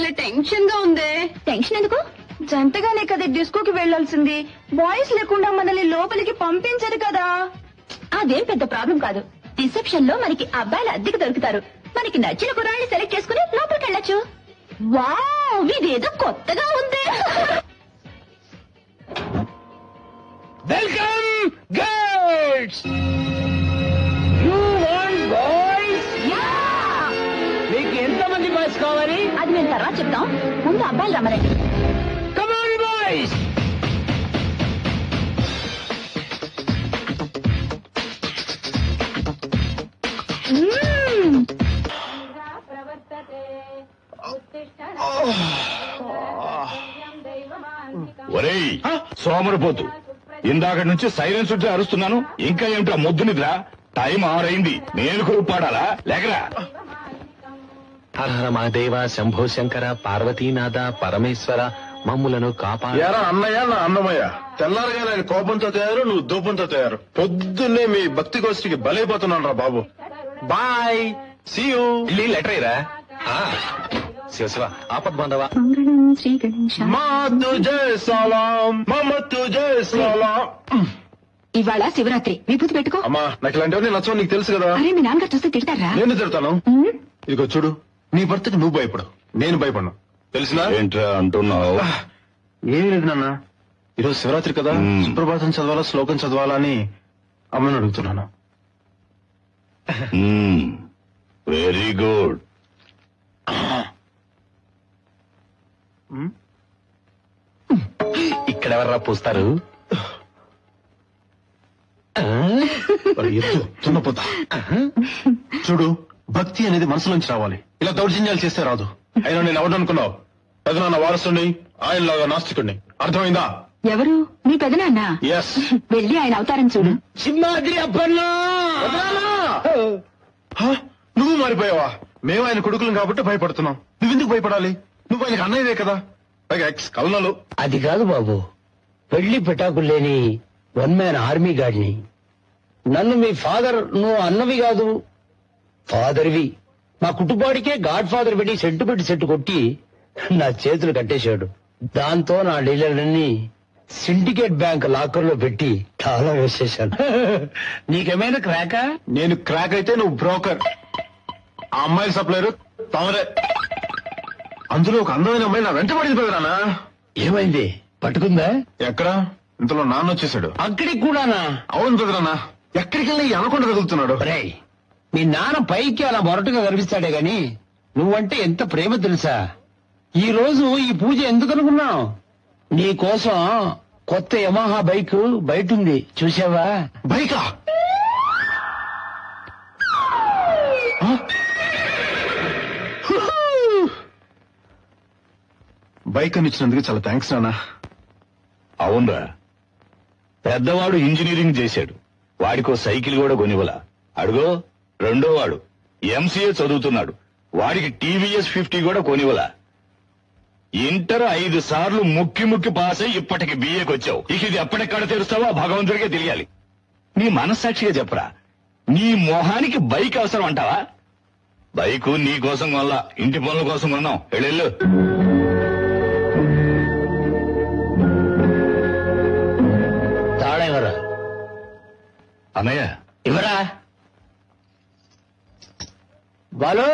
భలే టెన్షన్ గా ఉంది. టెన్షన్ ఎందుకు? జంటగానే కదా డిస్కోకి వెళ్లాల్సింది. బాయ్స్ లేకుండా మనల్ని లోపలికి పంపించరు కదా. అదేం పెద్ద ప్రాబ్లం కాదు. రిసెప్షన్ లో మనకి అబ్బాయిలు అద్దెకి దొరుకుతారు. మనకి నచ్చిన కుర్రాళ్ళని సెలెక్ట్ చేసుకుని లోపలికి వెళ్ళొచ్చు. వావ్, ఇదేదో కొత్తగా ఉంది. Welcome girls. You want boys? మీకు ఎంతమంది బాయ్స్ కావాలి? అది మేము తర్వాత చెప్తాం. ముందు అబ్బాయిలు రమ్మనండి. Come on boys. ఒరేయ్ సోమరిపోతు, ఇందాక నుంచి సైలెన్స్ ఉంటే అరుస్తున్నాను. ఇంకా ఏమిటా మొద్దు నిద్ర? టైం 6 అయింది. నేను కొరుకు పాడాలా? లేకరా. హర మహాదేవ, శంభో శంకర, పార్వతీనాథ, పరమేశ్వర, మమ్ములను కాపాడు. యారా అన్నయ్య, నా అన్నమయ్య. తెల్లారగా నేను కోపంతో తయారు, నువ్వు దూపంతో తయారు. పొద్దున్నే మీ భక్తి గోష్ఠికి బలైపోతున్నాను రా బాబు. Bye, see you. లెటర్ అయ్యరా? శివ శివ, ఆపద్ బాంధవ. మా తుజే సలాం, మమ తుజే సలాం. ఇవాళ శివరాత్రి, విభూతి పెట్టుకో. అమ్మా, నాకు ఇలాంటివన్నీ నచ్చవు, నీకు తెలుసు కదా. అరే, మీ నాన్నగారు చూస్తే తిడతారా? నేను తిడతాను. ఇదిగో చూడు, నీ భర్తకి నువ్వు భయపడు, నేను భయపడను. తెలిసినా? ఏంట్రా అంటున్నావు? ఏమీ లేదు నాన్న. ఈరోజు శివరాత్రి కదా, సుప్రభాతం చదవాలా, శ్లోకం చదవాలా అని అమ్మని అడుగుతున్నాను. Very good. ఇక్కడెవర్రా పూస్తారు? తున్నపోతా. చూడు, భక్తి అనేది మనసులోంచి రావాలి, ఇలా దౌర్జన్యాలు చేస్తే రాదు. అయినా నేను ఎవడనుకున్నావు? పెదనాన్న వారసుని, ఆయనలాగా నాస్తికుడిని. అర్థమైందా? ఎవరు? మీ పెదనాన్న? ఎస్. వెళ్ళి ఆయన అవతారం చూడు. సింహాద్రి అప్పన్నా. నువ్వు మారిపోయావా? మేము ఆయన కొడుకులం కాబట్టి భయపడుతున్నాం. నువ్వెందుకు భయపడాలి? నువ్వు ఆయనకు అన్నయ్యవే కదా. పైగా ఎక్స్ కల్నలు. అది కాదు బాబు, పెళ్లి పెటాకులు లేని 1 మ్యాన్ ఆర్మీ గాడిని. నన్ను మీ ఫాదర్, నువ్వు అన్నవి కాదు ఫాదర్వి. మా కుటుంబానికే గాడ్ ఫాదర్ పెట్టి సెట్టు కొట్టి నా చేతులు కట్టేశాడు. దాంతో నా డీలర్లన్నీ సిండికేట్ బ్యాంక్ లాకర్ లో పెట్టి చాలా వేసేశాను. నీకేమైనా క్రాకా? నేను క్రాక్ అయితే నువ్వు బ్రోకర్. ఆ అమ్మాయిల సప్లైరు తమరే. అందులో ఒక అందమైన అమ్మాయి నా వెంట పడింది పెదనాన్న. ఏమైంది? పట్టుకుందా? ఎక్కడా? ఇంతలో నాన్న వచ్చేసాడు. అక్కడికి కూడానా? అవును పెదనాన్న, ఎక్కడికి వెళ్ళి అనకుండా తగులుతున్నాడు. రేయ్, మీ నాన్న పైకి అలా మొరటుగా కనిపిస్తాడే గాని నువ్వంటే ఎంత ప్రేమ తెలుసా? ఈ రోజు ఈ పూజ ఎందుకు అనుకున్నావు? నీ కోసం కొత్త యమహా బైక్ బయట ఉంది, చూసావా? బైకా? బైక్ అని ఇచ్చినందుకు చాలా థ్యాంక్స్ నాన్న. అవునరా, పెద్దవాడు ఇంజనీరింగ్ చేశాడు, వాడికో సైకిల్ కూడా కొనివ్వలా. అడుగో రెండో వాడు ఎంసీఏ చదువుతున్నాడు, వాడికి టీవీఎస్ 50 కూడా కొనివ్వలా. ఇంటర్ 5 సార్లు ముక్కి పాస్ అయి ఇప్పటికి బిఏకి వచ్చావు. ఇక ఇది ఎప్పటిక్కడ తెరుస్తావో భగవంతుడికే తెలియాలి. నీ మనస్సాక్షిగా చెప్పరా, నీ మొహానికి బైక్ అవసరం అంటావా? బైకు నీ కోసం కొనలా, ఇంటి పనుల కోసం కొన్నాం. వెళ్ళు. తాడెవరా? అన్నయ్య ఇవరా బాలు,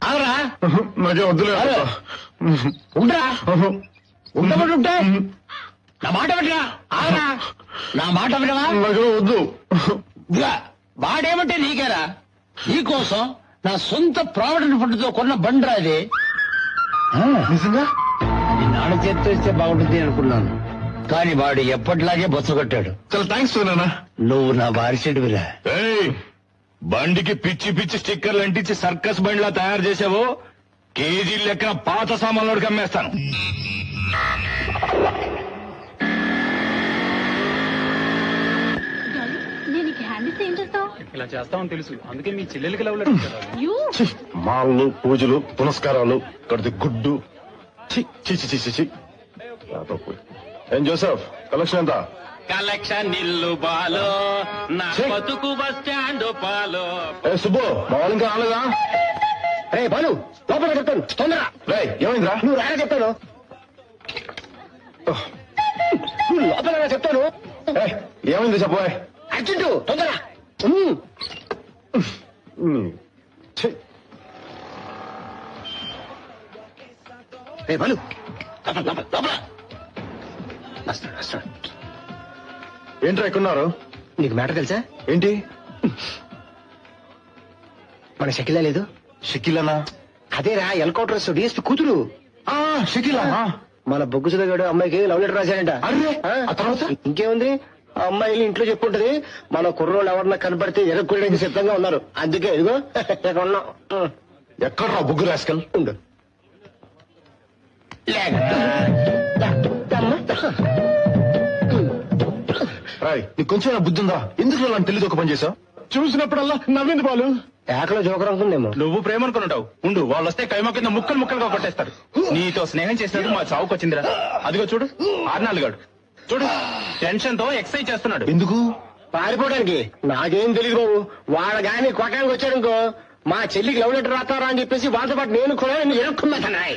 ఆగరా. నాకే వద్దులే. ఉండరా, ఉండమంటుంటే నా మాట వినరా? ఆగరా, నా మాట వినవా? నాకే వద్దు. వాడేమంటే నీకేరా? నీకోసం నా సొంత ప్రావిడెంట్ ఫండ్ తో కొన్న బండ్రా ఇది. నిజంగా? అది నాన్న చేత్తో ఇస్తే బాగుంటుంది అనుకున్నాను, కానీ వాడు ఎప్పటిలాగే బొచ్చగొట్టాడు. చాలా థ్యాంక్స్ నాన్న. నువ్వు నా వారిసేడువిరా. ఏయ్, బండికి పిచ్చి స్టిక్కర్లు అంటించి సర్కస్ బండిలా తయారు చేసావు, కేజీ లెక్కన పాత సామాన్లోకి అమ్మేస్తాను. ఇలా చేస్తామని తెలుసు, అందుకే మీ చెల్లెలకి లవ్ లెటర్ ఇచ్చారు. మాళ్ళు, పూజలు, పునస్కారాలు, కడితే గుడ్డు. ఏం జోసెఫ్, కలెక్షన్ ఎంత? కలెక్షన్ నిల్లు బాలో, నా బతుకు బస్ స్టాండ్ పాలో. ఏ సుబ్బు, మా వాళ్ళు ఇంకా రాలేదా? రే బాలు లోపల చెప్తాను తొందరగా. రేయ్ ఏమైందిరా? నువ్వు రాగా చెప్తాను. నువ్వు లోపల చెప్తాను. ఏయ్, ఏమైంది చెప్పబోయ్. అర్జుంటు తొందరగా. ఛీ, రే బాలు లోపల లోపల లోపల. వస్తాను వస్తాను. ఏంట్రా ఎక్కున్నారు? నీకు మ్యాటర్ తెలుసా? ఏంటి? మన షకిలా లేదు? షకీలనా? అదేరా ఎన్కౌంటర్స్ డిఎస్పీ కూతురు. షకీలా? మన బొగ్గు సుధగాడు అమ్మాయికి లవ్ లెటర్ రాశాడంట. అర్రే, ఆ? ఆ తర్వాత? ఇంకేముంది, ఆ అమ్మాయి ఇంట్లో చెప్పుంటది మన కుర్రోళ్ళు ఎవరన్నా కనపడితే ఎరక్కోయడానికి సిద్ధంగా ఉన్నారు. అందుకే ఇదిగో ఇక్కడ ఉన్నాం. ఎక్కడ్రా బుగ్గు రాస్కల్? ఉండు. రాయ్ నీకు కొంచెం బుద్ధి ఉందా? ఎందుకు అలాంటి తెలియదు ఒక పని చేసావు? చూసినప్పుడల్లా నవ్వింది బాలు. ఏకలో జోకర్ అనుకుందేమో. నువ్వు ప్రేమ అనుకుంటావు. ఉండు, వాళ్ళు వస్తే కైమా కింద ముక్కలు ముక్కలుగా కొట్టేస్తారు. నీతో స్నేహం చేసినట్టు మా చావుకు వచ్చిందిరా. అదిగో చూడు, ఆర్నాలుగాడు చూడు, టెన్షన్ తో ఎక్సర్సైజ్ చేస్తున్నాడు. ఎందుకు? పారిపోవడానికి. నాకేం తెలియదు బాబు. వాళ్ళ గాని కొట్టడానికి వచ్చాడనుకో మా చెల్లికి లవ్ లెటర్ రాస్తారా అని చెప్పేసి వాళ్ళతో పాటు నేను కూడా ఎరుక్కున్నాయి.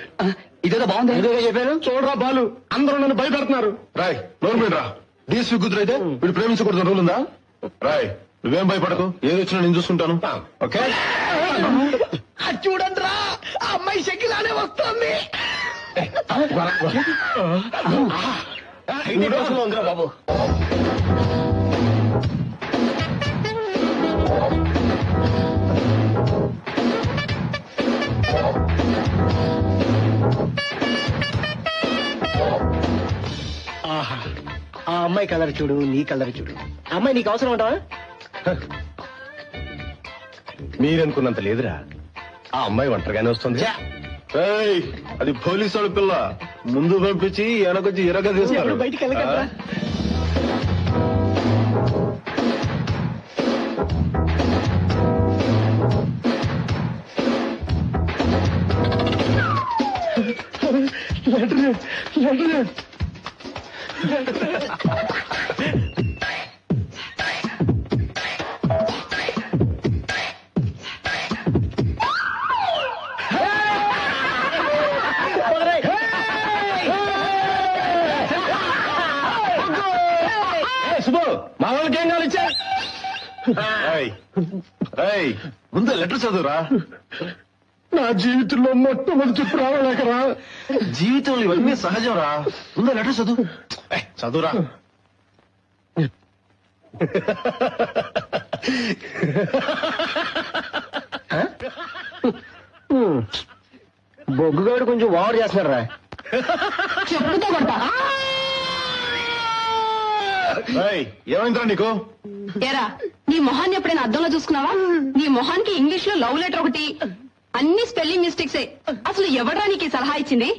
ఇదేదో బాగుంది. ఎందుకు చెప్పాను? చూడరా బాలు, అందరూ నన్ను భయపెడుతున్నారు. రాయ్ నోరు మీద రా. డిఎస్పీ కూతురు అయితే వీడు ప్రేమించకూడదు రూల్ ఉందా? రాయ్ నువ్వేం భయపడకు, ఏది వచ్చినా నేను చూసుకుంటాను. ఓకే? చూడండి రా, ఆ అమ్మాయి షకిలానే వస్తుంది. ఉందిరా బాబు. ఆహా, ఆ అమ్మాయి కలర్ చూడు, నీ కలర్ చూడు. ఆ అమ్మాయి నీకు అవసరం ఉంటావా? మీరనుకున్నంత లేదురా. ఆ అమ్మాయి ఒంటరిగానే వస్తుంది. ఛా! ఏయ్, అది పోలీసు వాడి పిల్ల. ముందు పంపించి వెనకొచ్చి ఎరగ తీస్తారు. ఎవరు బయటికి వెళ్ళగలరా? శుభు, మా వాళ్ళకి ఏం కావాలి ఇచ్చా? ముందు లెటర్ చదువురా. నా జీవితంలో మొట్టమొదటి రావలేకరా. జీవితంలో ఇవన్నీ సహజం రా. ముందు లెటర్ చదువు. చదువురా. బొగ్గుగాడు కొంచెం ఓవర్ చేస్తున్నాడు రా. చెప్పుతో కొడతా. ఏమైందిరా నీకు? ఏరా, నీ మొహాన్ని ఎప్పుడైనా అద్దంలో చూసుకున్నావా? నీ మొహానికి ఇంగ్లీష్ లో లవ్ లెటర్ ఒకటి, అన్ని స్పెల్లింగ్ మిస్టేక్సే. అసలు ఎవడ్రా నీకు ఈ సలహా ఇచ్చింది?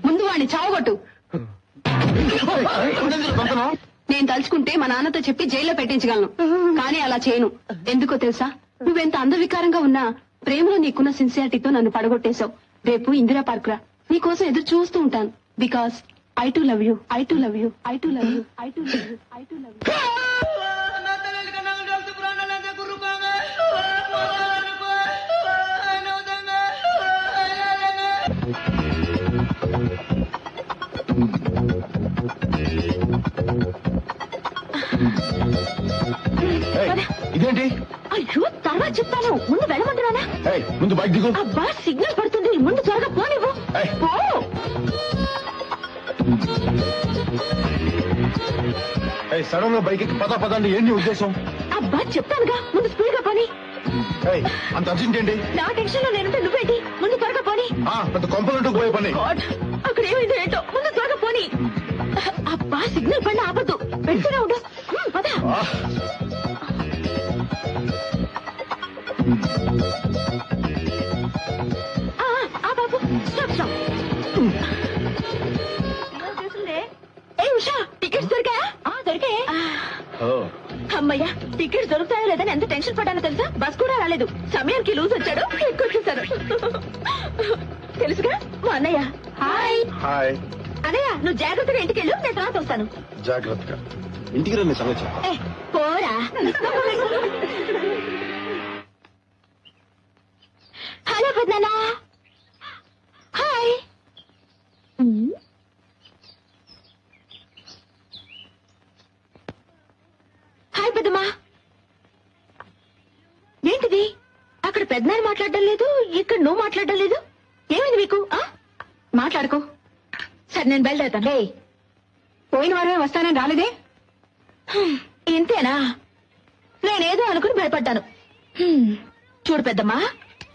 ముందు వాడిని చావగొట్టు. నేను తలుచుకుంటే మా నాన్నతో చెప్పి జైల్లో పెట్టించగలను, కానీ అలా చేయను. ఎందుకో తెలుసా? నువ్వెంత అందవికారంగా ఉన్నా ప్రేమలో నీకున్న సిన్సియారిటీతో నన్ను పడగొట్టేశావు. రేపు ఇందిరా పార్క్ రా, నీకోసం ఎదురు చూస్తూ ఉంటాను. Because I to love you, I to love you, I to love you, I to love you, I to love you. ఇదేంటి? అయ్యో, తర్వాత చెప్తాను, ముందు వెళ్ళమంటున్నానా? ముందు బైక్ దిగు. అబ్బా, సిగ్నల్ పడుతుంది, ముందు త్వరగా పోనివ్వు. పో. సడన్ గా బైక్ ఎక్కి పద పదండి. ఏంటి ఉద్దేశం? అబ్బా, చెప్తానుగా, ముందు స్పీడ్ గా పోని. అంత అర్జెంట్ ఏంటి? నా టెన్షన్ లో నేనుంటే నువ్వేంటి? ముందు త్వరగా పోని. పెద్ద కొంపలంటూ పోయే పని. గాడ్, అక్కడ ఏమైందో ఏంటో, ముందు త్వరగా పోని. అబ్బా, సిగ్నల్ పడిన ఆపద్దు, పెడుతూనే ఉండు. పద. బాబు, స్టాప్ స్టాప్. ఏ ఉషా, టికెట్స్ దొరికాయా? దొరికాయి. అమ్మయ్యా, టికెట్స్ దొరుకుతాయో లేదని ఎంత టెన్షన్ పడ్డానో తెలుసా? బస్ కూడా రాలేదు, సమయానికి లూజ్ వచ్చాడు, ఎక్కువచ్చేసారు. తెలుసుగా మా అన్నయ్య. హాయ్. హాయ్. అన్నయ్య, నువ్వు జాగ్రత్తగా ఇంటికి వెళ్ళు, నేను తర్వాత వస్తాను. జాగ్రత్తగా ఇంటికి రండి సంగతి. పోరా. హలో పెద్దనా. హాయ్. హాయ్ పెద్దమ్మా. ఏంటిది? అక్కడ పెద్దనాన్న మాట్లాడడం లేదు, ఇక్కడ నువ్వు మాట్లాడడం లేదు. ఏమైంది మీకు? మాట్లాడుకో. సరే నేను బయలుదేరుతాను. పోయిన వారమే వస్తానని రాలేదే? ఇంతేనా? నేనేదో అనుకుని భయపడ్డాను. చూడు పెద్దమ్మా,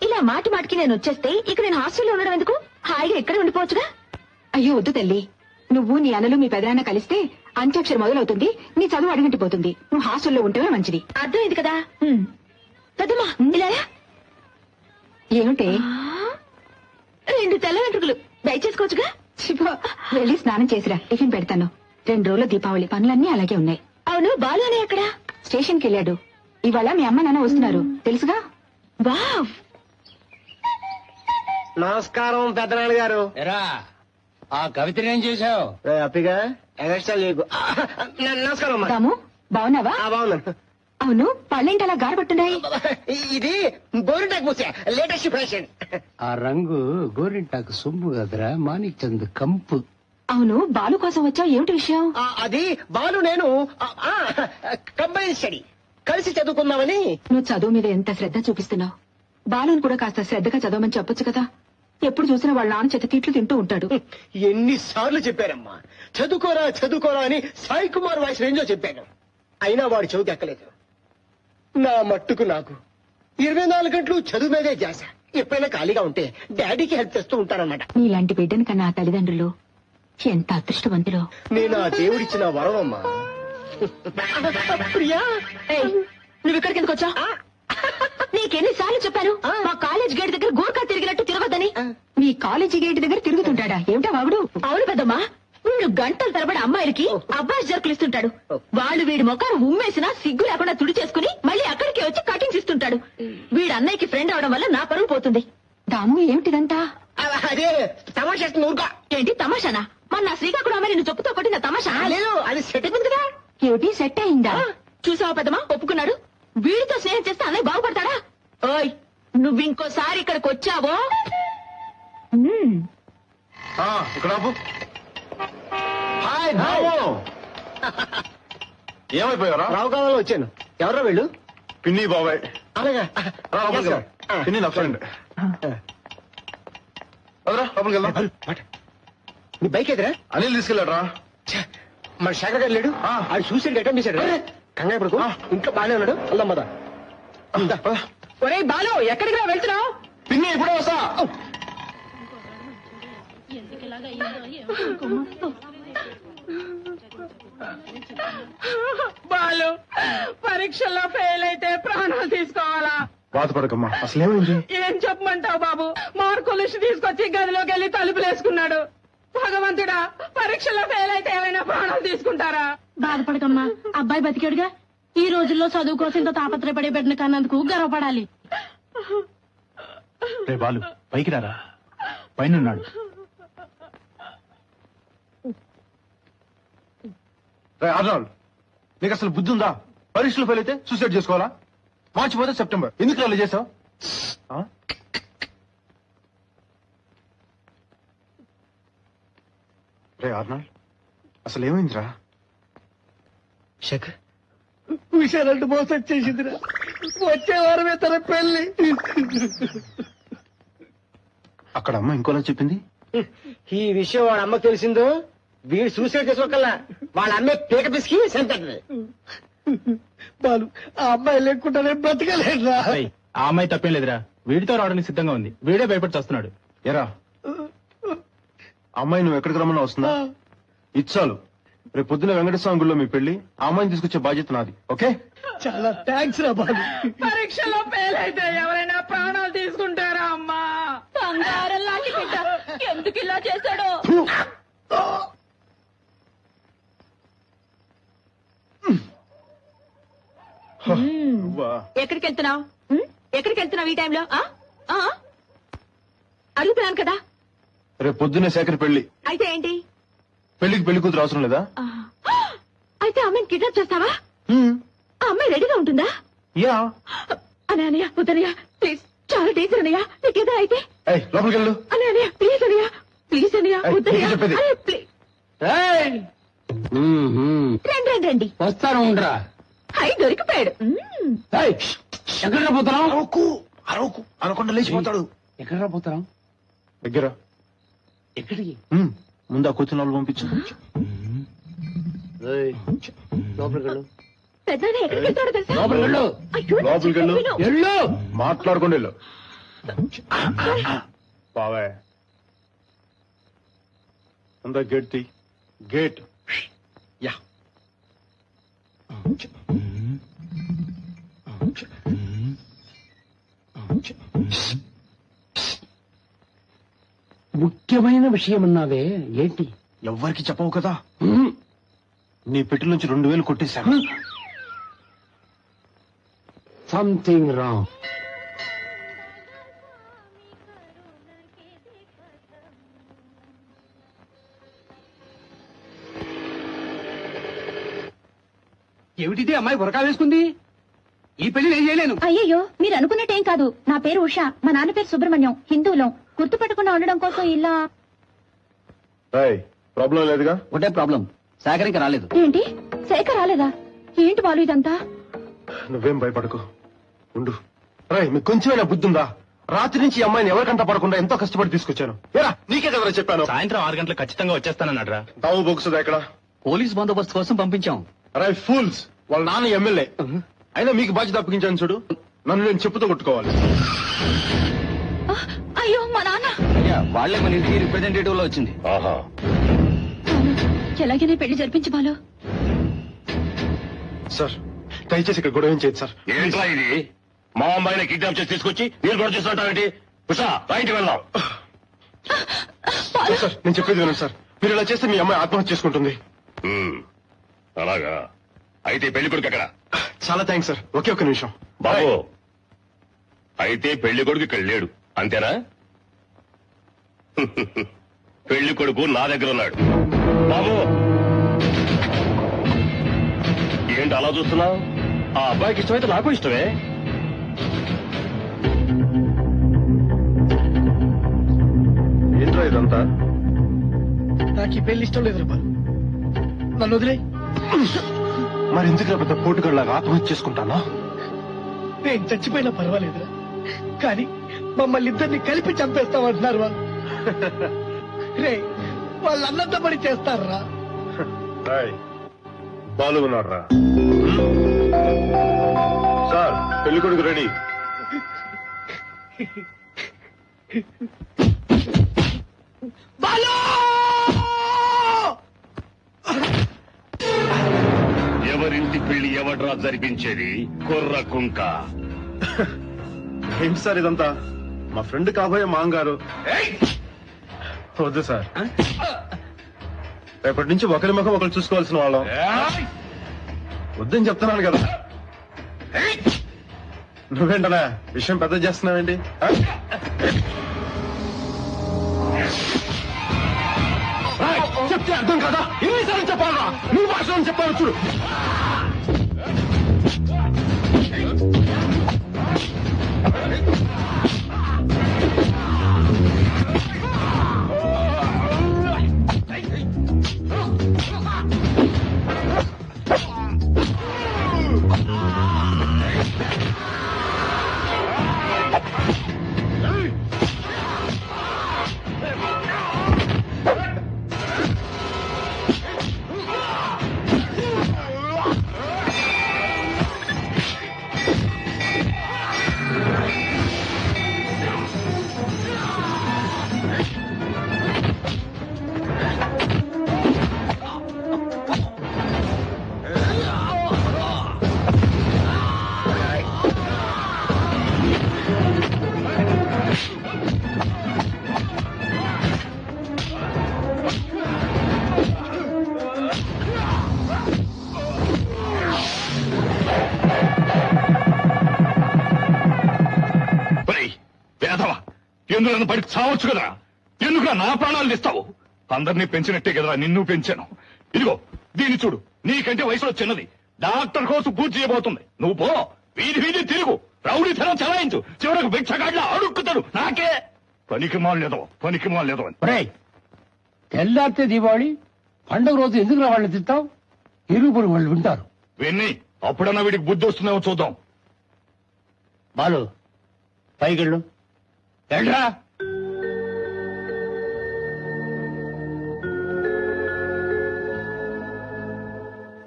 ఇలా మాటి మాటికి నేను వచ్చేస్తే ఇక నేను హాస్టల్లో ఉండడం ఎందుకు? హాయిగా ఇక్కడే ఉండిపోవచ్చుగా. అయ్యో వద్దు తల్లి, నువ్వు నీ అన్నలు మీ పెదనాన్న కలిస్తే అంత్యాక్షరి మొదలవుతుంది, నీ చదువు అడుగంటిపోతుంది. నువ్వు హాస్టల్లో ఉంటేనే మంచిది. అర్థమైంది కదా? పెద్దమ్మా ఇలా ఏమిటి? 2 తెల్ల వెంట్రుకలు దయచేసుకోవచ్చుగా. వెళ్ళి స్నానం చేసిరా, టిఫిన్ పెడతాను. 2 రోజుల దీపావళి పనులన్నీ అలాగే ఉన్నాయి. అవును, బాలునే ఎక్కడ? స్టేషన్కి వెళ్ళాడు. ఇవాళ మీ అమ్మ నాన్న వస్తున్నారు తెలుసుగా. వావ్. నమస్కారం పెద్దనాన్న గారు. ఎరా ఆ కవితని ఏం చేశావు? హ్యాపీగా ఎగస్ట్రా లేకు. నమస్కారం అమ్మా. రాము బాగున్నావా? బాగున్నాను. అవును, పళ్ళేంటి అలా గారపట్టున్నాయి? ఇది గోరింటాకు పూసే లేటెస్ట్ ఫ్యాషన్. ఆ రంగు గోరింటాకు సొమ్ము కదరా, మాణిక్ చంద్ కంపు. అవును, బాలు కోసం వచ్చావు, ఏమిటి విషయం? అది బాలు నేను కంబైన్ స్టడీ కలిసి చదువుకుందామని. నువ్వు చదువు మీద ఎంత శ్రద్ధ చూపిస్తున్నావు. బాలుని కూడా కాస్త శ్రద్ధగా చదవమని చెప్పొచ్చు కదా. ఎప్పుడు చూసినా వాళ్ళ నాన్న చేత తిట్లు తింటూ ఉంటాడు. ఎన్నిసార్లు చెప్పారమ్మా చదువుకోరా చదువుకోరా అని. సాయి కుమార్ వాయిస్ రేంజో చెప్పాను, అయినా వాడు చెవికి ఎక్కలేదు. నా మట్టుకు నాకు 24 గంటలు చదువు మీదే ధ్యాస. ఎప్పుడైనా ఖాళీగా ఉంటే డాడీకి హెల్ప్ చేస్తూ ఉంటానన్నమాట. నీలాంటి బిడ్డని కన్నా ఆ తల్లిదండ్రులు ఎంత అదృష్టవంతులో. నేను ఆ దేవుడిచ్చిన వరం అమ్మా. ప్రియా, నువ్వు ఇక్కడికి ఎందుకు వచ్చా? నీకెన్నిసార్లు చెప్పాను మా కాలేజ్ గేట్ దగ్గర గోర్ఖా తిరిగినట్టు తిరగద్దని. మీ కాలేజీ గేట్ దగ్గర తిరుగుతుంటాడా ఏమిటా వాగుడు? అవును పెద్దమ్మా, వీడు గంటల తరబడి అమ్మాయిలకి అబ్బాయి జరుకులు ఇస్తుంటాడు. వాళ్ళు వీడి మొఖాన్ని ఉమ్మేసినా సిగ్గు లేకుండా తుడి చేసుకుని మళ్ళీ అక్కడికి వచ్చి కటింగ్స్ ఇస్తుంటాడు. వీడు అన్నయ్యకి ఫ్రెండ్ అవడం వల్ల నా పరువు పోతుంది. దాము ఏమిటిదంతా? అదే తమాషా ఊరుగా. ఏంటి తమాషానా? మన నా శ్రీకాకుళం అమ్మాయి నిన్ను చెప్పుతో కొట్టిన తమాషా? లేదు, అది సెట్ అయిపోయింది కదా. ఏమిటి సెట్ అయిందా? చూసావా పెద్దమ్మా, ఒప్పుకున్నాడు. వీడితో స్నేహం చేస్తే అన్నయ్య బాగుపడతాడా? ఓయ్, నువ్వు ఇంకోసారి ఇక్కడికి వచ్చావో ఇక్కడ ఆపు. హాయ్ బాబు. ఏమైపోయారా? రావు కావాలో వచ్చాను. ఎవరో వెళ్ళు. పిన్ని బాబాయ్. అలాగా రా, లోపలికి రా. పిన్ని నా ఫ్రెండ్. వదరా, లోపలికి వెళ్దాం. నీ బైక్ ఎదురా? అనిల్ తీసుకెళ్ళాడ్రా. మన శేఖర్ గారు లేడు. అది సూసైడ్ అటెంప్ట్ చేశాడు. కంగారు పడుకో, ఇంట్లో బాగానే ఉన్నాడు. వెళ్దాం పద. ఒరే బాలు, ఎక్కడికి రా వెళ్తున్నావు? పిన్ని ఇప్పుడే వస్తా. బాలు, పరీక్షల్లో ఫెయిల్ అయితే ప్రాణాలు తీసుకోవాలా? బాధపడకమ్మా, అసలేమైంది? ఏం చెప్పమంటావు బాబు? మార్కులు తీసుకొచ్చి గదిలోకి వెళ్ళి తలుపులేసుకున్నాడు. భగవంతుడా, పరీక్షల్లో ఫెయిల్ అయితే ఏమైనా ప్రాణాలు తీసుకుంటారా? బాధపడకమ్మా, అబ్బాయి బతికాడుగా. ఈ రోజుల్లో చదువు కోసం ఇంత తాపత్రయపడే బిడ్డను కన్నందుకు గర్వపడాలి. రే బాలు, పైకి రారా, పైనున్నాడు. రే ఆర్నాల్డ్, నీకు అసలు బుద్ధి ఉందా? పరీక్షలు ఫెయిల్ అయితే సూసైడ్ చేసుకోవాలా? మార్చిపోతే సెప్టెంబర్. ఎందుకు అలా చేసావు? రే ఆర్నాల్డ్, అసలు ఏమైందిరా? శేఖర్ విషయాలంటూ మోసం చేసిందిరా. వచ్చే వారమే తన పెళ్లి. అక్కడ అమ్మ ఇంకోలా చెప్పింది. ఈ విషయం వాడు అమ్మకు తెలిసిందో వీడు సూసైడ్ చేసుకోకల్లా వాళ్ళ అమ్మే పీక పిసికి చంపేస్తుంది. బాలు, ఆ అమ్మాయి లేకుండానే బ్రతకలేదురా. ఆ అమ్మాయి తప్పేం లేదురా, వీడితో రావడానికి సిద్ధంగా ఉంది. వీడే భయపడి వస్తున్నాడు. ఎరా అమ్మాయి నువ్వు ఎక్కడికి రమ్మన్నా వస్తుందా? ఇచ్చాలు. రేపు పొద్దున వెంకటస్వామి గుడిలో మీ పెళ్లి. ఆ అమ్మాయిని తీసుకొచ్చే బాధ్యత నాది. ఓకే? చాలా థ్యాంక్స్ రా బాలు. పరీక్షలో ఫెయిల్ అయితే ఎవరైనా ప్రాణాలు తీసుకుంటారా అమ్మా? బంగారం లాంటి బిడ్డ ఎందుకు ఇలా చేశాడో. ఎక్కడికి వెళ్తున్నావు? ఎక్కడికి వెళ్తున్నావు ఈ టైంలో? అడుగుతున్నాను కదా. రేపు పొద్దున్నే శేఖర్ పెళ్లి. అయితే ఏంటి? పెళ్లికి పెళ్లి కూతురు అవసరం లేదా? అయితే అమ్మాయిని కిడ్నాప్ చేస్తావా? ఆ అమ్మాయి రెడీగా ఉంటుందా? యా. అనయ్య వద్దనయ్య ప్లీజ్, చాలా డేంజర్ అన్నయ్య, నీకేదో అయితే. లోపలికి వెళ్ళు. అనయ్య ప్లీజ్ అనయ్య, ప్లీజ్ అనయ్య వద్దనయ్య. చెప్పేది. ఏయ్! రండి రండి రండి. వస్తాను ఉండరా. హై దొరికిపోయాడు. ఏయ్! ఎక్కడ పోతున్నాం? అరవకు అనకుండా లేచిపోతాడు. ఎక్కడ పోతున్నాం? దగ్గర. ఎక్కడికి? ముందు ఆ కూర్చున్న వాళ్ళు పంపించు. ఏయ్! లోపలికి వెళ్ళు. పెద్దనే ఎక్కడికి వెళ్తాడో తెలుసా? లోపలికి వెళ్ళు. అయ్యో, నా లోపలికి వెళ్ళు. చెప్పేది విను. వెళ్ళు. మాట్లాడుకుండా వెళ్ళు. బావే అందా గేట్ తీ. గేట్. యా. ముఖ్యమైన విషయం అన్నావే, ఏంటి? ఎవ్వరికి చెప్పవు కదా. నీ పెట్టి నుంచి 2000 కొట్టేశాను. Something wrong. ఏమిటిది అమ్మాయి బురకా వేసుకుంది? ఈ పెళ్లి నేను చేయలేను. అయ్యయ్యో, మీరు అనుకున్నట్టేం కాదు. నా పేరు ఉషా, మా నాన్న పేరు సుబ్రహ్మణ్యం, హిందువులం. గుర్తుపట్టకుండా ఉండడం కోసం ఇలా. ప్రాబ్లం లేదుగా. ఒకటే ప్రాబ్లం, సాగరికి రాలేదు. ఏంటి, శేఖర్ రాలేదా? ఏంటి బాలు ఇదంతా? నువ్వేం భయపడకు, ఉండు. రాయ్, మీకు కొంచెమైనా బుద్ధి ఉందా? రాత్రి నుంచి ఈ అమ్మాయిని ఎవరికంట పడకుండా ఎంతో కష్టపడి తీసుకొచ్చాను. ఏరా, నీకే కదరా చెప్పాను. సాయంత్రం 6 గంటలకు ఖచ్చితంగా వచ్చేస్తానన్నాడు రా. తావు బొగుసుదా ఎక్కడ? పోలీస్ బందోబస్తు కోసం పంపించాం. రాయ్ ఫూల్స్, వాళ్ళ నాన్న ఎమ్మెల్యే. అయినా మీకు బాధ్యత అప్పగించాను చూడు. నన్ను నేను చెప్పుతో కొట్టుకోవాలి. అయ్యో, మా నాన్న. వాళ్లే మన ఇంటికి రిప్రజెంటేటివ్ లో వచ్చింది. ఆహా, ఎలాగైనా పెళ్లి జరిపించి బాలు. సార్ దయచేసి ఇక్కడ గొడవ ఏం చేయదు సార్. ఏంట్రా ఇది? మా అమ్మాయిని కిడ్నాప్ చేసి తీసుకొచ్చి మీరు కూడా చేస్తుంటారేంటి? ఉషా, రైట్ వెళ్దాం. సార్ నేను చెప్పేది వినండి సార్. మీరు ఇలా చేస్తే మీ అమ్మాయి ఆత్మహత్య చేసుకుంటుంది. అలాగా? అయితే పెళ్లి కొడుకు ఎక్కడ? చాలా థ్యాంక్స్ సార్. ఒకే ఒక్క నిమిషం బాబు, అయితే పెళ్లి కొడుకు ఇక్కడ లేడు అంతేనా? పెళ్లి కొడుకు నా దగ్గర ఉన్నాడు. బాబు, ఏంటి అలా చూస్తున్నావు? ఆ అబ్బాయికి ఇష్టమైతే నాకు ఇష్టమే. ఏంట్రా ఇదంతా? నాకు ఈ పెళ్లి ఇష్టం లేదు రూపాయలు, నన్ను వదిలే. మరి ఎందుకు పెద్ద పోటుగాళ్ళగా ఆత్మహత్య చేసుకుంటానా? నేను చచ్చిపోయినా పర్వాలేదురా, కానీ మమ్మల్ని ఇద్దరిని కలిపి చంపేస్తామంటున్నారు వాళ్ళు. రే, వాళ్ళు అన్నంత పని చేస్తారా? బాలు ఉన్నాడు రా. సార్ పెళ్లి కొడుకు రెడీ. ఎవరింటి పెళ్లి ఎవడ్రా జరిపించేది? కుర్ర కుంక. ఏంటి సార్ ఇదంతా? మా ఫ్రెండ్ కాబోయే మాంగారు. వద్దు సార్, రేపటి నుంచి ఒకరి ముఖం ఒకరు చూసుకోవాల్సిన వాళ్ళం. వద్దని చెప్తున్నాను కదా. నువ్వేంటనా విషయం పెద్ద చేస్తున్నావేంటి? చెప్తే అర్థం కదా? ఎన్నిసార్లు చెప్పాలా? నీ భాషలో చెప్పాలి చూడు. ఎందుకు నన్ను బయటకు చావచ్చు కదా? ఎందుకు నా ప్రాణాలు ఇస్తావు? అందరినీ పెంచినట్టే కదరా నిన్ను పెంచాను. ఇదిగో దీన్ని చూడు, నీకంటే వయసులో చిన్నది, డాక్టర్ కోసం పూర్తి చేయబోతుంది. నువ్వు పో, వీధి వీధి తిరుగు, రౌడీతనం చలాయించు, చివరకు భిక్షగాడ్లా అడుక్కుతాడు. నాకే పనికి మాలేదో అని. ఒరేయ్, తెల్లారితే దీపావళి, పండుగ రోజు ఎందుకు వాళ్ళని తింటావు? ఇరుగుపురు వాళ్ళు వింటారు. విన్ని అప్పుడన్నా వీడికి బుద్ధి వస్తుందేమో చూద్దాం. బాలు, పైకెళ్ళు. వెళ్ళరా.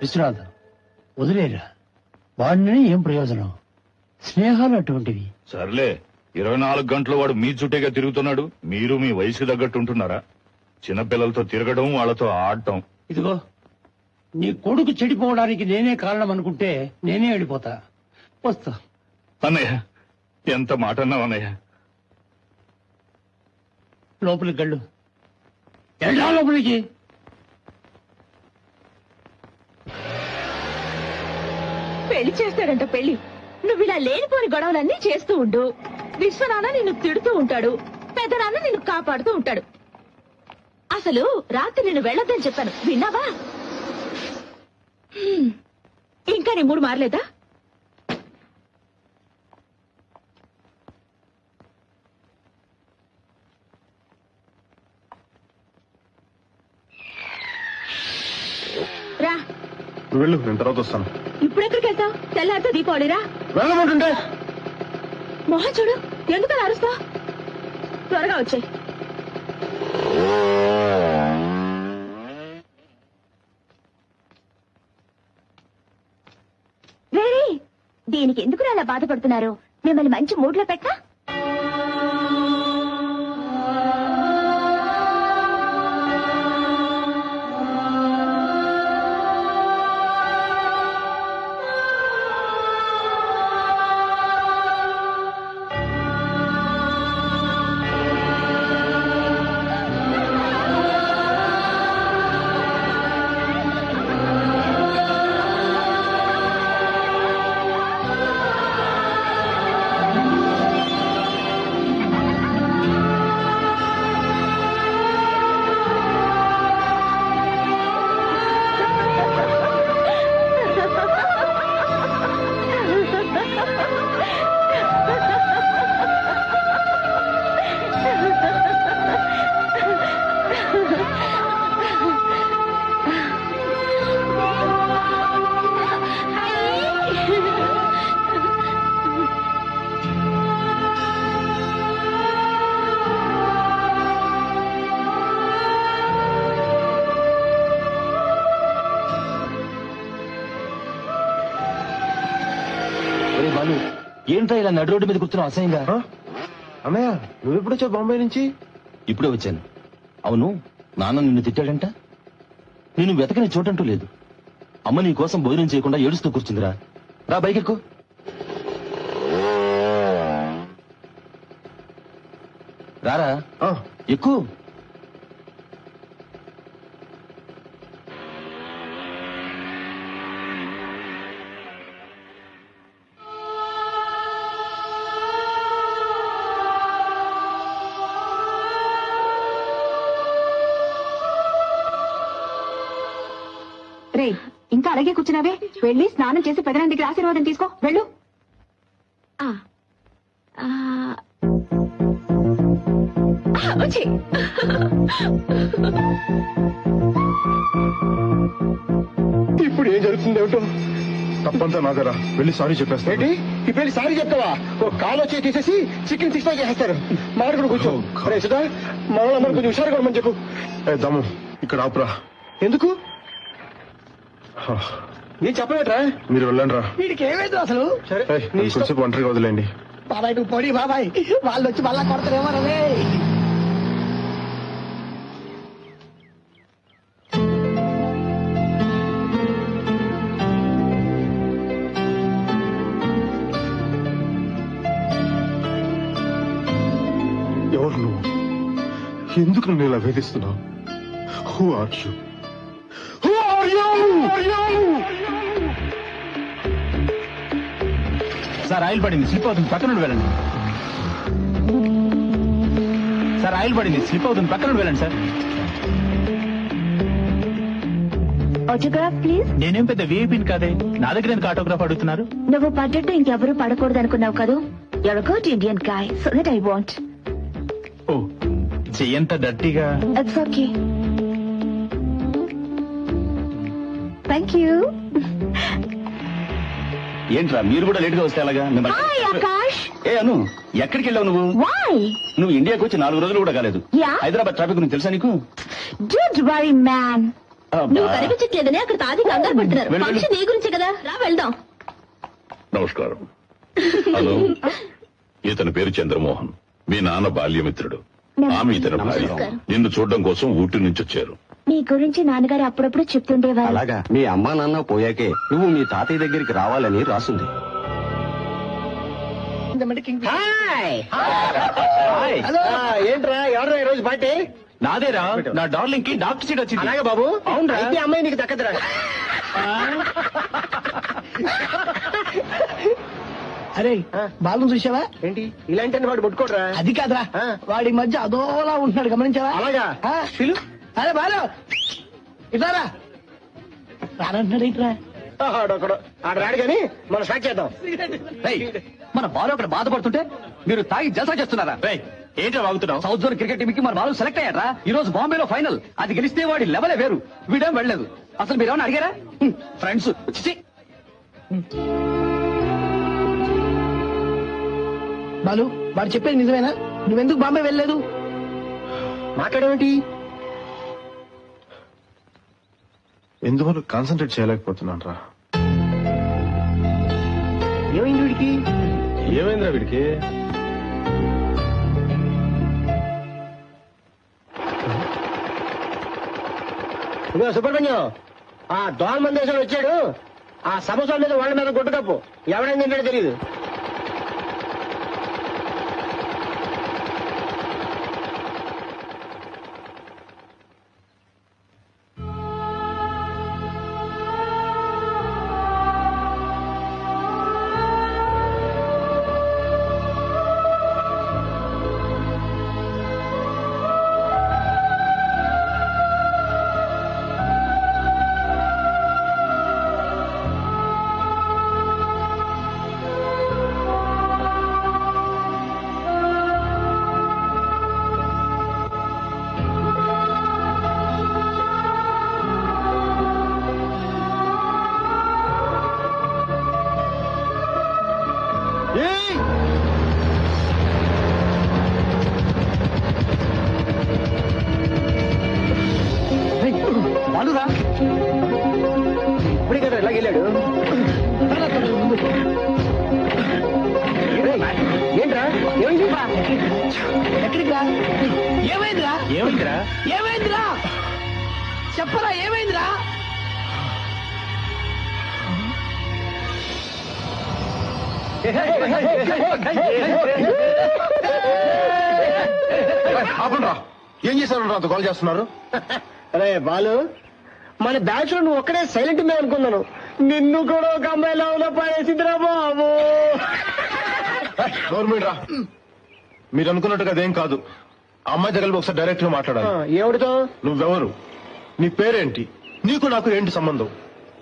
విశ్వనాథ్, వదిలేరా. వాడిని ఏం ప్రయోజనం? స్నేహాలు అటువంటివి. సర్లే, 24 గంటలు వాడు మీ చుట్టేగా తిరుగుతున్నాడు. మీరు మీ వయసుకు తగ్గట్టు ఉంటున్నారా? చిన్నపిల్లలతో తిరగడం, వాళ్ళతో ఆడటం. ఇదిగో, నీ కొడుకు చెడిపోవడానికి నేనే కారణం అనుకుంటే నేనే వెళ్ళిపోతా. వస్తా. అన్నయ్య, ఎంత మాట అన్నావు అన్నయ్య. లోపలికి వెళ్ళు. వెళ్ళా లోపలికి. పెళ్లి చేస్తాడంట పెళ్లి. నువ్వు ఇలా లేనిపోని గొడవలన్నీ చేస్తూ ఉండు. విశ్వనాన్న నిన్ను తిడుతూ ఉంటాడు, పెద్దనాన్న నిన్ను కాపాడుతూ ఉంటాడు. అసలు రాత్రి నిన్ను వెళ్ళొద్దని చెప్పాను, విన్నావా? ఇంకా నీ మూడు మారలేదా? రా. నువ్వు వెళ్ళు, నేను తర్వాత వస్తాను. ఇప్పుడెక్కడికి వెళ్తావు? తెల్లారితో దీపావళిరా. వెళ్ళమంటుంటే మొహం చూడు, ఎందుకలా అరుస్తా? త్వరగా వచ్చాయి. దీనికి ఎందుకు అలా బాధపడుతున్నారు? మిమ్మల్ని మంచి మూడ్లో పెట్టా. ఏంట్రా ఇలా నడు రోడ్డు మీద కూర్చున్నావు అసహ్యంగా? అన్నయ్య, నువ్వెప్పుడు వచ్చావు బాంబే నుంచి? ఇప్పుడే వచ్చాను. అవును, నాన్న నిన్ను తిట్టాడంట. నేను వెతకని చోటంటూ లేదు. అమ్మ నీ కోసం భోజనం చేయకుండా ఏడుస్తూ కూర్చుందిరా. రా, బైక్ ఎక్కు. రారా, ఎక్కు. రే, ఇంకా అలాగే కూర్చున్నావే? వెళ్ళి స్నానం చేసి పెదనాన్న దగ్గర ఆశీర్వాదం తీసుకో, వెళ్ళు. ఇప్పుడు ఏం జరుగుతుంది ఏమిటో? తప్పంతా నాదరా, వెళ్ళి సారీ చెప్పేస్తా. ఏంటి ఇప్పుడు సారీ చెప్తావా? ఒక కాలు వచ్చి తీసేసి చికెన్ 65 చేసేస్తారు. మాట్లాడు కూర్చో. సుధా, మమ్మల్ని కొంచెం హుషారుగా ఉండమని చెప్పు. దమ్ము ఇక్కడ ఆపురా. ఎందుకు? నేను చెప్పలేట్రా. మీరు వెళ్ళండి రా. వీడికి ఏమైంది అసలు? సరే, కొంచెం ఒంటరిగా వదిలేండి. బాబాయ్ నువ్వు పొడి బాబాయ్, వాళ్ళు వచ్చి మళ్ళా కొడతారేమో రే. ఎవరు నువ్వు? ఎందుకు నన్ను ఇలా వేధిస్తున్నావు? Who are you? Who are you? Sir, oil పడింది, స్లిప్ అవుతుంది, పక్కన నుండి వెళ్ళండి. సార్, ఆయిల్ పడింది, స్లిప్ అవుతుంది, పక్కన నుండి వెళ్ళండి. Sir, autograph please. నేనేం పెద్ద వీఐపీని కాదే, నా దగ్గర ఎందుకు ఆటోగ్రాఫ్ అడుగుతున్నారు? నువ్వు పడ్డట్టు ఇంకెవరూ పడకూడదు అనుకున్నావు కదా. Your good Indian guy, so that I want. ఓ చెయ్యంత డర్టీగా. It's okay. Thank you. ఏంట్రా మీరు కూడా లేట్ గా వస్తే అలాగా? హాయ్ ఆకాష్. ఏ అను, ఎక్కడికి వెళ్ళావు నువ్వు? వై? నువ్వు ఇండియాకి వచ్చి 4 రోజులు కూడా కాలేదు. Yeah. హైదరాబాద్ ట్రాఫిక్ గురించి తెలుసా నీకు? Don't worry man. నువ్వు కనిపించట్లేదని అక్కడ తాది కంగారు పడుతున్నారు. వెళ్ళు, వెళ్ళు. ఫంక్షన్ నీ గురించే కదా, రా వెళ్దాం. నమస్కారం. హలో, ఇతని పేరు చంద్రమోహన్, మీ నాన్న బాల్యమిత్రుడు. ఆమె ఇతని భార్య. నిన్ను చూడడం కోసం ఊటీ నుంచి వచ్చారు. మీ గురించి నాన్నగారు అప్పుడప్పుడు చెప్తుండేవారు. అలాగా, మీ అమ్మా నాన్న పోయాకే నువ్వు మీ తాతయ్య దగ్గరికి రావాలని రాసుంది. హాయ్. హలో, ఏంట్రా ఎవరు ఈ రోజు పార్టీ? నాదేరా, నా డార్లింగ్ కి డాక్టర్ సీట్ వచ్చింది. అలాగే బాబు. అవునరా? అయితే అమ్మాయి నీకు దక్కదురా. అరే బాలు చూసావా? ఏంటి ఇలాంటి వాడు పట్టుకోడరా? అది కాదురా, ఆ. వాడి మధ్య అదోలా ఉంటున్నాడు, గమనించావా? అలాగా? ఆ. పిలు. అరే బాలు ఇదారా రానంటున్నాడు ఏంట్రా? ఆడొకడు ఆడ రాడు కానీ మనం స్టార్ట్ చేద్దాం. మన బాలు అక్కడ బాధపడుతుంటే మీరు తాగి జల్సా చేస్తున్నారా? రేయ్, ఏంట్రా వాగుతున్నావు? సౌత్ జోన్ క్రికెట్ టీమ్ కి మన బాలు సెలెక్ట్ అయ్యారా? ఈ రోజు బాంబేలో ఫైనల్. అది గెలిస్తే వాడి లెవెలే వేరు. వీడేం వెళ్ళలేదు. అసలు మీరేమన్నా అడిగారా? ఫ్రెండ్స్ బాలు, వాడు చెప్పేది నిజమేనా? నువ్వెందుకు బాంబే వెళ్ళలేదు? మాట్లాడేమిటి? ఎందుకు కాన్సన్ట్రేట్ చేయలేకపోతున్నాను రా. ఏమైంది వీడికి? ఏమైందిరా వీడికి? ఇదిగో సుబ్రహ్మణ్యం, ఆ దోహ మందేశ్వరం వచ్చాడు. ఆ సమోసా మీద వాళ్ళ మీద గుడ్డు కప్పు. ఎవడైంది ఏంటో తెలియదు. బాలురా, ఇప్పుడే కదా ఇలా వెళ్ళాడు. ఏంట్రా ఏమైంది? ఎక్కడికి రా? ఏమైందిరా? ఏమైందిరా? ఏమైందిరా? చెప్పరా ఏమైందిరా? ఆపండ్రా, ఏం చేశారు అంత కాల్ చేస్తున్నారు? అరే బాలు, మన బ్యాచ్ లో నువ్వు ఒక్కడే సైలెంట్ మే అనుకున్నాను. నిన్ను కూడా ఒక అమ్మాయి లవ్ పాడేసిందిరా బాబు. గవర్నమెంట్ రా, మీరు అనుకున్నట్టుగా అదేం కాదు. ఆ అమ్మాయి దగ్గర ఒకసారి డైరెక్ట్ గా మాట్లాడాలి. ఏమిటితో? నువ్వెవరు? నీ పేరేంటి? నీకు నాకు ఏంటి సంబంధం?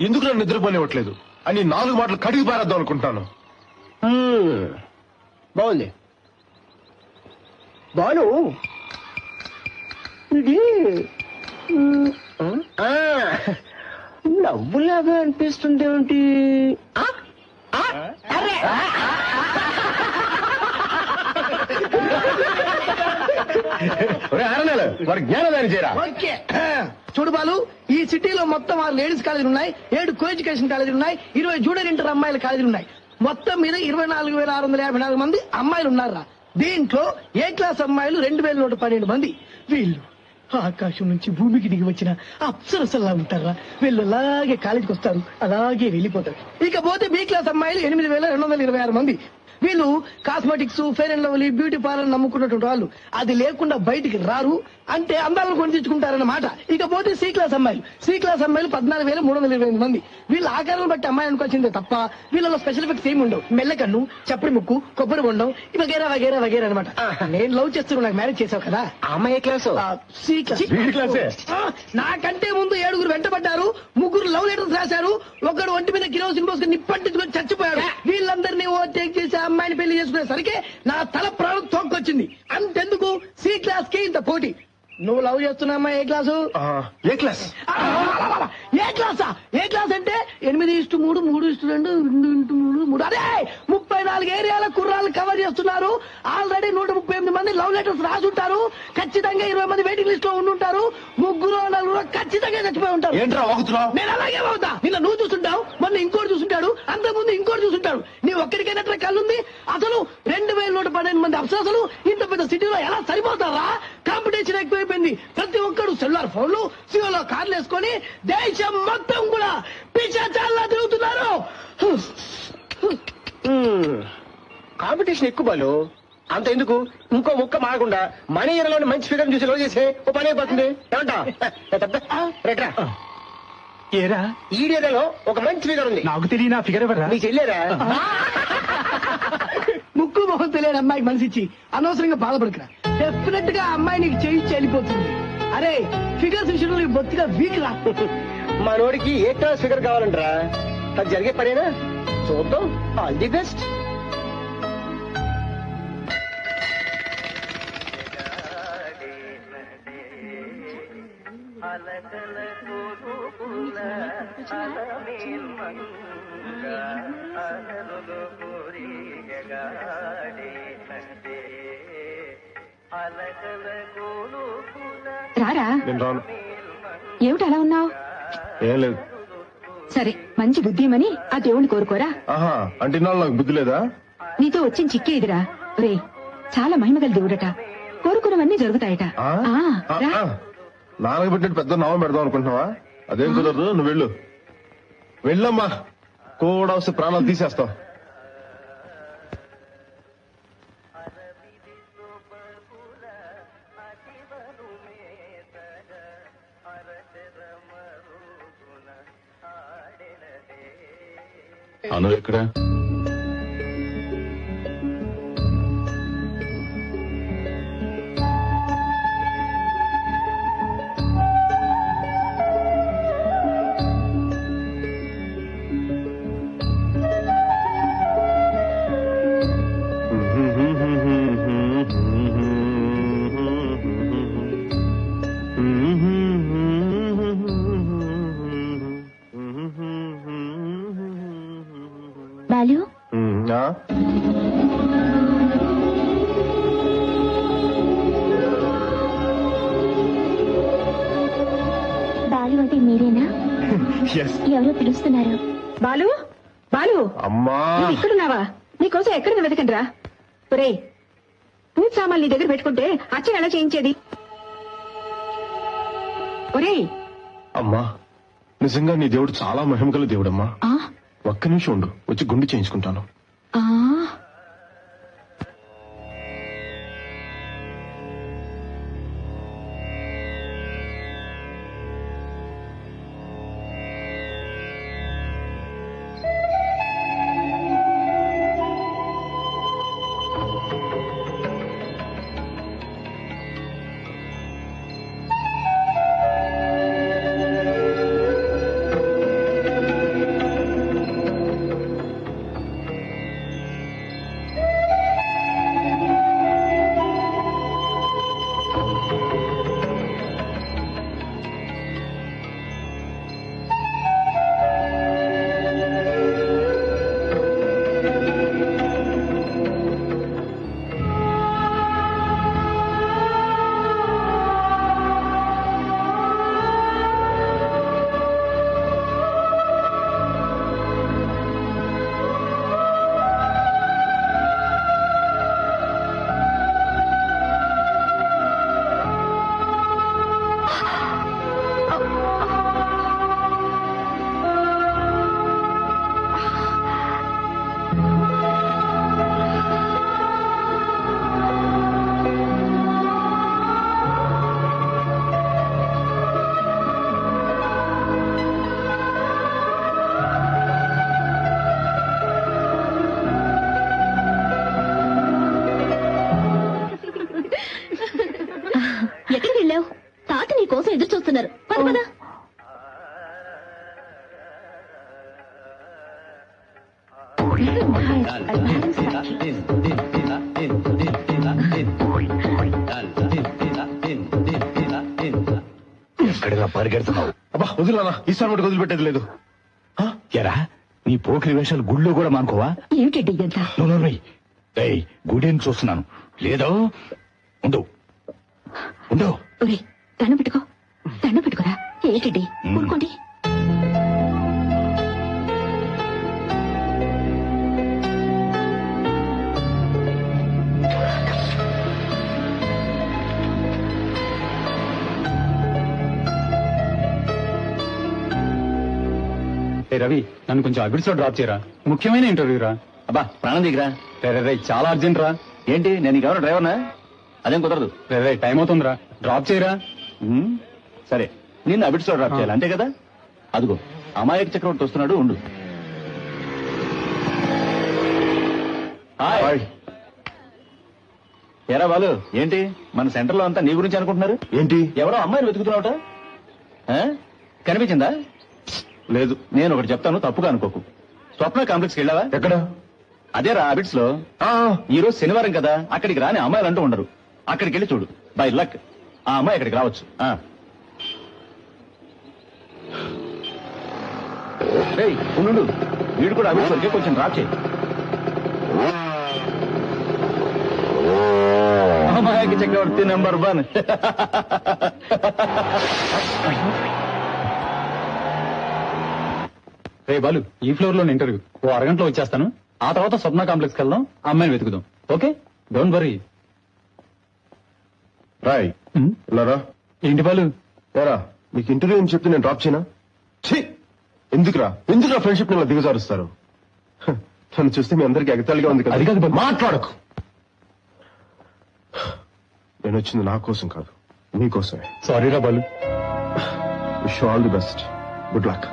ఎందుకు నన్ను నిద్రపోనివ్వట్లేదు అని 4 మాటలు కడిగి పారేద్దాం అనుకుంటాను. బాగుంది బాలు. ఇది నవ్వులాగా అనిపిస్తుంది ఏమిటి? వారి జ్ఞానదాని చేయరా. ఓకే, చూడు బాలు, ఈ సిటీలో మొత్తం 6 లేడీస్ కాలేజీలు ఉన్నాయి, 7 కో ఎడ్యుకేషన్ కాలేజీలు ఉన్నాయి, 20 జూనియర్ ఇంటర్ అమ్మాయిల కాలేజీలు ఉన్నాయి. మొత్తం మీద 24,654 మంది అమ్మాయిలు ఉన్నారా. దీంట్లో ఏ క్లాస్ అమ్మాయిలు 2,112 మంది. వీళ్ళు ఆకాశం నుంచి భూమికి దిగి వచ్చిన అప్సరసల్లా ఉంటారా. వీళ్ళు అలాగే కాలేజీకి వస్తారు, అలాగే వెళ్ళిపోతారు. ఇకపోతే బి క్లాస్ అమ్మాయిలు 8,226 మంది. వీళ్ళు cosmetics, fair and lovely, beauty parlour నమ్ముకున్నటువంటి వాళ్ళు అది లేకుండా బయటికి రారు, అంటే అందాలను కొని తెచ్చుకుంటారన్నమాట. ఇకపోతే సి క్లాస్ అమ్మాయిలు 14,328 మంది. వీళ్ళ ఆకారాలను బట్టి అమ్మాయి అనుకోవాల్సిందే తప్ప వీళ్ళలో స్పెషల్ ఎఫెక్ట్స్ ఏమి ఉండవు. మెల్లకన్ను, చప్పటి ముక్కు, కొబ్బరి బొండం, వగేరా వగేరా వగేరా అనమాట. నేను లవ్ చేస్తున్నాను, నాకు మ్యారేజ్ చేసావు కదా. అమ్మాయి క్లాసు సి క్లాస్. నాకంటే ముందు 7 వెంటబడ్డారు, 3 లవ్ లెటర్స్ రాశారు, ఒకడు ఒంటి మీద కిరోసిన్ పోసుకుని నిప్పంటించుకొని చచ్చిపోయాడు. వీళ్ళందరినీ ఓవర్టేక్ చేసి అమ్మాయిని పెళ్లి చేసుకునేసరికి నా తల ప్రాణం తోక్కొచ్చింది. అంతెందుకు సి క్లాస్ కి ఇంత పోటీ. నువ్వు లవ్ చేస్తున్నామ్మా ఏ క్లాసు? ఏ క్లాస్? ఏ క్లాసా? ఏ క్లాస్ అంటే 8:3, 3:2, 2:3. అదే 34 ఏరియాల కుర్రాలు కవర్ చేస్తున్నారు. ఆల్రెడీ 138 మంది లవ్ లెటర్స్ రాసుంటారు. ఖచ్చితంగా 20 మంది వెయిటింగ్ లిస్ట్ లో ఉండుంటారు. 3-4 ఖచ్చితంగా చచ్చిపోయి ఉంటారు. ఏంట్రా వాగుతున్నావు? నేను అలాగే అవుతా. నిన్న నువ్వు చూస్తుంటావు, మొన్న ఇంకోటి చూస్తుంటాడు, అంతకుముందు ఇంకోటి చూస్తుంటాడు. నీ ఒక్కడికైనా కళ్ళుంది? అసలు 2112 మంది అప్సరసలు ఇంత పెద్ద సిటీలో ఎలా సరిపోతారా? కాంపిటీషన్ ఎక్కువైపోయింది. ప్రతి ఒక్కడు సెల్లార్ ఫోన్లు, సియోలో కార్లు వేసుకొని దేశం మొత్తం కూడా పిచ్చాచాల్లా తిరుగుతున్నారు. కాంపిటీషన్ ఎక్కువ బాలు. అంత ఎందుకు, ఇంకో ముక్క మారకుండా మన ఏరియాలోని మంచి ఫిగర్ చూసి లవ్ చేసే ఓ పని అయిపోతుంది. ఏమంటా? రైట్రా. ఏరా ఈ ఏరియాలో ఒక మంచి ఫిగర్ ఉంది. నాకు తెలియని ఆ ఫిగర్ ఎవరా? నీకు చెల్లేరా? ముక్కు మొహం తెలియని అమ్మాయికి మనసిచ్చి అనవసరంగా బాధపడుకురా. డెఫినెట్ గా అమ్మాయి నీకు చేయి చెల్లిపోతుంది. అరే ఫిగర్స్ విషయంలో నీకు బొత్తిగా వీక్ రా. మనోడికి ఏ క్లాస్ ఫిగర్ కావాలంటరా? అది జరిగే పనేనా? చూద్దాం. All the best. రారా. నేను రాను. ఏమిటి అలా ఉన్నావు? ఏం లేదు. సరే, మంచి బుద్ధి ఏమని ఆ దేవుణ్ణి కోరుకోరా. ఆహా, అంటే ఇన్నాళ్ళు నాకు బుద్ధి లేదా? నీతో వచ్చిన చిక్కే ఎదురా. రే, చాలా మహిమగల దేవుడట, కోరుకున్నవన్నీ జరుగుతాయట. రా. నాన్నకు పెట్టినట్టు పెద్ద నామం పెడదాం అనుకుంటున్నావా? అదేం కుదరదు. నువ్వు వెళ్ళు. వెళ్ళమ్మా, కూడా వస్తే ప్రాణాలు తీసేస్తావు. అను ఎక్కడ? బాలు, బాలు అంటే మీరేనా? ఎవరో పిలుస్తున్నారు. బాలు, బాలు, అమ్మా నువ్వు ఇక్కడున్నావా? నీకోసం ఎక్కడ వెతకండిరా. ఒరే, పూజ సామాన్లు నీ దగ్గర పెట్టుకుంటే అచ్చం ఎలా చేయించేది? ఒరే, అమ్మా, నిజంగా నీ దేవుడు చాలా మహిమగల దేవుడమ్మా. ఒక్క నిమిషం ఉండు, వచ్చి గుండు చేయించుకుంటాను. కోసం ఎదురు చూస్తున్నారు. పద పద. ఎక్కడిగా పరిగెడుతున్నావు? అబ్బా వదిలేనా, ఈసారి మటుకు వదిలిపెట్టేది లేదు. ఎరా నీ పోకిరి వేషాలు గుళ్ళో కూడా మానుకోవా? ఏమిటండి ఇదంతా? గుడిని చూస్తున్నాను. లేదో ఉండు ఉండు. ఒరే దండం పెట్టుకో, దండం పెట్టుకోరా. ఏంటండి ఊరుకోండి. రవి, నన్ను కొంచెం అబిడ్స్ లో డ్రాప్ చేయరా, ముఖ్యమైన ఇంటర్వ్యూ రా. అబ్బా ప్రాణం దిగరా. రే చాలా అర్జెంట్ రా. ఏంటి నేను నీకెవరు డ్రైవర్నా? అదేం కుదరదు. రే టైం అవుతుందిరా, డ్రాప్ చేయరా. సరే నిన్ను అబిడ్స్ లో డ్రాప్ చేయాలి అంతే కదా? అదిగో అమాయక చక్రవర్తి వస్తున్నాడు, ఉండు. హాయ్. ఎరా బాలు, ఏంటి మన సెంటర్ లో అంతా నీ గురించి అనుకుంటున్నారు? ఏంటి? ఎవరో అమ్మాయిని వెతుకుతున్నావుట, కనిపించిందా? లేదు. నేను ఒకటి చెప్తాను, తప్పుగా అనుకోకు. స్వప్న కాంప్లెక్స్ కి వెళ్ళావా? ఎక్కడ? అదేరా అబిడ్స్ లో. ఈ రోజు శనివారం కదా, అక్కడికి రాని అమ్మాయిలు అంటూ ఉండరు. అక్కడికి వెళ్ళి చూడు, బై లక్ ఆ అమ్మాయి అక్కడికి రావచ్చు. ఉండు, వీడు కూడా అబిడ్స్ వరకే కొంచెం డ్రాప్ చేయి. అమ్మాయికి చక్రవర్తి నెంబర్ 1. రే బాలు, ఈ ఫ్లోర్ లో ఇంటర్వ్యూ, ఓ అరగంటలో వచ్చేస్తాను. ఆ తర్వాత స్వప్న కాంప్లెక్స్ కి వెళ్దాం, అమ్మాయిని వెతుకుదాం. Okay, don't worry. రాయ్ వెళ్ళరా. ఏంటి బాలు? ఏరా నీకు ఇంటర్వ్యూ అని చెప్తే నేను డ్రాప్ చేయనా? ఎందుకురా ఫ్రెండ్షిప్ ఇలా దిగజారుస్తారు? నన్ను చూస్తే మీ అందరికి ఎగతాళిగా ఉంది కదా. అది కాదు, మాట్లాడకు. నేను వచ్చింది నా కోసం కాదు, నీకోసమే. సారీ రా Balu. Wish all the best, good luck.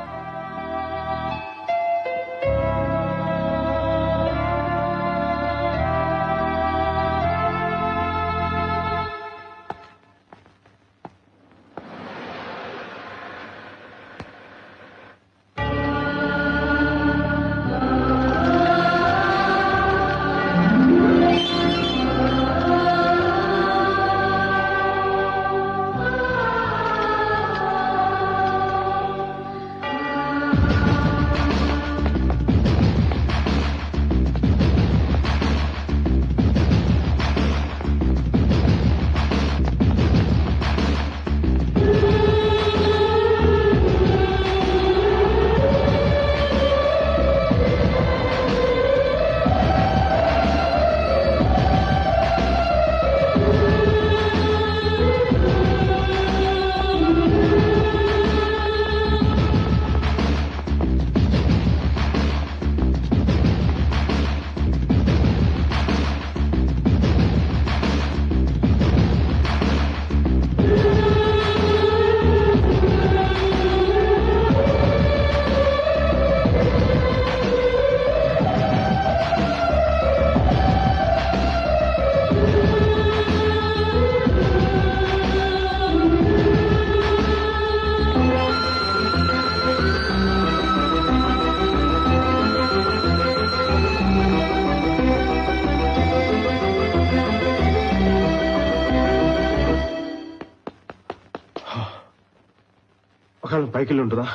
ఒకవేళ పైకి వెళ్ళి ఉంటుందా?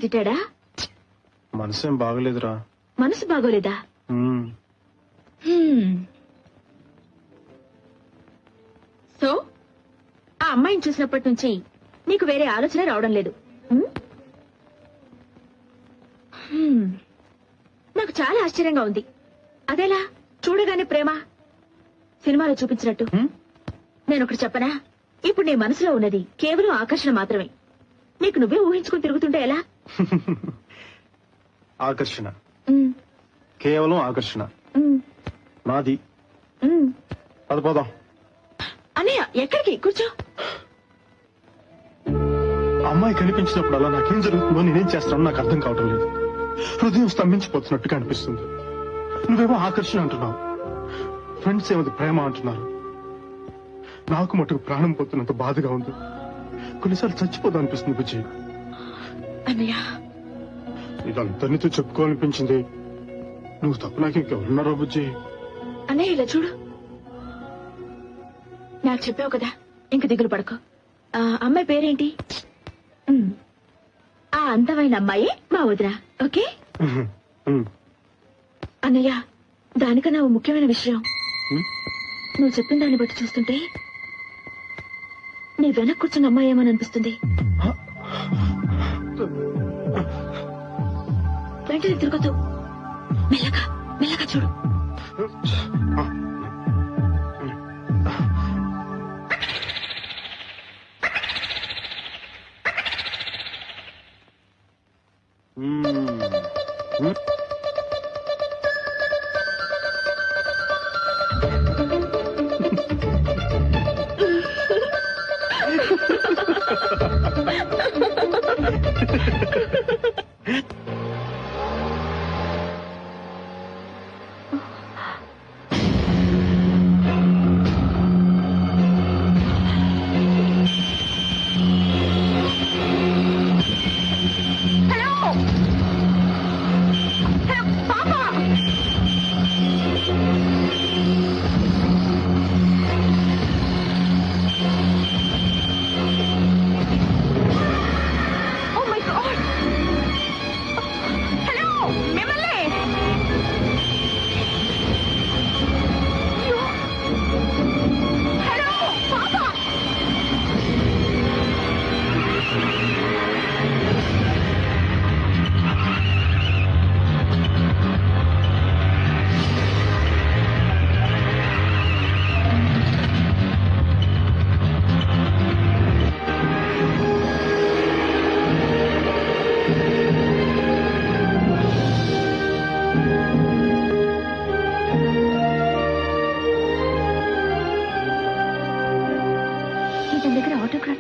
తిట్టాడా? మనసేం బాగలేదురా. మనసు బాగోలేదా? సో ఆ అమ్మాయిని చూసినప్పటి నుంచి నీకు వేరే ఆలోచన రావడం లేదు. నాకు చాలా ఆశ్చర్యంగా ఉంది. అదేలా చూడగానే ప్రేమ సినిమాలో చూపించినట్టు? నేనొకటి చెప్పనా? ఇప్పుడు నీ మనసులో ఉన్నది కేవలం ఆకర్షణ మాత్రమే. నీకు నువ్వే ఊహించుకుని తిరుగుతుంటే ఎలా? ఆకర్షణ, కేవలం ఆకర్షణ. నాది. పద పోదాం. అన్నయ్య ఎక్కడికి? కూర్చో. అమ్మాయి కనిపించినప్పుడు అలా నాకేం జరుగుతుందో నేనేం చేస్తానో నాకు అర్థం కావటం లేదు. హృదయం స్తంభించిపోతున్నట్టుగా అనిపిస్తుంది. నువ్వేమో ఆకర్షణ అంటున్నావు, ఫ్రెండ్స్ ఏమది ప్రేమ అంటున్నారు. నాకు మటుకు ప్రాణం పోతున్నంత బాధగా ఉంది. కొన్నిసార్లు చచ్చిపోదా అనిపిస్తుంది బుజ్జి. అన్నయ్య ఇదంతా నీతో చెప్పుకోవాలనిపించింది. నువ్వు తప్ప నాకు ఇంకెవరున్నారో బుజ్జి. అన్నయ్య ఇలా చూడు. నాకు చెప్పావు కదా, ఇంక దిగులు పడకు. అమ్మాయి పేరేంటి? ఆ అందమైన అమ్మాయి మా వదిన. ఓకే అన్నయ్య, దానికన్నా ఓ ముఖ్యమైన విషయం. నువ్వు చెప్పిన దాన్ని బట్టి చూస్తుంటే నీ వెనక్కి కూర్చున్న అమ్మాయి ఏమని అనిపిస్తుంది. వెంటనే తిరగద్దు, మెల్లగా మెల్లగా చూడు.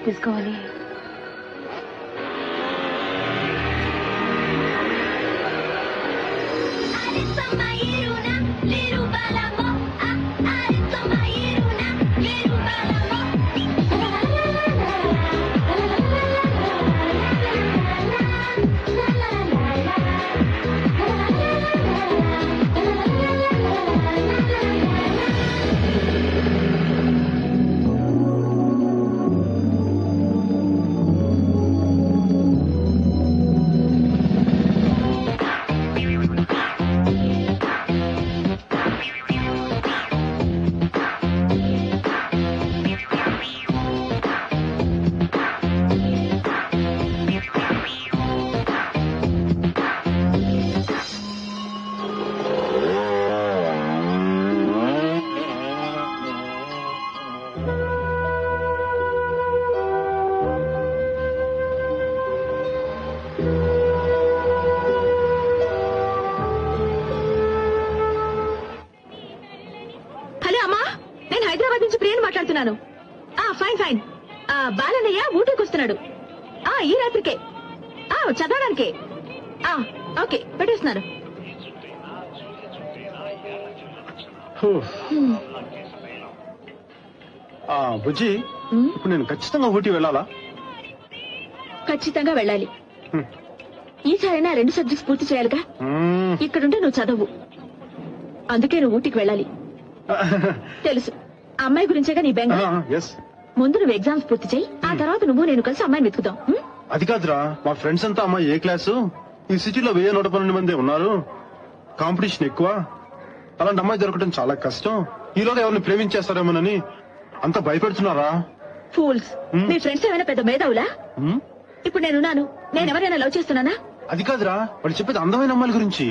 తీసుకోవాలి. మాట్లాడుతున్నాను. Fine fine. బాలన్నయ్య ఊటీకి వస్తున్నాడు ఈ రాత్రికే, చదవడానికే. ఓకే పెట్టేస్తున్నాను. బుజ్జి, ఇప్పుడు నేను ఖచ్చితంగా ఊటీ వెళ్ళాలా? ఖచ్చితంగా వెళ్ళాలి. ఈసారైనా 2 సబ్జెక్ట్స్ పూర్తి చేయాలిగా. ఇక్కడుంటే నువ్వు చదవు, అందుకే నువ్వు ఊటీకి వెళ్ళాలి. తెలుసు, అమ్మాయి గురించేగా నీ బెంగ. ముందు నువ్వు ఎగ్జామ్స్ పూర్తి చేయి, ఆ తర్వాత నువ్వు నేను కలిసి అమ్మాయిని వెతుకుదాం. అది కాదురా, మా ఫ్రెండ్స్ అంతా అమ్మాయి ఏ క్లాసు? ఈ సిటీలో 1112 మంది ఉన్నారు, కాంపిటీషన్ ఎక్కువ. అలాంటి అమ్మాయి దొరకడం చాలా కష్టం. ఈలోగా ఎవరిని ప్రేమించేస్తారేమోనని అంత భయపెడుతున్నారా? ఫూల్స్. మీ ఫ్రెండ్స్ ఏమైనా పెద్ద మేధావులా? ఇప్పుడు నేనున్నాను, నేను ఎవరైనా లవ్ చేస్తున్నానా? అది కాదురా, వాళ్ళు చెప్పేది అందమైన అమ్మాయిల గురించి.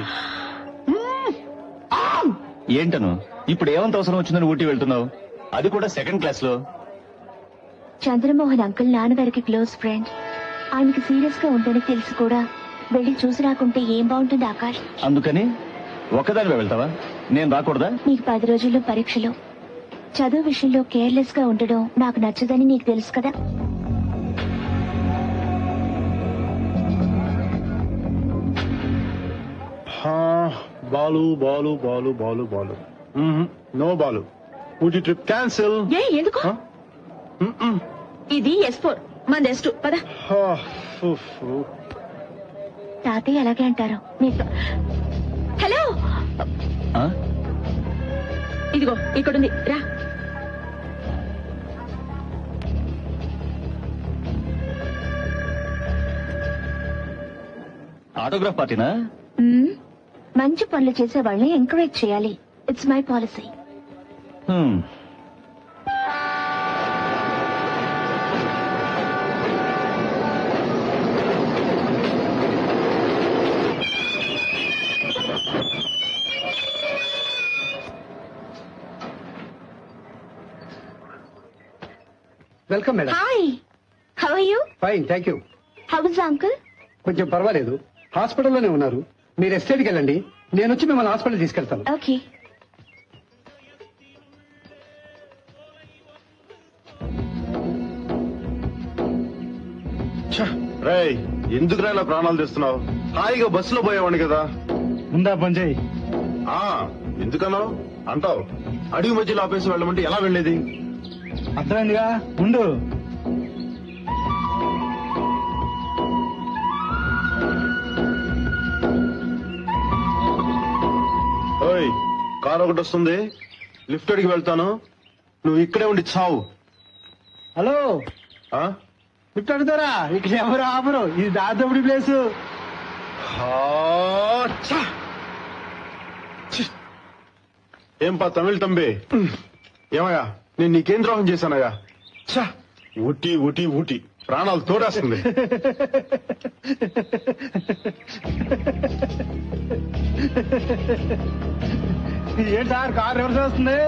ఏంటను ఇప్పుడు ఏమంత అవసరం వచ్చిందని ఊటీ వెళ్తున్నావు, అది కూడా 2nd క్లాస్ లో? చంద్రమోహన్ అంకుల్ నాన్నగారికి క్లోజ్ ఫ్రెండ్. ఆయనకి సీరియస్ గా ఉందని తెలిసి కూడా వెళ్ళి చూసి రాకుంటే ఏం బాగుంటుంది ఆకాష్? అందుకని ఒక్కదానివే వెళ్తావా? నేను రాకూడదా? నీకు 10 రోజుల్లో పరీక్షలు, చదువు విషయంలో కేర్లెస్ గా ఉండడం నాకు నచ్చదని నీకు తెలుసు కదా. Balu Balu Balu Balu Balu no Balu. Ooty trip cancel. ఏ ఎందుకు? ఇది S4 మన S2 పద. తాతయ్య అలాగే అంటారు నీకు. హలో ఇదిగో ఇక్కడుంది రా. ఆటోగ్రాఫ్ పార్టీనా? మంచి పనులు చేసే వాళ్ళని ఎంకరేజ్ చేయాలి. It's my policy. Welcome madam. Hi, how are you? Fine, thank you. How is uncle? కొంచెం పర్వాలేదు, హాస్పిటల్లోనే ఉన్నారు. మీరు ఎస్టేట్కి వెళ్ళండి, నేను వచ్చి మిమ్మల్ని హాస్పిటల్ తీసుకెళ్తాను. ఓకే. రేయ్, ఎందుకురా ఇలా ప్రాణాలు తెస్తున్నావు? హాయిగా బస్సులో పోయేవాడిని కదా. ఉందా పంజయ్? ఎందుకన్నావు అంటావు? అడుగు మధ్యలో ఆపేసి వెళ్ళమంటే ఎలా వెళ్ళేది? అర్థమైందిగా, ఉండు. ఓయ్, కారు ఒకటి వస్తుంది, లిఫ్ట్ అడిగి వెళ్తాను, నువ్వు ఇక్కడే ఉండి చావు. హలో, ఆ? లిఫ్ట్ అడుగుతారా? ఇక్కడ ఎవరు ఆపరు, ఇది దాదాపుడి ప్లేసు. ఏం పా తమిళ తంబి, ఏమయ్యా నేను నీకేం ద్రోహం చేశానయ్యా? ఊటీ ఊటీ ఊటీ ప్రాణాలు తోడేస్తుంది. ఏంటి సార్, కార్ రివర్స్ వస్తుంది?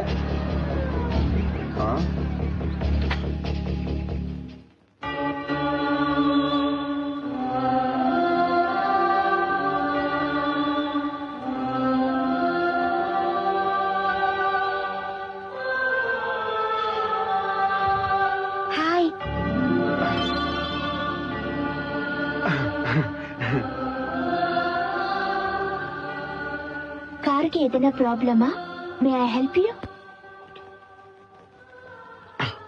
హాయ్. కారుకి ఏదైనా ప్రాబ్లమా? May I help you?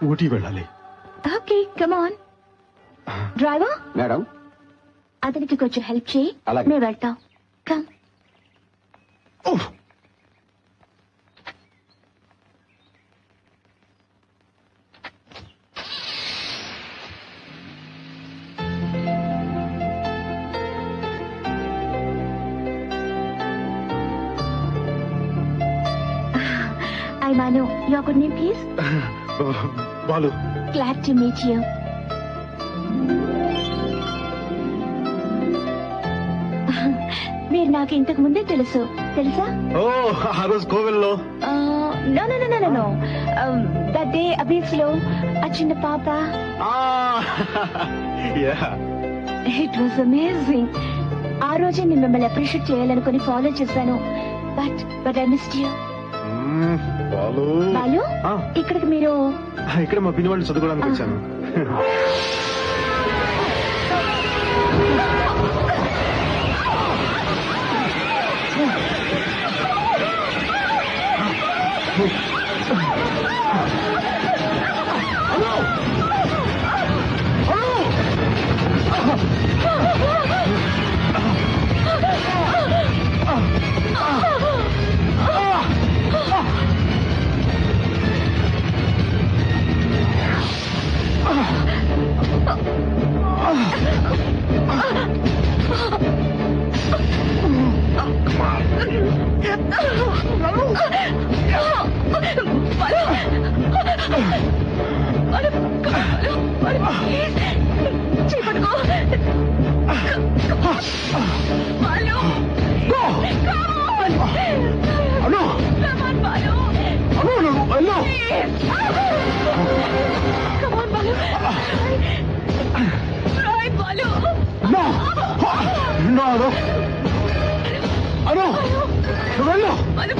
Ooty వెళ్ళాలి. Okay, come on. Driver madam, అతనికి కొంచెం హెల్ప్ చేయి, అలాగే. మేము వెళ్తాం. Come. I Manu, your good name please? Balu. Glad to meet you. మీరు నాకు ఇంతకు ముందే తెలుసా? ఓ, ఆ రోజు కోవెల్లో. No no no no no, that day అబీస్ లో ఆ చిన్న పాప. It was amazing. ఆ రోజే నేను మిమ్మల్ని అప్రిషియేట్ చేయాలనుకుని ఫాలో చేశాను, but I missed you. Balu, ఇక్కడికి మీరు? ఇక్కడ మా పిన్ని వాళ్ళు చదువుకోవడానికి వచ్చాను.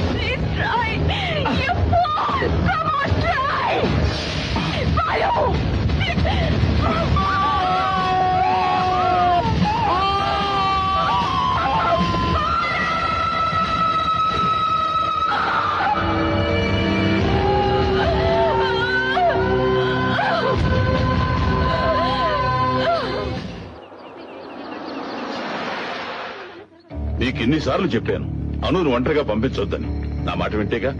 Please try. You fool! Come on, try. ఎన్నిసార్లు చెప్పాను అనును ఒంటరిగా పంపించొద్దని. నా మాట వింటేగా.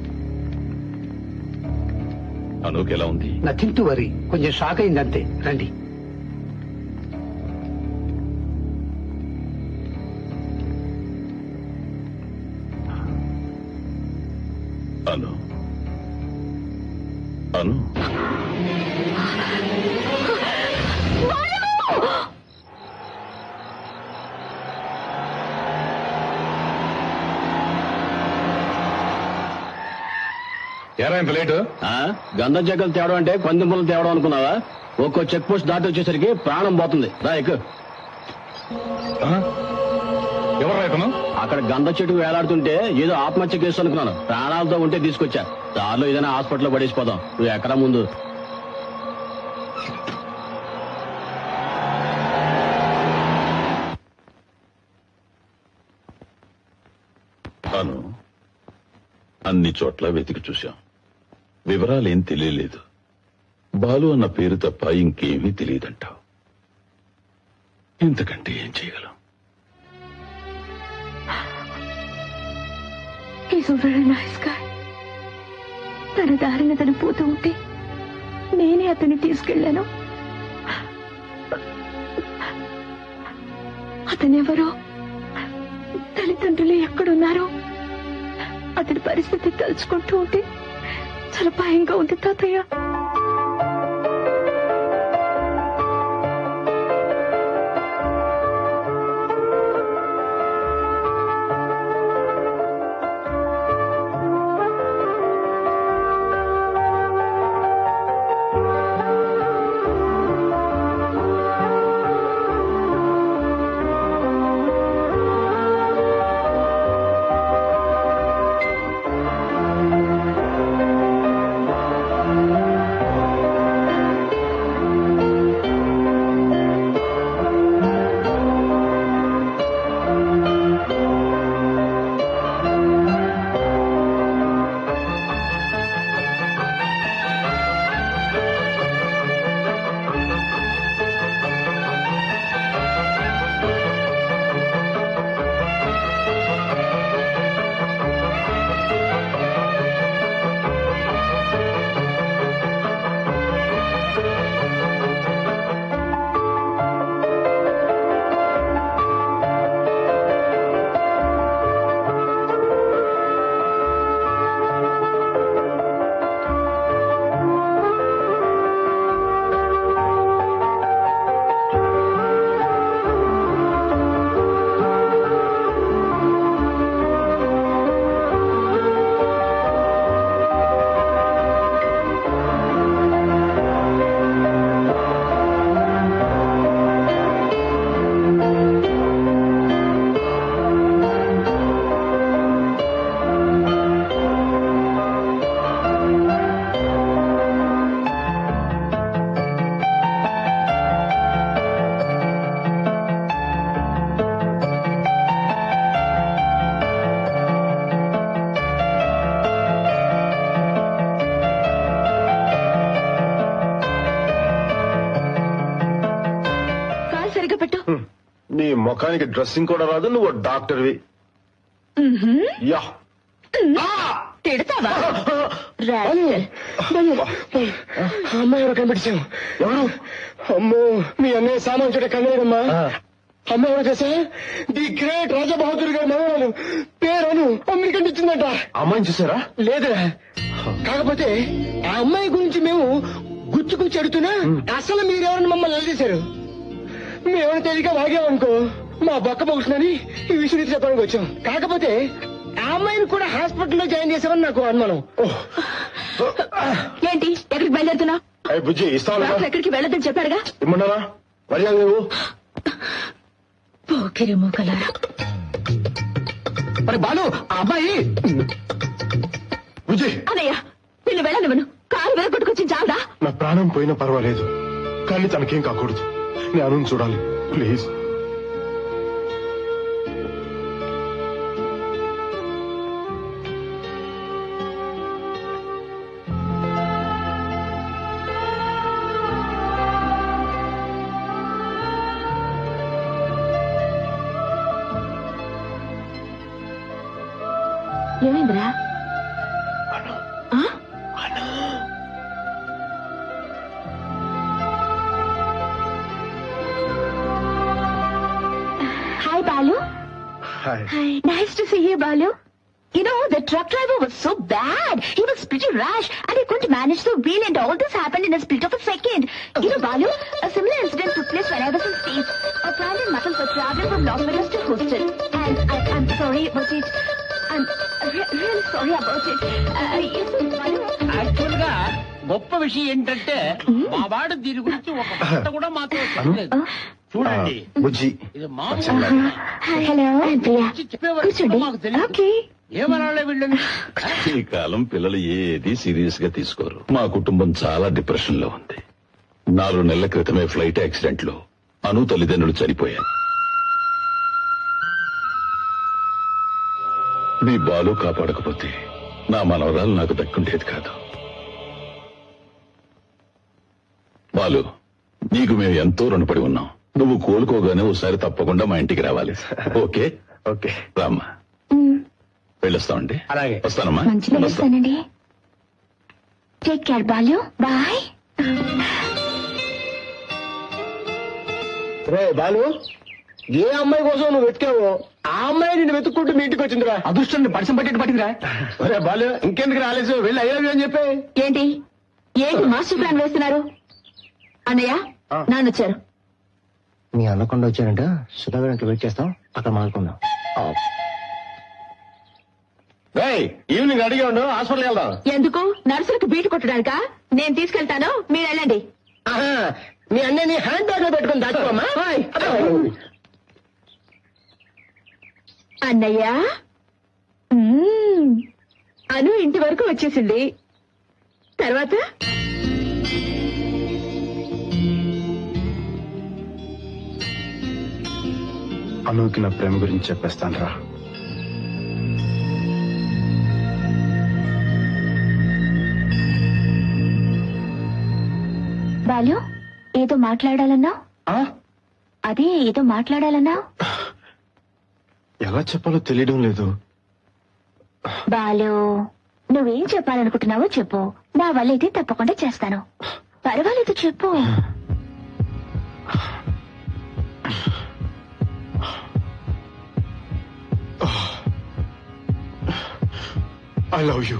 అనుకి ఎలా ఉంది? నథింగ్ టు వరీ, కొంచెం షాక్ అయింది అంతే. రండి. అను అను ఎరా ఇంత లేటు? గంధం చెక్కలు తేవడం అంటే పందింపులు తేవడం అనుకున్నావా? ఒక్కో చెక్ పోస్ట్ దాటి వచ్చేసరికి ప్రాణం పోతుంది. రా ఎక్కు. ఎవరు రైతను? అక్కడ గంధ చెట్టుకు వేలాడుతుంటే ఏదో ఆత్మహత్య కేసు అనుకున్నాను. ప్రాణాలతో ఉంటే తీసుకొచ్చా. దారిలో ఏదైనా హాస్పిటల్లో పడేసిపోదాం. నువ్వు ఎక్కడా ముందు. అను అన్ని చోట్ల వెతికి చూశాం. వివరాలేం తెలియలేదు. బాలు అన్న పేరు తప్ప ఇంకేమీ తెలియదంటావు. ఇంతకంటే ఏం చేయగలం? Is very nice guy. తన దారిన తను పోతూ ఉంటే నేనే అతన్ని తీసుకెళ్లాను. అతనెవరో, తల్లిదండ్రులు ఎక్కడున్నారో, అతని పరిస్థితి తలుచుకుంటూ ఉంటే చాలా భయంగా ఉంది తాతయ్య. నీ ముఖానికి డ్రెస్సింగ్ కూడా రాదు, నువ్వు డాక్టర్వి. యా తిడతావా? అమ్మాయి ఎవరో కనిపెట్టావు. ఎవరు? అమ్మో, మీ అన్నయ్య సామాన్ చూడ కన్నయ్యమ్మా. అమ్మాయి ఎవరో చేసా? ది గ్రేట్ రాజా బహదూర్ గారి మనవరాలు, పేరును అమెరికన్ ఇచ్చిందట. అమ్మాయిని చూసారా? లేదురా. కాకపోతే ఆ అమ్మాయి గురించి మేము గుచ్చి అడుగుతున్నా అసలు మీరెవరిని మమ్మల్ని నిలదీశారు. మేమైనా తేలిక వాగామనుకో మా బొక్క పగులుతుందని ఈ విషయం చెప్పడానికి వచ్చాం. కాకపోతే ఆ అమ్మాయిని కూడా హాస్పిటల్లో జాయిన్ చేసామని నాకు అనుమానం. ఏంటి, ఎక్కడికి బయలుదేరుతున్నావు? బుజ్జి ఇస్తాను. ఎక్కడికి వెళ్ళొద్దని చెప్పాడుగా. ఇమ్మన్నారా? మర్యాద లేవు. పోకిరి మూకలారా. మరి బాలు, ఆ అమ్మాయి. బుజ్జి అన్నయ్య, నిన్ను వెళ్ళనివ్వను. కారు వెరగొట్టుకొచ్చి చాలదా? నా ప్రాణం పోయినా పర్వాలేదు, కానీ తనకేం కాకూడదు. నేను అరుణ్ చూడాలి, ప్లీజ్. ఏమైందిరా? Hi Balu. Hi. Nice to see you, Balu. You know, the truck driver was so bad. He was pretty rash and he couldn't manage the wheel, and all this happened in a split of a second. You know, Balu, a similar incident took place when I was in States. A plan and muscle were traveling from Las Vegas to Houston. And I'm sorry about it. I'm really sorry about it. Yes, Balu. Actual గా గొప్ప విషయం ఏంటంటే మా వాడు దీని గురించి ఒక మాట కూడా మాతో చెప్పలేదు. చూడండి, బుజ్జి ఇది మామూలు Hi, hello. I'm Priya. కూర్చోండి. మాకు తెలియదు. Okay. ఏమనాలే వీళ్ళని. ఈ కాలం పిల్లలు ఏది సీరియస్ గా తీసుకోరు. మా కుటుంబం చాలా డిప్రెషన్ లో ఉంది. 4 నెలల క్రితమే ఫ్లైట్ యాక్సిడెంట్ లో అను తల్లిదండ్రులు చనిపోయారు. మీ బాలు కాపాడకపోతే నా మనవరాలు నాకు దక్కుండేది కాదు. బాలు, నీకు మేము ఎంతో రుణపడి ఉన్నాం. నువ్వు కోలుకోగానే ఒకసారి తప్పకుండా మా ఇంటికి రావాలి. ఓకే? ఓకే. రామ్మా, వెళ్ళొస్తామండి. అలాగే. వస్తానమ్మా. మంచిగా వస్తానండి. Take care Balu. బాయ్. రే బాలు, ఏ అమ్మాయి కోసం నువ్వు వెతికావో ఆ అమ్మాయి నిన్ను వెతుక్కుంటూ మీ ఇంటికి వచ్చిందిరా. అదృష్టం పరిచయం పట్టేట్టు పట్టిందిరా. ఒరే బాలు, ఇంకెందుకు రాలేదు, వెళ్ళి అయ్యో అని చెప్పి. ఏంటి మాస్టర్ ప్లాన్ వేస్తున్నారు? అన్నయ్య, నాన్నొచ్చారు. మీ అన్నకుండా వచ్చారంట. సుధాకర్ ఇంట్లో వెయిట్ చేస్తాం, అక్కడ మాట్లాడుకుందాం. ఈవినింగ్ అడిగా ఉండు, హాస్పిటల్కి వెళ్దాం. ఎందుకు? నర్సులకు బీటు కొట్టడానికా? నేను తీసుకెళ్తాను, మీరు వెళ్ళండి. మీ అన్నయ్యని హ్యాండ్ బ్యాగ్ లో పెట్టుకుని దాచుకోమ్మా. అన్నయ్య, అను ఇంటి వరకు వచ్చేసింది. తర్వాత అనుకి నా ప్రేమ గురించి చెప్పేస్తాను రా. బాలు, ఏదో మాట్లాడాలన్నావు. అదే ఏదో మాట్లాడాలన్నావు. ఎలా చెప్పాలో తెలియడం లేదు. బాలు, నువ్వేం చెప్పాలనుకుంటున్నావో చెప్పు. నా వల్ల అయితే తప్పకుండా చేస్తాను. పర్వాలేదు, చెప్పు. I love you.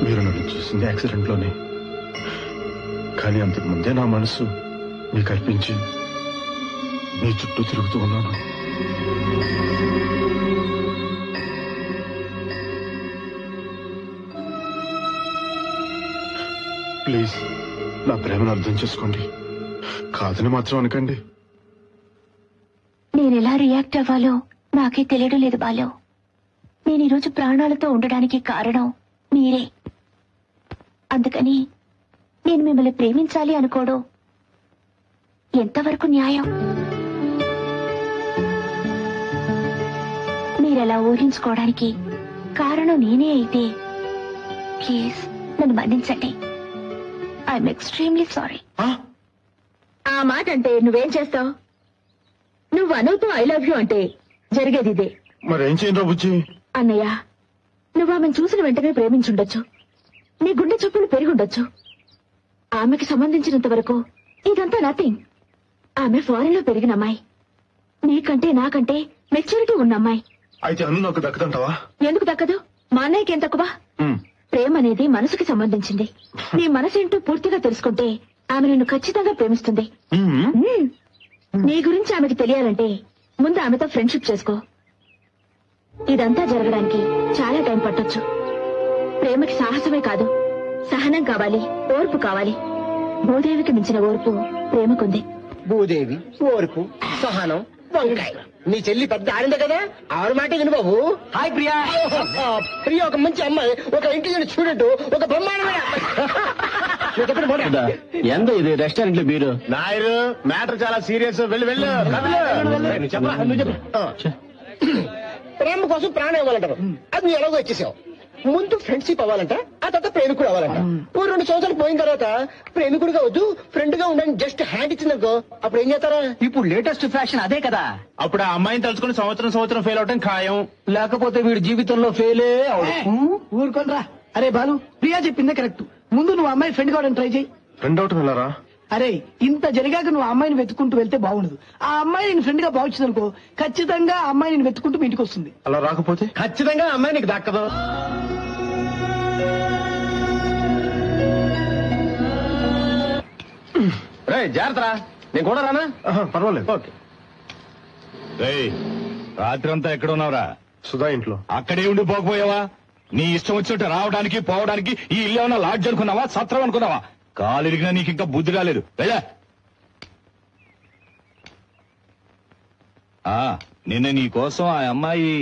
మీరు నన్ను చూసింది యాక్సిడెంట్ లోనే, కానీ అంతకు ముందే నా మనసు మీకు అర్పించి మీ చుట్టూ తిరుగుతూ ఉన్నాను. ప్లీజ్ నా ప్రేమను అర్థం చేసుకోండి, కాదని మాత్రం అనకండి. నేనెలా రియాక్ట్ అవ్వాలో నాకే తెలియడం లేదు బాలు. నేను ఈరోజు ప్రాణాలతో ఉండడానికి కారణం మీరే. అందుకని నేను మిమ్మల్ని ప్రేమించాలి అనుకోవడం ఎంతవరకు న్యాయం? మీరెలా ఊహించుకోవడానికి కారణం నేనే అయితే ప్లీజ్ నన్ను మన్నించండి. I'm extremely sorry. ఆ మాట అంటే నువ్వేం చేస్తావు? నువ్వు అనుతో ఐ లవ్ యూ అంటే జరిగేది ఇదే. మరేం చేయను బుజ్జి? అన్నయ్య, నువ్వు ఆమెను చూసిన వెంటనే ప్రేమించుండొచ్చు. నీ గుండె చొప్పులు పెరుగుండొచ్చు. ఆమెకి సంబంధించినంత వరకు ఇదంతా నథింగ్. ఆమె ఫారెన్ లో పెరిగిన అమ్మాయి, నీకంటే నాకంటే మెచ్యూరిటీ ఉన్న అమ్మాయి. అయితే అను నాకు దక్కదంటావా? ఎందుకు దక్కదు? మా అన్నయ్యకి ఏం తక్కువ? ప్రేమ అనేది మనసుకి సంబంధించింది. నీ మనసేంటో పూర్తిగా తెలుసుకుంటే ఆమె నిన్ను ఖచ్చితంగా ప్రేమిస్తుంది. నీ గురించి ఆమెకి తెలియాలంటే ముందు ఆమెతో ఫ్రెండ్షిప్ చేసుకో. ఇదంతా జరగడానికి చాలా టైం పట్టొచ్చు. ప్రేమకి సాహసమే కాదు, సహనం కావాలి, ఓర్పు కావాలి. భూదేవికి మించిన ఓర్పు ప్రేమకుంది. భూదేవి, ఓర్పు, సహనం, వంకాయ. నీ చెల్లి పెద్ద ఆడిందే కదా, ఆవిడ మాట విను బాబు. హాయ్ ప్రియా. ప్రియ ఒక మంచి అమ్మాయి, ఒక ఇంటెలిజెంట్ స్టూడెంట్, ఒక బ్రహ్మాండమైన ఎంత ఇది రెస్టారెంట్ లో మీరు? నాయరు, మ్యాటర్ చాలా సీరియస్. వెళ్ళు. ప్రేమ కోసం ప్రాణం ఇవ్వాలంటారు, అది నువ్వు ఎలాగో ఇచ్చేసావు. ముందు ఫ్రెండ్షిప్ అవ్వాలంట, ఆ తర్వాత ప్రేమికుడు అవ్వాలంట. ఓ 2 సంవత్సరాలు పోయిన తర్వాత ప్రేమికుడుగా వద్దు ఫ్రెండ్ గా ఉండని జస్ట్ హ్యాండ్ ఇచ్చిందనుకో, అప్పుడు ఏం చేస్తారా? ఇప్పుడు లేటెస్ట్ ఫ్యాషన్ అదే కదా. అప్పుడు ఆ అమ్మాయిని తలుచుకుని సంవత్సరం ఫెయిల్ అవటం ఖాయం. లేకపోతే వీడి జీవితంలో ఫెయిలే అవడు. ఊరుకోనరా. అరే బాలు, ప్రియా చెప్పిందే కరెక్ట్. ముందు నువ్వు అమ్మాయి ఫ్రెండ్ కావడానికి ట్రై చేయి. ఫ్రెండ్ అవుట్ వెళ్ళారా? అరే ఇంత జరిగాక నువ్వు ఆ అమ్మాయిని వెతుకుంటూ వెళ్తే బాగుండదు. ఆ అమ్మాయి నేను ఫ్రెండ్ గా భావించింది అనుకో, ఖచ్చితంగా ఆ అమ్మాయి నేను వెతుకుంటూ మీ ఇంటికి వస్తుంది. అలా రాకపోతే ఖచ్చితంగా అమ్మాయి నీకు దక్కదు. జాగ్రత్త, నేను కూడా రానా? పర్వాలేదు. ఓకే. రాత్రంతా ఎక్కడ ఉన్నావురా? సుధా ఇంట్లో. అక్కడే ఉండి పోకపోయావా? నీ ఇష్టం వచ్చినట్టు రావడానికి పోవడానికి ఈ ఇల్లు ఏమన్నా లాడ్జ్ అనుకున్నావా, సత్రం అనుకున్నావా? కాలిరిగినా నీకు ఇంకా బుద్ధి రాలేదు. వెళ్ళా. నిన్న నీ కోసం ఆ అమ్మాయి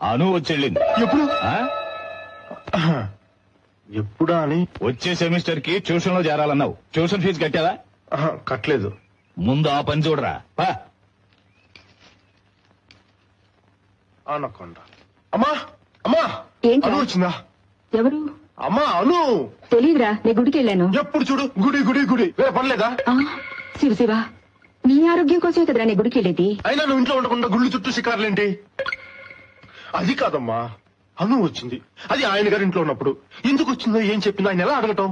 అను వచ్చెళ్ళింది. ఎప్పుడు? ఆ? ఎప్పుడా అని? వచ్చే సెమిస్టర్ కి ట్యూషన్ లో చేరాలన్నావు. Tuition fee కట్టావా? కట్టలేదు. ముందు ఆ పని చూడరా. అనకొండ. అమ్మా అమ్మా, ఏంటి? అను వచ్చిందా? ఎవరు? అమ్మా అను. తెలీదురా, నేను గుడికి వెళ్ళాను. ఎప్పుడు చూడు గుడి గుడి గుడి, వేరే పనిలేదా? శివ శివ, నీ ఆరోగ్యం కోసమే కదరా నేను గుడికి వెళ్ళేది. అయినా నువ్వు ఇంట్లో ఉండకుండా గుళ్ళు చుట్టూ షికారులేంటి? అది కాదమ్మా, అను వచ్చింది. అది ఆయన గారి ఇంట్లో ఉన్నప్పుడు. ఎందుకు వచ్చిందో ఏం చెప్పిందో ఆయన ఎలా అడగటం?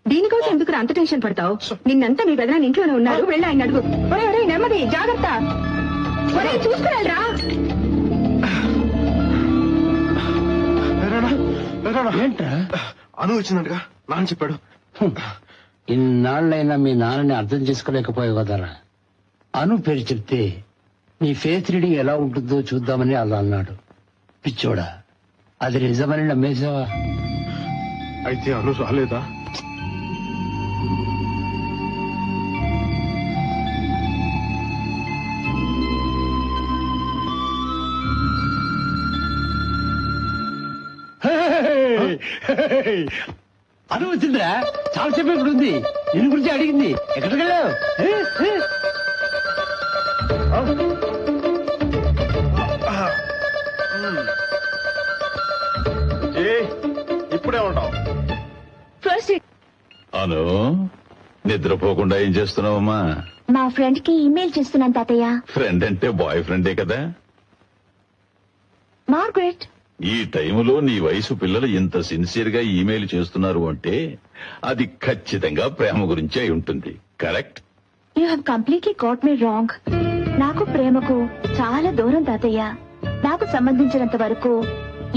దీనికోసం ఎందుకు అంత టెన్షన్ పడతావు? నిన్నంతా మీ పెదనాన్న ఇంట్లోనే ఉన్నారు, వెళ్ళి ఆయన అడుగు. ఒరే నెమ్మది, జాగ్రత్త. చూసుకురాలరా. ఏంట్రా? అను వచ్చిందంటగా నాన్న చెప్పాడు. ఇన్నాళ్ళైనా మీ నాన్నని అర్థం చేసుకోలేకపోయావు కదరా. అను పేరు చెప్తే నీ ఫేస్ రీడింగ్ ఎలా ఉంటుందో చూద్దామని అలా అన్నాడు. పిచ్చోడా, అది నిజమని నమ్మేశావా? అయితే అను రాలేదా? అను వచ్చిందిరా, చాలా సేపు ఇక్కడ ఉంది. నేను గురించి అడిగింది. ఎక్కడికి వెళ్ళావు? ఇప్పుడే ఉంటావు. అను, నిద్రపోకుండా ఏం చేస్తున్నావమ్మా? మా ఫ్రెండ్ కి ఇమెయిల్ చేస్తున్నాను తాతయ్య. ఫ్రెండ్ అంటే బాయ్ ఫ్రెండే కదా. మార్గరెట్. ఈ టైములో నీ వయసు పిల్లలు ఇంత సిన్సియర్ గా ఈమెయిల్ చేస్తున్నారు అంటే అది ఖచ్చితంగా ప్రేమ గురించి అయి ఉంటుంది. Correct? You have completely got me wrong. నాకు ప్రేమకు చాలా దూరం తాతయ్య. నాకు సంబంధించినంత వరకు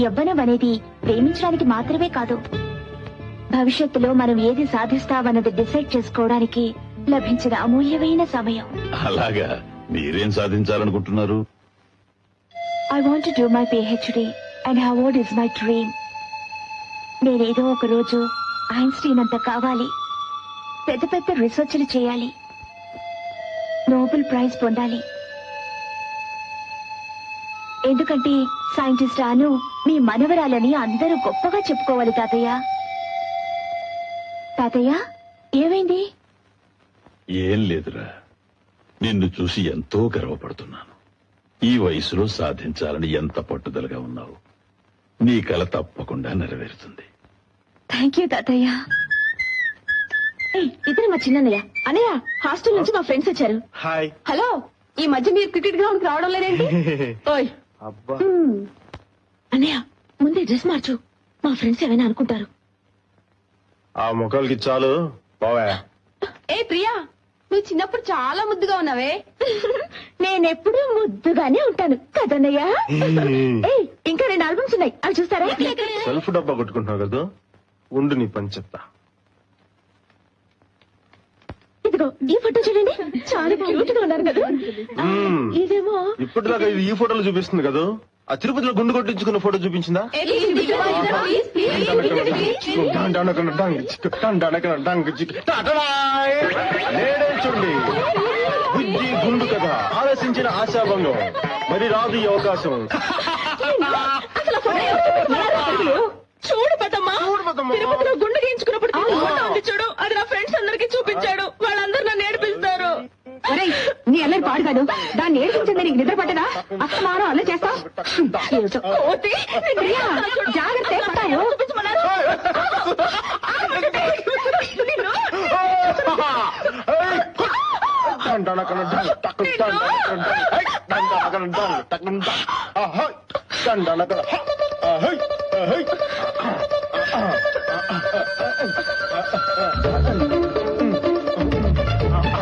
యవ్వనం అనేది ప్రేమించడానికి మాత్రమే కాదు, భవిష్యత్తులో మనం ఏది సాధిస్తామన్నది డిసైడ్ చేసుకోవడానికి లభించిన అమూల్యమైన సమయం. అలాగా, మీరేం సాధించాలనుకుంటున్నారు? I want to do my PhD and Harvard is my dream. నేనేదో ఒక రోజు ఐన్స్టీన్ అంత కావాలి, పెద్ద పెద్ద రీసెర్చ్లు చేయాలి, నోబెల్ ప్రైజ్ పొందాలి. ఎందుకంటే సైంటిస్ట్ అను మీ మనవరాలని అందరూ గొప్పగా చెప్పుకోవాలి తాతయ్య. తాతయ్య, ఏమైంది? ఏం లేదురా, నిన్ను చూసి ఎంతో గర్వపడుతున్నాను. ఈ వయసులో సాధించాలని ఎంత పట్టుదలగా ఉన్నావు. నీ కల తప్పకుండా నెరవేరుతుంది. థ్యాంక్ యూ తాతయ్య. ఇతను మా చిన్నయ్య. అన్నయ్య, హాస్టల్ నుంచి మా ఫ్రెండ్స్ వచ్చారు. హాయ్. హలో, ఈ మధ్య మీరు క్రికెట్ గ్రౌండ్ కి రావడం లేదేంటి? ఓయ్ అబ్బా, అన్నయ్య, ముందే డ్రెస్ మార్చు, మా ఫ్రెండ్స్ ఏమైనా అనుకుంటారు. ఆ ముఖాలకి చాలు బావా. ఏ ప్రియా, నువ్వు చిన్నప్పుడు చాలా ముద్దుగా ఉన్నావే. నేనెప్పుడు ముద్దుగానే ఉంటాను కదన్నయ్య. ఇంకా 2 ఆల్బమ్స్ ఉన్నాయి, అవి చూస్తారా? సెల్ఫ్ డబ్బా కొట్టుకుంటున్నావు కదా, ఉండు నీ పని చెప్తా. ఇదిగో ఈ ఫోటో చూడండి, చాలా క్యూట్ గా ఉన్నారు కదా. ఇదేమో ఇప్పటిదాకా ఇది ఈ ఫోటోలు చూపిస్తుంది కదా, ఆ తిరుపతిలో గుండు కొట్టించుకున్న ఫోటో చూపించిందా? చూడండి, బుజ్జి గుండు కదా, ఆలోచించిన ఆశాభంగం, మరి రాదు ఈ అవకాశం. చూడు పెద్దమ్మా, తిరుపతిలో గుండు గీయించుకున్నప్పుడు చూడు, అది నా ఫ్రెండ్స్ అందరికి చూపించాడు. వాళ్ళందరూ నన్ను ఏడిపిస్తారు. నీ అల్లరి పాడు కాదు, దాన్ని ఏడిపించింది నీకు నిద్ర పట్టదా? అస్తమానం అల్ల చేస్తావు. జాగ్రత్త పడతావు.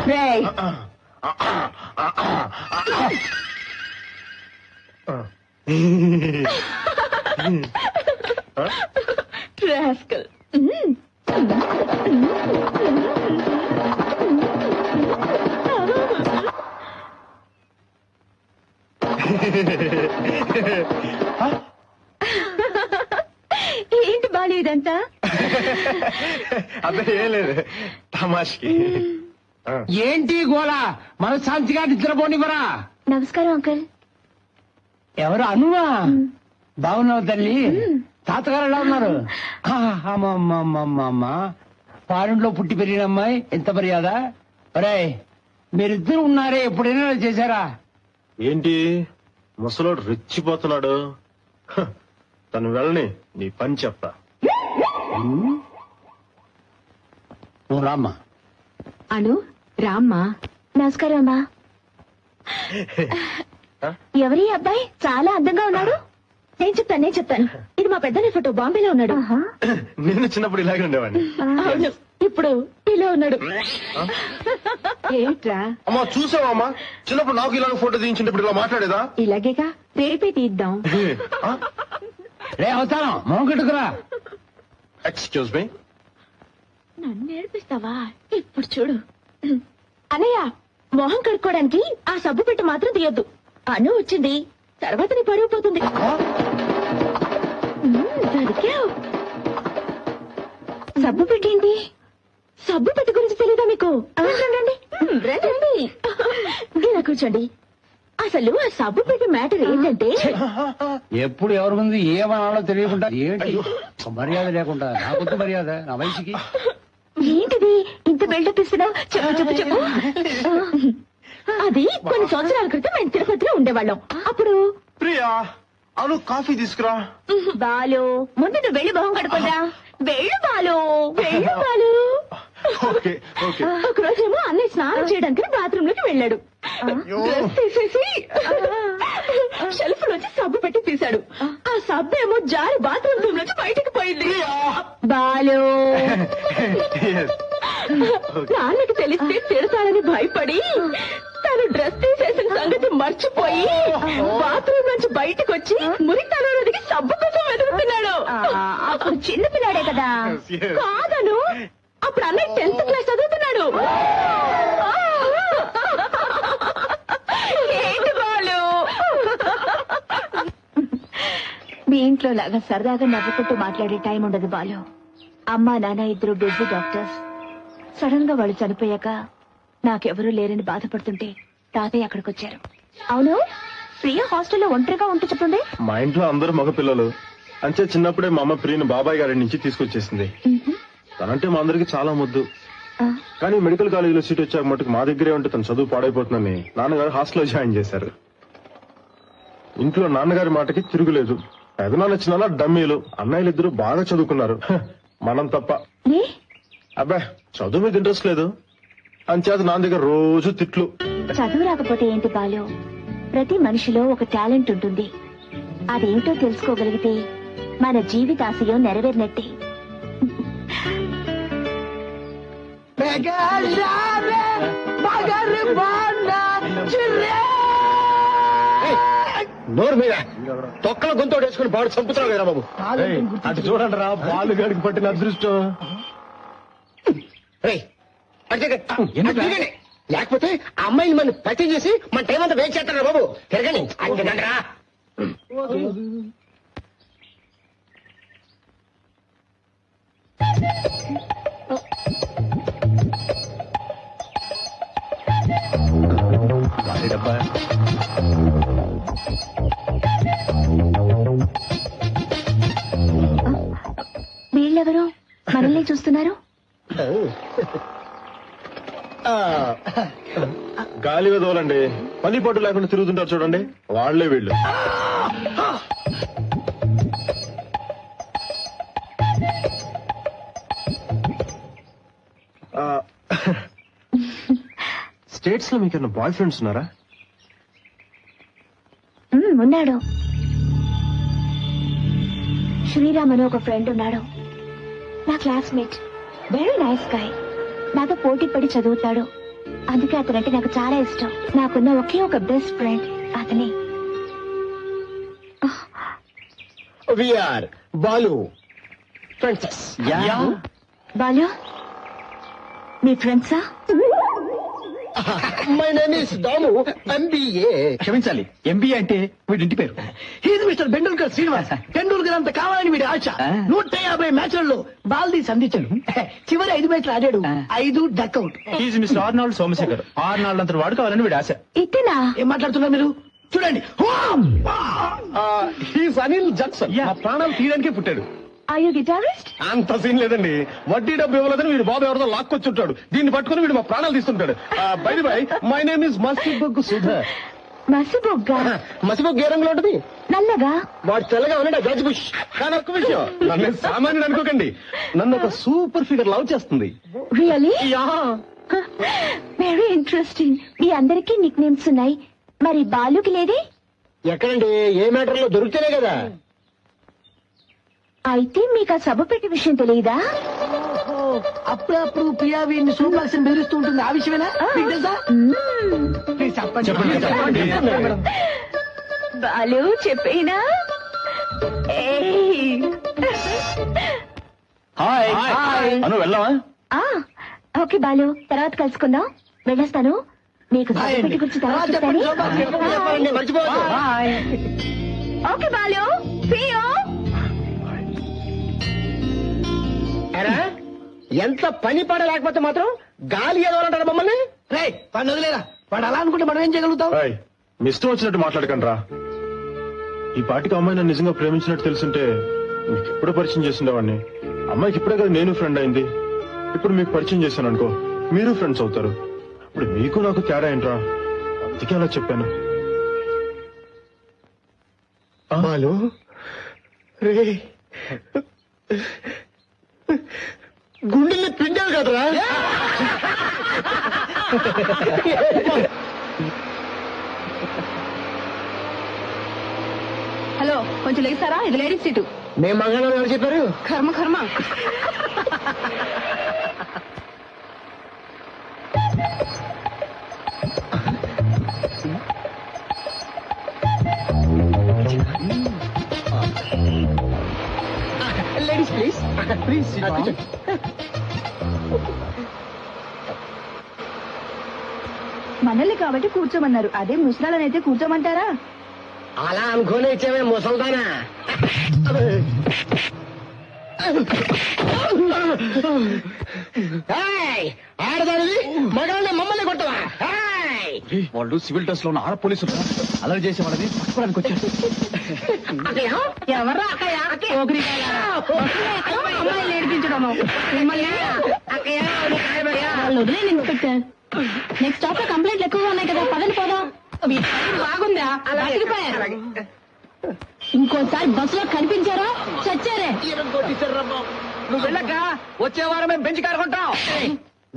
రేయ్, rascal. ఏంటి బాలు ఇదంతా? అదే ఏం లేదు తమాష్కి. ఏంటి గోళ మనశ్శాంతిగా నిద్రపోనివరా? నమస్కారం అంకుల్. ఎవరు అనువా? బాగున్నావు తల్లి? తాతగారు ఎలా ఉన్నారు? అమ్మమ్మమ్మమ్మ, ఫారెన్లో పుట్టి పెరిగిన అమ్మాయి, ఎంత మర్యాద. ఒరే, మీరిద్దరు ఉన్నారే, ఎప్పుడైనా చేశారా? ఏంటి ముసలోడు రెచ్చిపోతున్నాడు? తను వెళ్ళని నీ పని చెప్తా. నువ్వు రామ్మా. అను రామ్మా. నమస్కారం అమ్మా. ఎవరి అబ్బాయి చాలా అందంగా ఉన్నాడు? నేను చెప్తాను. ఇది మా పెద్దనే ఫోటో, బాంబేలో ఉన్నాడు. నేను చిన్నప్పుడు ఇలాగే ఉండేవాడిని. అవును, ఇప్పుడు ఇలా ఉన్నాడు. ఏంట్రా? అమ్మా చూసావా అమ్మా, చిన్నప్పుడు నాకు ఇలాగ ఫోటో తీయించినప్పుడు ఇలా మాట్లాడేదా? ఇలాగేగా, రేపే తీద్దాం. రే అవుతాను, మోగట్టుకురా. Excuse me. నన్ను నేర్పిస్తావా? ఇప్పుడు చూడు అన్నయ్య, మొహం కడుక్కోవడానికి ఆ సబ్బు పెట్టి మాత్రం తీయొద్దు. అను వచ్చింది, తర్వాత నీ పరువు పోతుంది. దొరికావు. సబ్బు పెట్టేంటి? సబ్బు పెట్టి గురించి తెలీదా మీకు? రండి. ఇలా కూర్చోండి. అసలు ఆ సబ్బు పెట్టి మ్యాటర్ ఏంటంటే, ఎప్పుడు ఎవరి ముందు ఏమనాలో తెలియకుండా ఏంటి మర్యాద లేకుండా, నాకొద్దు మర్యాద నా వయసుకి. ఏంటిది ఇంత బిల్డప్ ఇస్తున్నావు? చెప్పు. అది కొన్ని సంవత్సరాల క్రితం మేము తిరుపతిలో ఉండేవాళ్ళం. అప్పుడు ప్రియా, అను కాఫీ తీసుకురా. బాలు, ముందు నువ్వు వెళ్ళి మొహం కడుకుందా. వెళ్ళు బాలు. ఓకే. ఒక రోజేమో అన్నయ్య స్నానం చేయడానికి బాత్రూమ్ లోకి వెళ్ళాడు. డ్రెస్ తీసేసి షెల్ఫ్ నుంచి సబ్బు పెట్టి తీశాడు. ఆ సబ్బు ఏమో జారి బాత్రూమ్ రూమ్ నుంచి బయటకు పోయింది. బాలు, నాన్నకి తెలిస్తే తిడతాడని భయపడి తను డ్రెస్ తీసేసిన సంగతి మర్చిపోయి బాత్రూమ్ నుంచి బయటకు వచ్చి మురితనకి సబ్బు కోసం వెతుకుతున్నాడు. అప్పుడు చిన్న పిల్లాడే కదా. కాదను, అప్పుడు అన్నయ్య 10th క్లాస్ చదువుతున్నాడు. ఏంటి బాలు? మీ ఇంట్లో లాగా సరదాగా నవ్వుకుంటూ మాట్లాడే టైం ఉండదు బాలు. అమ్మా నాన్న ఇద్దరు బిజీ డాక్టర్స్. సడన్ గా వాళ్ళు చనిపోయాక నాకెవరూ లేరని బాధపడుతుంటే తాతయ్య అక్కడికి వచ్చారు. అవును, ప్రియ హాస్టల్లో ఒంటరిగా ఉంటూ చెప్తుంది. మా ఇంట్లో అందరూ మగ పిల్లలు. అంతే చిన్నప్పుడే మా అమ్మ ప్రియను బాబాయ్ గారి నుంచి తీసుకొచ్చేసింది. తనంటే మా అందరికి చాలా ముద్దు. కానీ మెడికల్ కాలేజీలో సీట్ వచ్చాక మటుకు మా దగ్గరే ఉంటే తను చదువు పాడైపోతుందని నాన్నగారు హాస్టల్లో జాయిన్ చేశారు. ఇంట్లో నాన్నగారి మాటకి తిరుగులేదు. పెదనాన్న చిన్న డమ్మీలు. అన్నయ్యలు ఇద్దరు బాగా చదువుకున్నారు, మనం తప్ప. అబ్బా, చదువు మీద ఇంట్రెస్ట్ లేదు. అంచేత నా దగ్గర రోజు తిట్లు. చదువు రాకపోతే ఏంటి బాలు, ప్రతి మనిషిలో ఒక టాలెంట్ ఉంటుంది. అదేంటో తెలుసుకోగలిగితే మన జీవితాశయం నెరవేరినట్టే. నోరు మీద తొక్కల గొంతు వేసుకుని బాడు చంపుతున్నావు కదా బాబు. అటు చూడండి రా, బాలు గడికి పట్టిన అదృష్టం. లేకపోతే ఆ అమ్మాయిని మనం పరిచయం చేసి మన టైం అంతా వేస్ట్ చేస్తారా బాబు. తిరగండి అంతేనంటరా. వీళ్ళెవరో మనల్ని చూస్తున్నారు. గాలి వదలండి, పని పట్టు లేకుండా తిరుగుతుంటారు చూడండి, వాళ్లే వీళ్ళు. స్టేట్స్ లో మీకు బాయ్ ఫ్రెండ్స్ ఉన్నారా? ఉన్నాడు. శ్రీరామ్ అని ఒక ఫ్రెండ్ ఉన్నాడు, నా క్లాస్మేట్. Very nice guy. నాతో పోటీ పడి చదువుతాడు. అందుకే అతనంటే నాకు చాలా ఇష్టం. నాకున్న ఒకే ఒక బెస్ట్ ఫ్రెండ్ అతనే. We are Balu friends. బాలు, మీ ఫ్రెండ్సా? My name is Damu, MBA. క్షమించాలి, ఎంబీఏ అంటే వీడింటి పేరు. He's mister Bendulkar Srinivas. టెండూల్కర్ అంత కావాలని వీడి ఆశ. 150 మ్యాచ్లలో బాల్దీ సంధించాడు. చివరి 5 మ్యాచ్లు ఆడాడు, 5 duck out. Is mister Arnold Somashekhar. Arnold అంత వాడు కావాలని వీడి ఆశ. ఇతనా? ఏం మాట్లాడుతున్నారు మీరు? చూడండి. He's Anil Jackson. మా ప్రాణాలు తీయడానికే పుట్టాడు. Are you guitarist? అంత సీన్ లేదండి. వడ్డీ డబ్బు ఇవ్వలేదని వీడు బాబు ఎవరితో లాక్కొచ్చుంటాడు. దీన్ని పట్టుకుని వీడు మా ప్రాణాలు తీస్తుంటాడు. Bye bye, my name is మసిబొగ్గు సుధర్. మసిబొగ్గా? మసిబొగ్గు ఏ రంగులో ఉంటుంది? నల్లగా. వాడు తెల్లగా ఉన్నాడు, జార్జ్ బుష్. కానీ ఒక్క విషయం, నన్ను సామాన్యుడు అనుకోకండి. నన్ను ఒక సూపర్ ఫిగర్ లవ్ చేస్తుంది. రియలీ? Very interesting. మీ అందరికీ నిక్ నేమ్స్ ఉన్నాయి, మరి బాలుకి లేదే? ఎక్కడండి? ఏ మ్యాటర్ లో దొరికితేనే కదా. అయితే మీకు ఆ సభ పెట్టి విషయం తెలియదా? అప్పుడప్పుడు ప్రియా వీడిని సూపర్సన్ బెదిరిస్తూ ఉంటుంది. ఆ విషయమేనా మీకు తెలుసా? ప్లీజ్ చెప్పండి. బాలు చెప్పేనా? హాయ్ అను, వెళ్దామా? ఓకే బాలు, తర్వాత కలుసుకుందాం. వెళ్ళొస్తాను. మీకు సభ పెట్టి గురించి తర్వాత చెప్తాను. మర్చిపోవద్దు. Okay Balu, see you. ఎంత పని పడ లేకపోతే మాత్రం గాలి ఏదోలంటారు మమ్మల్ని. రే వాడిని వదిలేరా. వాడు అలా అనుకుంటే మనం ఏం చేయగలుగుతాం? మీ ఇష్టం వచ్చినట్టు మాట్లాడకండి రా. ఈ పాటికి అమ్మాయి నన్ను నిజంగా ప్రేమించినట్టు తెలుసుంటే మీకు ఇప్పుడే పరిచయం చేసిండేవాడిని. అమ్మాయికి ఇప్పుడే కదా నేను ఫ్రెండ్ అయింది. ఇప్పుడు మీకు పరిచయం చేశాను అనుకో, మీరు ఫ్రెండ్స్ అవుతారు. ఇప్పుడు మీకు నాకు తేడా ఏంట్రా? అందుకే అలా చెప్పాను. బాలు రే, గుండెల్ని పిండావు కదరా. హలో, కొంచెం లేస్తారా? ఇది లేడీస్ సీటు. మేము మగాళ్ళని ఎవరు చెప్పారు? కర్మ కర్మ. Ladies please, please. మనల్ని కాబట్టి కూర్చోమన్నారు, అదే ముసలాలనైతే కూర్చోమంటారా? అలా అనుకోనే ఇచ్చామే ముసల్దానా. ఆడదానిది మగాళ్ళని మమ్మల్ని కొట్టవా? వాళ్ళు సివిల్ డ్రెస్ లో ఉన్న ఆడ పోలీసులు అలర్ట్ చేసే వాళ్ళని పట్టుకోవడానికి వచ్చారు. ఎవర్రా అక్కయ్య? అమ్మాయిలు నేర్పించడము మిమ్మల్ని. వాళ్ళు వదిలే ఇన్స్పెక్టర్. నెక్స్ట్ స్టాప్ లో కంప్లైంట్లు ఎక్కువగా ఉన్నాయి కదా, పదండి పోదాం. మీ టైం బాగుందా? బతికిపోయారు. ఇంకోసారి బస్సులో కనిపించారా చచ్చారే. నువ్వు వెళ్ళక వచ్చే వారం మేము బెంచ్ కారు కొంటాం.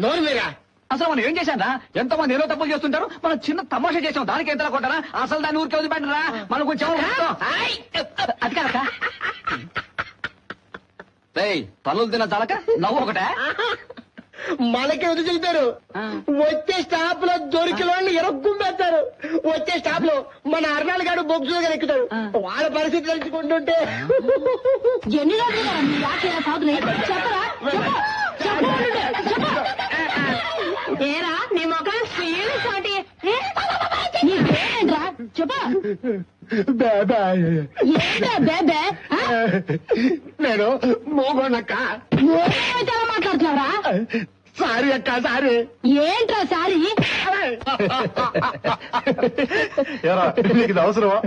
నోరు మీరా? అసలు మనం ఏం చేశాం రా? ఎంతో మంది ఏదో తప్పులు చేస్తుంటారు, మనం చిన్న తమాషా చేసాం, దానికి ఎంత కొట్టారా? అసలు దాన్ని ఊరికే వదిలిపెట్టరా? మనం కొంచెం అది కాక పనులు తిన్న చాలక నవ్వు ఒకటే. మనకే వదిలితారు. వచ్చే స్టాప్ లో దొరికిన వాళ్ళని ఎరగ్గుంపేస్తారు. వచ్చే స్టాప్ లో మన అర్నాల్ గారు బొగ్గు దగ్గర ఎక్కుతాడు. వాళ్ళ పరిస్థితి తెలుసుకుంటుంటే ఎన్ని రోజులు చెప్పరా? ఏరా నీ మొక్కలు శ్రీని నీ పేరేంట్రా? చెప్పా. ఏంట్రా బేబే? నేను మోగోనక్క. ఏమైతే అలా మాట్లాడుతున్నావురా? సారీ అక్క, సారీ. ఏంట్రా సారీ? ఎరా నీకు ఇది అవసరమా?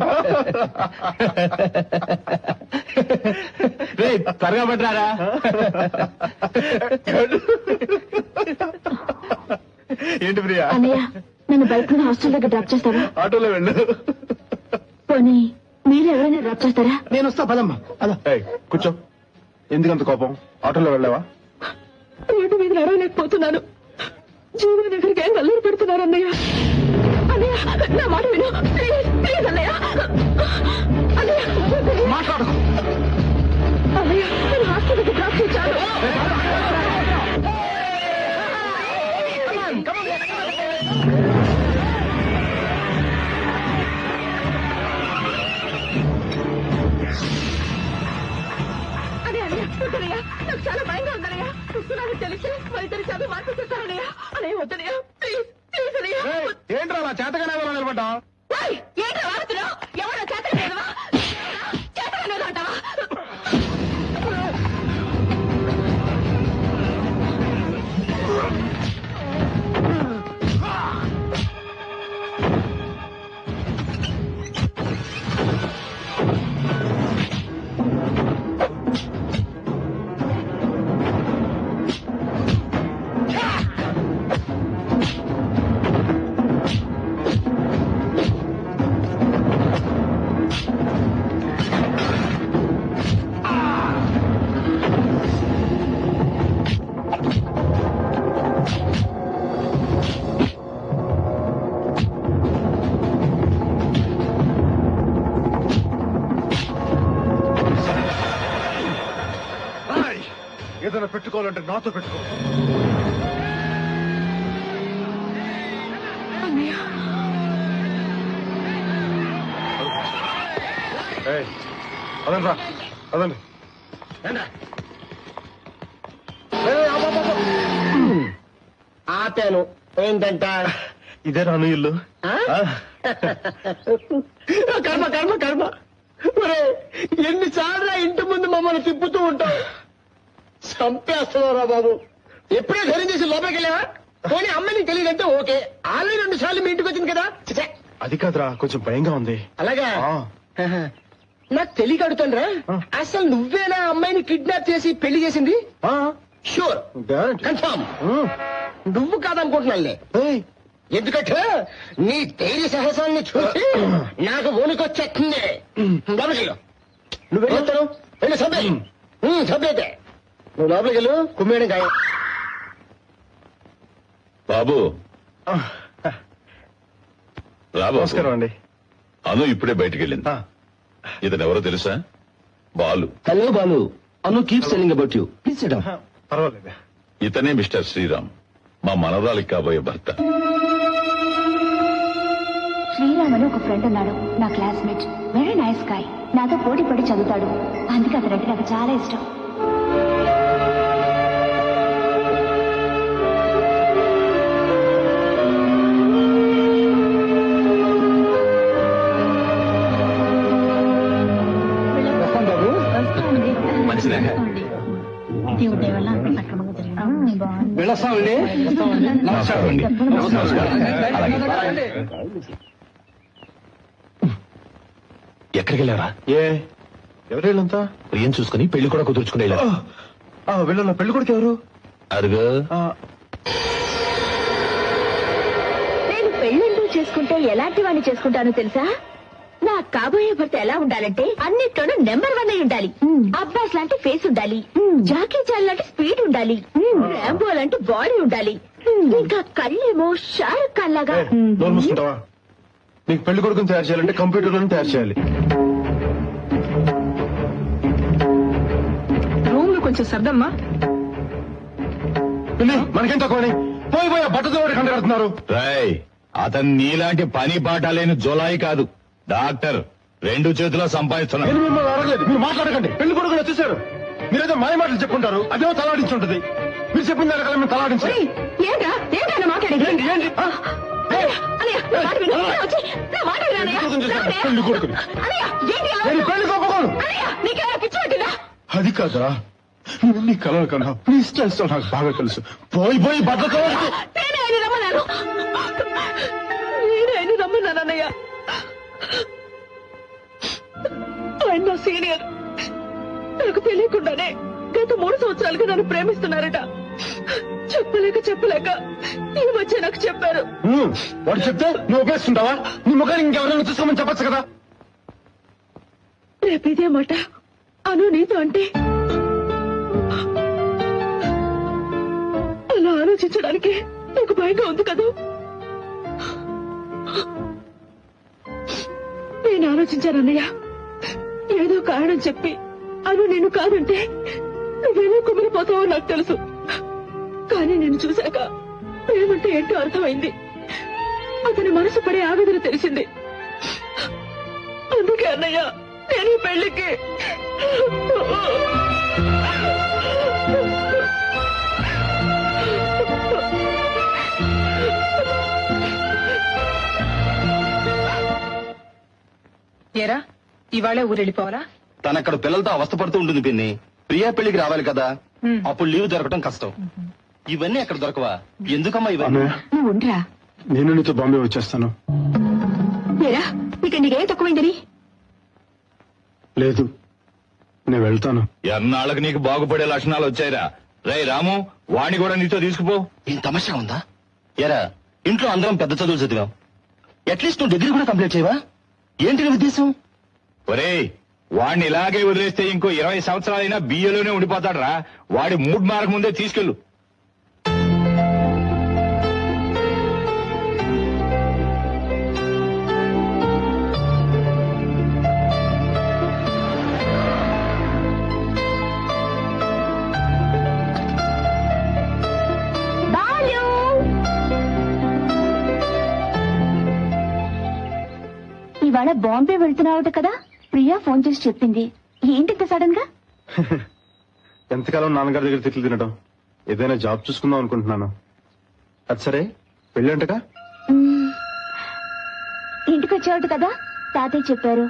త్వరగా పెట్టారా? ఏంటి ప్రియా? అన్నయ్య, నన్ను బయట నుండి హాస్టల్ దగ్గర డ్రాప్ చేస్తారా? ఆటోలో వెళ్ళు. పోనీ మీరు ఎవరైనా డ్రాప్ చేస్తారా? నేను వస్తా, పదమ్మా. అలా కూర్చో. ఎందుకంత కోపం? ఆటోలో వెళ్ళావా? రోడ్డు మీద నడవలేకపోతున్నాను. జీవన దగ్గరికి ఏం నల్లూరు పెడుతున్నారు అన్నయ్య. అన్నయ్య నా మాట విను, ప్లీజ్ ప్లీజ్ అన్నయ్య. అన్నయ్య మాట్లాడకు. అన్నయ్య నేను హాస్పిటల్కి డ్రాప్ చేశాను. నాకు చాలా భయంగా ఉందన్నయ్య. వస్తున్నాను తెలిసి వైద్యులు చదువు మార్పిస్తారన్నయ్య. అన్నయ్య వద్దనయ్య, ప్లీజ్ ప్లీజ్ అన్నయ్య. ఏంట్రా అలా చేతగానే నిలబడ్డా? ఏంటో వాడుతున్నావు? ఎవరో చేతలేదవా చేతలేదు అంటావా? ఏదైనా పెట్టుకోవాలంటే నాతో పెట్టుకో. అదండి రా, అదండి. ఆపాను. ఏంటంట? ఇదే రాను ఇల్లు. కర్మ కర్మ కర్మ. ఎన్నిసార్లు ఇంటి ముందు మమ్మల్ని తిప్పుతూ ఉంటావు. చంపేస్తున్నారా బాబు. ఎప్పుడే ధైర్యం చేసి లోపలికి వెళ్ళావా? పోనీ అమ్మని తెలియదంటే ఓకే. ఆల్రెడీ 2 సార్లు మీ ఇంటికి వచ్చింది కదా. ఛే! అది కాదురా, కొంచెం భయంగా ఉంది. అలాగా నాకు తెలియక అడుగుతానురా. అసలు నువ్వేనా అమ్మాయిని కిడ్నాప్ చేసి పెళ్లి చేసింది? Sure, confirm. నువ్వు కాదనుకుంటున్నానులే. ఎందుకంటే నీ ధైర్య సాహసాన్ని చూసి నాకు వణుకొచ్చేస్తుంది. నువ్వు వెళ్ళొస్తాను. వెళ్ళి సభ్యతే. నువ్వు లోపలికి వెళ్ళు. కుమ్మేయడం ఖాయం. బాబు రాబు. నమస్కారం అండి. అను ఇప్పుడే బయటికి వెళ్ళింది. ఇతను ఎవరో తెలుసా? Balu. Hello Balu. Anu keep selling about you. Please SIT down. పర్వాలేదు. ఇతనే మిస్టర్ శ్రీరామ్, మా మనవరాలికి కాబోయే భర్త. శ్రీరామ్ అని ఒక ఫ్రెండ్ ఉన్నాడు, నా క్లాస్మేట్. Very nice guy. నాతో పోటీ పడి చదువుతాడు. అందుకే అతనంటే నాకు చాలా ఇష్టం. వెళ్ళొస్తామండి. నమస్కారం అండి. ఎక్కడికి వెళ్ళారా? ఎవరు వీళ్ళంతా? ఏం చూసుకుని పెళ్లి కూడా కుదుర్చుకుని వెళ్ళారు. వీళ్ళ పెళ్లి కొడుకు ఎవరు? అరుగు. నేను పెళ్ళంటూ చేసుకుంటే ఎలాంటి వాడిని చేసుకుంటానో తెలుసా? నా కాబోయే భర్త ఎలా ఉండాలంటే అన్నిట్లోనూ నెంబర్ 1 అయి ఉండాలి. అబ్బాస్ లాంటి ఫేస్ ఉండాలి. జాకీ చాన్ లాంటి స్పీడ్ ఉండాలి. రాంబో లాంటి బాడీ ఉండాలి. ఇంకా కళ్ళేమో షారుఖ్ ఖాన్ లాగా. నోరు మూసుకుంటావా? నీకు పెళ్లి కొడుకుని తయారు చేయాలంటే కంప్యూటర్లను తయారు చేయాలి. రూమ్ లో కొంచెం సర్దమ్మా. మనకేం తక్కువని పోయి పోయి బట్టతో కంట కడుతున్నారు. రాయ్, అతను నీలాంటి పని పాట లేని జులాయి కాదు, డాక్టర్. 2 చేతుల్లో సంపాదిస్తున్నాడు. నేను మిమ్మల్ని అడగలేదు, మీరు మాట్లాడకండి. పెళ్లి కొడుకుని వచ్చేసారు. మీరేదో మాయ మాటలు చెప్పుకుంటారు, అదేమో తలాడించి ఉంటుంది. మీరు చెప్పిన దానికల్లా మేము తలాడించాలి. ఏంటా మాట్లాడేది? ఏంటి? పెళ్లి కొడుకుని పెళ్లి కొప్పుకోను. అది కాదా, నీ కలలు కన్నా ప్లీజ్ చేస్తావు. నాకు బాగా తెలుసు. పోయి పోయి బట్టతో నేనే రమ్మన్నానన్నయ్య. ఆయన నా సీనియర్. నాకు తెలియకుండానే గత 3 సంవత్సరాలుగా నన్ను ప్రేమిస్తున్నారట. చెప్పలేక ఈ మధ్య నాకు చెప్పారు. వాడు చెప్తే నువ్వు ఉపయోగిస్తుంటావా? నీ ముఖాన్ని ఇంకెవరైనా చూసుకోమని చెప్పచ్చు కదా. రేపు ఇదే మాట అను నీతో అంటే అలా ఆలోచించడానికి నీకు భయంగా ఉంది కదా? నేను ఆలోచించాను అన్నయ్య. ఏదో కారణం చెప్పి అను నేను కాదంటే నువ్వేమో కుమిలిపోతావో నాకు తెలుసు. కానీ నేను చూశాక ప్రేమంటే ఏంటో అర్థమైంది. అతని మనసు పడే ఆవేదన తెలిసింది. అందుకే అన్నయ్య నేను ఈ పెళ్లికి ఏరా ఇవాళ ఊరెళ్ళిపోవాలా? తనక్కడ పిల్లలతో అవస్థపడుతూ ఉంటుంది పిన్ని. ప్రియా పెళ్లికి రావాలి కదా, అప్పుడు లీవ్ దొరకటం కష్టం. ఇవన్నీ అక్కడ దొరకవా? ఎందుకమ్మా ఇవన్నీ? అన్నయ్య, నువ్వు ఉండరా. నేను నీతో బాంబే వచ్చేస్తాను. ఏరా ఇక నీకేం తక్కువైందని? లేదు, నేను వెళ్తాను. ఎన్నాళ్ళకి నీకు బాగుపడే లక్షణాలు వచ్చాయిరా. రే రాము, వాణ్ణి కూడా నీతో తీసుకుపో. ఏం తమాషా ఉందా? ఎరా ఇంట్లో అందరం పెద్ద చదువులు చదివాం, అట్లీస్ట్ నువ్వు డిగ్రీ కూడా కంప్లీట్ చేయవా? ఏంటి నీ ఉద్దేశం? ఒరేయ్, వాణ్ణి ఇలాగే వదిలేస్తే ఇంకో 20 సంవత్సరాలైనా బియ్యలోనే ఉండిపోతాడ్రా. వాడి మూడ్ మారక ముందే తీసుకెళ్ళు. ఇవాళ బాంబే వెళ్తున్నావుట కదా? ప్రియా ఫోన్ చేసి చెప్పింది. ఏంటి సడన్ గా? ఎంతకాలం నాన్నగారి దగ్గర తిట్లు తినడం, ఏదైనా జాబ్ చూసుకుందాం అనుకుంటున్నాను. అది సరే, పెళ్ళంటగా? ఇంటికి వచ్చావుట కదా, తాతయ్య చెప్పారు.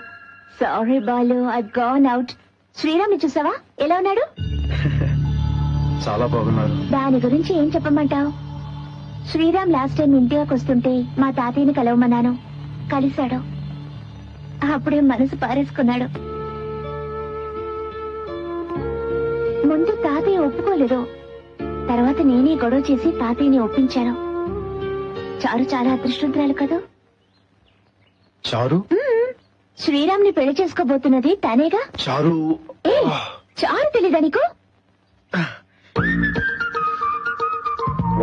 Sorry Balu, I gone out. Sriram చూసావా, ఎలా ఉన్నాడు? చాలా బాగున్నారు. దాని గురించి ఏం చెప్పమంటావు? శ్రీరామ్ లాస్ట్ టైం ఇంటికి వస్తుంటే మా తాతయ్యని కలవమన్నాను, కలిశాడు. అప్పుడే మనసు పారేసుకున్నాడు. ముందు తాతయ్య ఒప్పుకోలేదు, తర్వాత నేనే గొడవ చేసి తాతయ్యని ఒప్పించాను. చారు చాలా అదృష్టవంతురాలు కదా. చారు? శ్రీరామ్ ని పెళ్లి చేసుకోబోతున్నది తనేగా. చారు? చారు తెలీదా నీకు?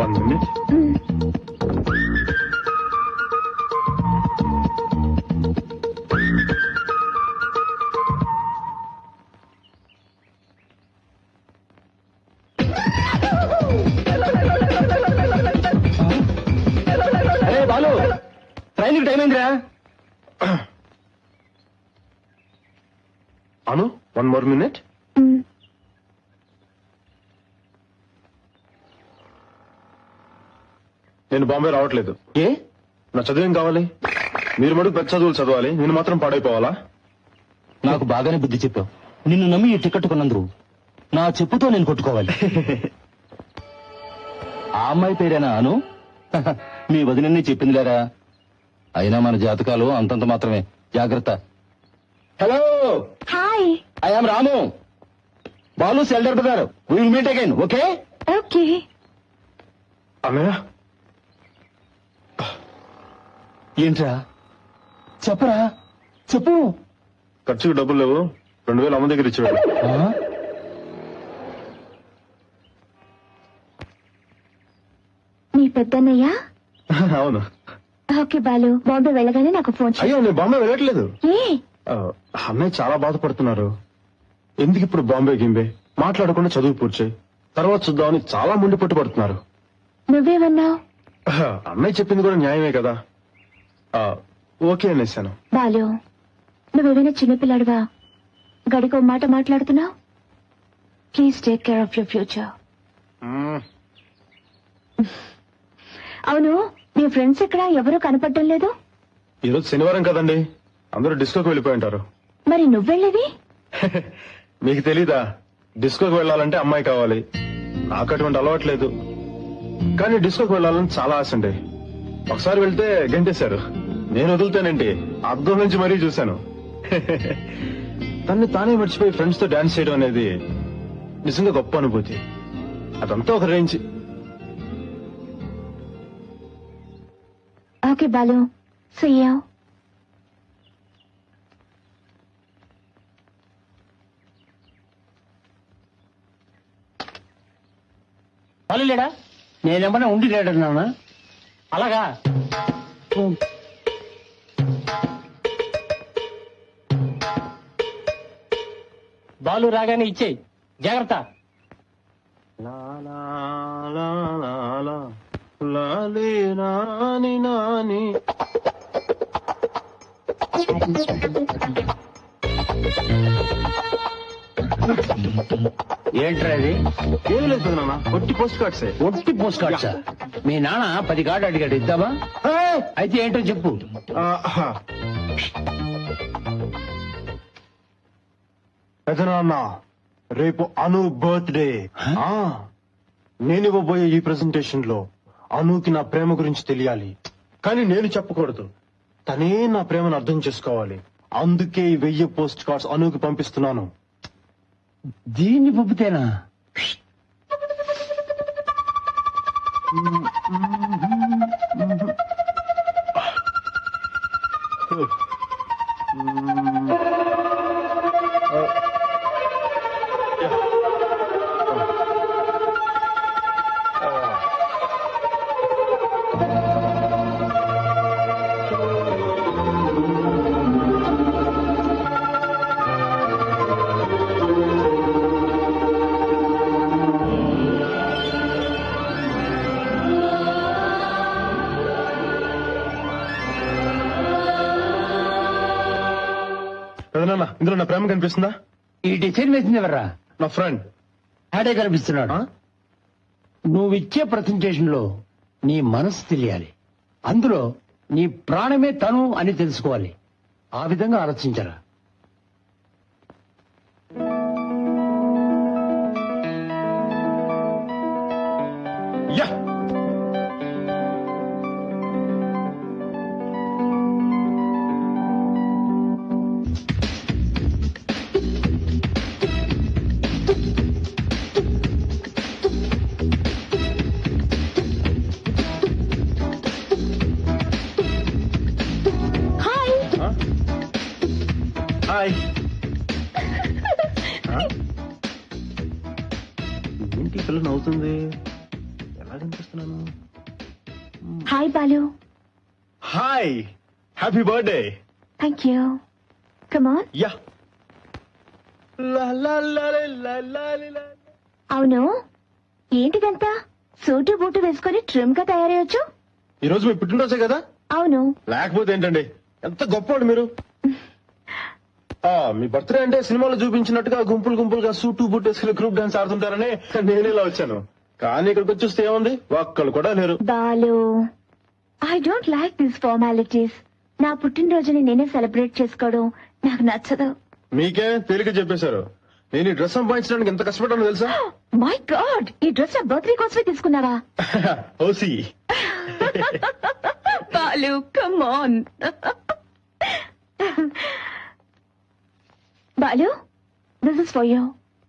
1 minute. అరే బాలు, ట్రైన్కి టైం అయిందిరా. అను, 1 more minute. నేను బాంబే రావట్లేదు. ఏ? నా చదువేం కావాలి? మీరు మటుకు పెద్ద చదువులు చదవాలి, నేను మాత్రం పాడైపోవాలా? నాకు బాగానే బుద్ధి చెప్పావు. నిన్ను నమ్మి ఈ టికెట్ కొన్నందుకు నా చెప్పుతో నేను కొట్టుకోవాలి. ఆ అమ్మాయి పేరేనా అను? మీ వదినని చెప్పిందిలేరా. అయినా మన జాతకాలు అంతంత మాత్రమే, జాగ్రత్త. Hello, hi. I am Ramu. Balu elder brother. We will meet again. Okay? Okay. అన్నయ్య, ఏంట్రా? చెప్పరా, చెప్పు. ఖర్చుకు డబ్బులు లేవు, 2000 అమ్మ దగ్గర ఇచ్చాడు. మీ పెద్దన్నయ్యా? అవును. ఓకే బాలు, బాంబే వెళ్ళగానే నాకు ఫోన్ చేయి. అయ్యో, నేను బాంబే వెళ్ళట్లేదు. ఏ? అన్నయ్య చాలా బాధపడుతున్నారు. ఎందుకు ఇప్పుడు బాంబే గింబే, మాట్లాడకుండా చదువు పూర్చేయి, తర్వాత చూద్దామని చాలా ముండి పట్టుబడుతున్నారు. నువ్వేమన్నావు? అన్నయ్య చెప్పింది కూడా న్యాయమే కదా. ఓకే అనేసాను. బాలు, నువ్వేమైనా చిన్నపిల్లాడువా? గడికో మాట మాట్లాడుతున్నావు. Please take care of your future. అవును, మీ ఫ్రెండ్స్ ఇక్కడ ఎవరూ కనపడటం లేదు. ఈరోజు శనివారం కదండి, అందరూ డిస్కోకి వెళ్ళిపోయి ఉంటారు. మరి నువ్వెళ్ళేది? మీకు తెలీదా, డిస్కోకి వెళ్ళాలంటే అమ్మాయి కావాలి. నాకు అటువంటి అలవాట్లేదు, కానీ డిస్కోకి వెళ్ళాలని చాలా ఆశ అండి. ఒకసారి వెళ్తే గంటేశారు. నేను వదులుతానండి, అద్దం నుంచి మరీ చూశాను. తన్ని తానే మర్చిపోయి ఫ్రెండ్స్ తో డాన్స్ చేయడం అనేది నిజంగా గొప్ప అనుభూతి. అదంతా ఒక range. Okay Balu, see you. Balu లేడా? నేనేమన్నా ఉండి లేడన్నానా? అలాగా బాలు రాగానే ఇచ్చేయి, జాగ్రత్త. ఏంట్రా అది? ఏం లేదు పెదనాన్న, ఒట్టి పోస్ట్ కార్డ్సే. ఒట్టి పోస్ట్ కార్డ్సా? మీ నాన్న 10 కార్డు అడిగాడు, ఇద్దామా? అయితే ఏంటో చెప్పు. పెదనాన్న, రేపు అను బర్త్డే. నేను ఇవ్వబోయే ఈ ప్రెజెంటేషన్ లో అనుకి నా ప్రేమ గురించి తెలియాలి, కానీ నేను చెప్పకూడదు. తనే నా ప్రేమను అర్థం చేసుకోవాలి. అందుకే ఈ 1000 పోస్ట్ కార్డ్స్ అనుకి పంపిస్తున్నాను. దీన్ని పంపితేనా? పెదనాన్న, ఇందులో నా ప్రేమ కనిపిస్తుందా? ఈ డిజైన్ వేసింది ఎవర్రా? నా ఫ్రెండ్. ఆడే కనిపిస్తున్నాడు. నువ్విచ్చే ప్రజెంటేషన్ లో నీ మనసు తెలియాలి, అందులో నీ ప్రాణమే తను అని తెలుసుకోవాలి. ఆ విధంగా ఆలోచించరా? Yeah hi. ఏంటి పిల్ల నవ్వుతుంది? ఎలా కనిపిస్తున్నాను? Hi Balu. Hi, happy birthday. Thank you. Come on. Yeah. అవును, ఏంటిదంతా? సూటు బూటు వేసుకొని ట్రిమ్ గా తయారయ్యొచ్చు. ఈ రోజు మీ పుట్టినరోజే కదా? అవును. లేకపోతే ఏంటండి, ఎంత గొప్పవాడు మీరు. మీ బర్త్డే అంటే సినిమాలో చూపించినట్టుగా గుంపులు గుంపులుగా సూటు బూట్ వేసుకుని గ్రూప్ డాన్స్ ఆడుతుంటారని నేను ఇలా వచ్చాను. కానీ ఇక్కడికి వచ్చేస్తే ఏముంది, ఒక్కళ్ళు కూడా లేరు. Balu, I don't like this formalities. నా పుట్టినరోజుని నేనే సెలబ్రేట్ చేసుకోవడం నాకు నచ్చదు. మీకే తేలిక చెప్పేశారు. నేను ఈ డ్రెస్ సంపాదించడానికి ఎంత కష్టపడ్డానో తెలుసా? మై గాడ్, ఈ డ్రెస్ నా బర్త్డే కోసమే తీసుకున్నావా? OC. Balu, come on. Balu, this is for you.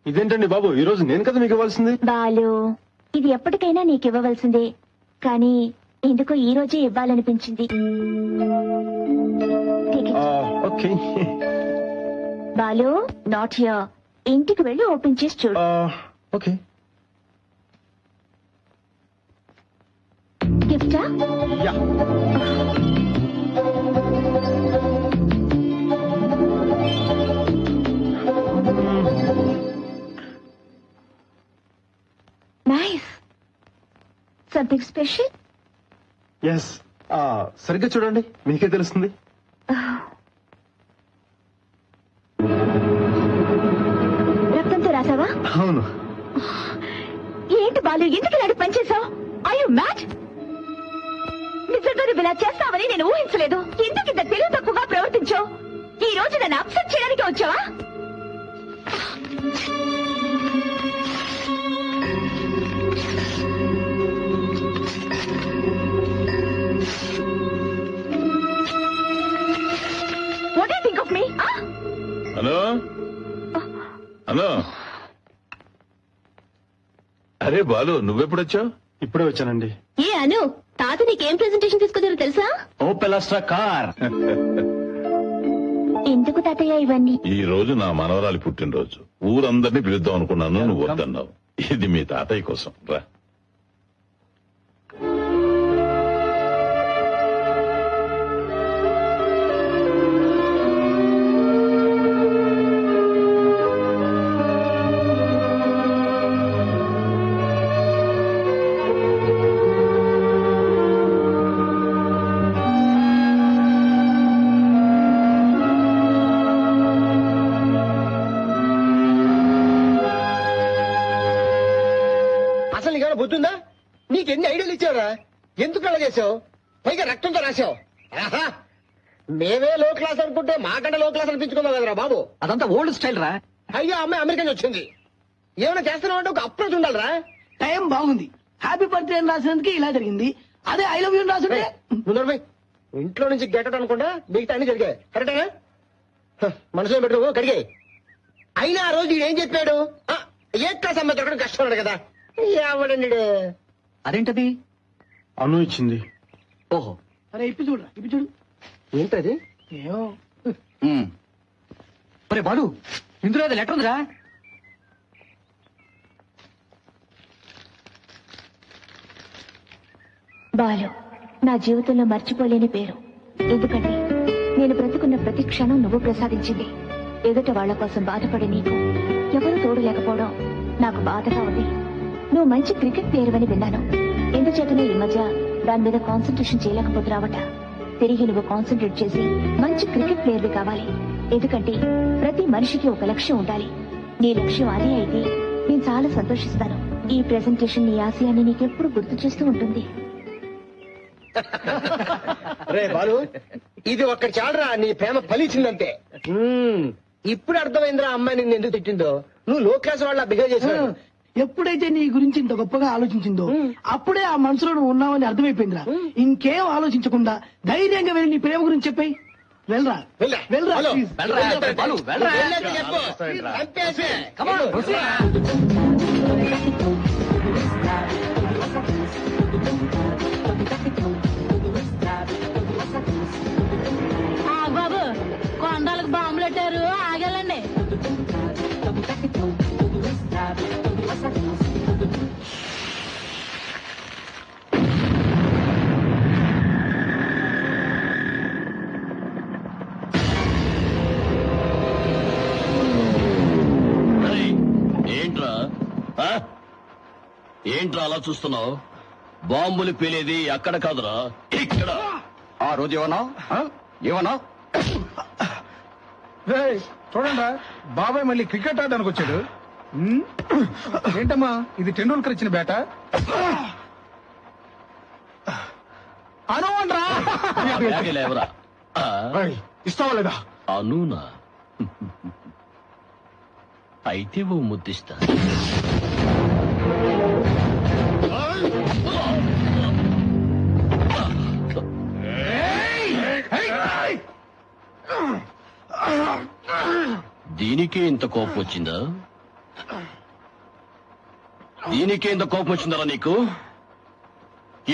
ఇదేంటండి బాబు, ఈ రోజు నేను కదా మీకు ఇవ్వాల్సింది. బాలు, ఇది ఎప్పటికైనా నీకు ఇవ్వవలసిందే, కానీ ఎందుకో ఈ రోజే ఇవ్వాలనిపించింది. ఓకే. Balu, not here. ఇంటికి వెళ్ళి ఓపెన్ చేసి చూడు. ఓకే. గిఫ్టా? Yeah. Nice. Something special? Yes. సరిగ్గా చూడండి, మీకే తెలుస్తుంది. రక్తంతో రాసావా? అవును. ఏంటి బాలు, ఎందుకు ఇలాంటి పని చేసావు? I you mad? నిజంగా నువ్వు ఇలా చేస్తావని నేను ఊహించలేదు. ఎందుకు ఇంత తెలివి తక్కువగా ప్రవర్తించావు? ఈ రోజు నన్ను అప్సెట్ చేయడానికి వచ్చావా? What do you think of me? Hello hello. అరే బాలు, నువ్వెప్పుడొచ్చావు? ఇప్పుడే వచ్చానండి. ఏ అను, తాత నీకేం ప్రెజెంటేషన్ తీసుకొచ్చారో తెలుసా? Opel Astra car. ఎందుకు తాతయ్య ఇవన్నీ? ఈ రోజు నా మనవరాలి పుట్టినరోజు. ఊరందరినీ పిలుద్దాం అనుకున్నాను, నువ్వు వద్దన్నావు. ఇది మీ తాతయ్య కోసం. రా. అసలు నీకేమైనా బుద్ధుందా? నీకెన్ని ఐడియాలు ఇచ్చావురా? ఎందుకు అలా చేసావు? పైగా రక్తంతో రాసావు. ఆహా! మేమే లో క్లాస్ అనుకుంటే మాకంటే లో క్లాస్ అనిపించుకున్నావు కదరా బాబు. అదంతా ఓల్డ్ స్టైల్ రా. అయ్యో అమ్మాయి అమెరికా నుంచి వచ్చింది. ఏమైనా చేస్తున్నావు అంటే ఒక అప్రోచ్ ఉండాలిరా. టైం బాగుంది. హ్యాపీ బర్త్డే అని రాసినందుకు ఇలా జరిగింది. అదే ఐ లవ్ యూ రాసుంటే ఇంట్లో నుంచి గెటట్ అనుకుంటా మిగతా అన్ని జరిగాయి. కరెక్టేనా? మనసులో పెట్టు కడిగే. అయినా ఆ రోజు ఏం చెప్పాడు? ఏ క్లాస్ అమ్మాయి దొరకడం కష్టం ఉన్నాడు కదా. ఎవడండి అదేంటది? అను ఇచ్చింది. ఓహో, అరే ఇప్పి చూడు ఇప్పి చూడు. ఏంటది? ఏమో ఒరే బాలు, ఇందులో ఏదో లెటర్ ఉందిరా. బాలు నా జీవితంలో మర్చిపోలేని పేరు. ఎందుకంటే నేను బ్రతుకున్న ప్రతి క్షణం నువ్వు ప్రసాదించింది. ఎదుట వాళ్ల కోసం బాధపడే నీకు ఎవరు తోడు లేకపోవడం నాకు బాధగా ఉంది. నువ్వు మంచి క్రికెట్ ప్లేయర్ అని విన్నాను. ఎందుచేతనో ఈ మధ్య దాని మీద కాన్సన్ట్రేషన్ చేయలేకపోతున్నావట. తిరిగి నువ్వు కాన్సన్ట్రేట్ చేసి మంచి క్రికెట్ ప్లేయర్వి కావాలి. ఎందుకంటే ప్రతి మనిషికి ఒక లక్ష్యం ఉండాలి. నీ లక్ష్యం అదే అయితే నేను చాలా సంతోషిస్తాను. ఈ ప్రెజెంటేషన్ నీ ఆశయాన్ని నీకెప్పుడు గుర్తు చేస్తూ ఉంటుంది. రే బాలు, ఇది ఒక్కటి చాలరా నీ ప్రేమ ఫలించిందంటే. ఇప్పుడు అర్థమైందిరా అమ్మాయి నిన్ను ఎందుకు తిట్టిందో. నువ్వు లో క్లాస్ వాళ్ళ బిహేవ్ చేసావు. ఎప్పుడైతే నీ గురించి ఇంత గొప్పగా ఆలోచించిందో అప్పుడే ఆ మనసులో నువ్వు ఉన్నావని అర్థమైపోయిందిరా. ఇంకేం ఆలోచించకుండా ధైర్యంగా వెళ్ళి నీ ప్రేమ గురించి చెప్పాయి. వెళ్ళరా వెళ్ళరా హలో. please. బాలు, వెళ్ళరా. వెళ్ళేది చెప్పు. చంపేసే. బాబు, కొండలకు బాంబులు పెట్టారు, ఆగాలండి. ఏంట్రా అలా చూస్తున్నావు? బాంబులు పేలేది అక్కడ కాదురా, ఇక్కడ. ఆ రోజు ఏమన్నా చూడండి, బాబాయ్ మళ్ళీ క్రికెట్ ఆడడానికి వచ్చాడు. ఏంటమ్మా ఇది టెండూల్కర్ ఇచ్చిన బేట? అనురా ఎవరా? ఇస్తావా లేదా? అనూనా? అయితే ఓ ముద్దిస్తా. దీనికే ఇంత కోపం వచ్చిందా? దీనికే ఇంత కోపం వచ్చిందరా నీకు?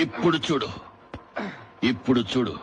ఇప్పుడు చూడు, ఇప్పుడు చూడు.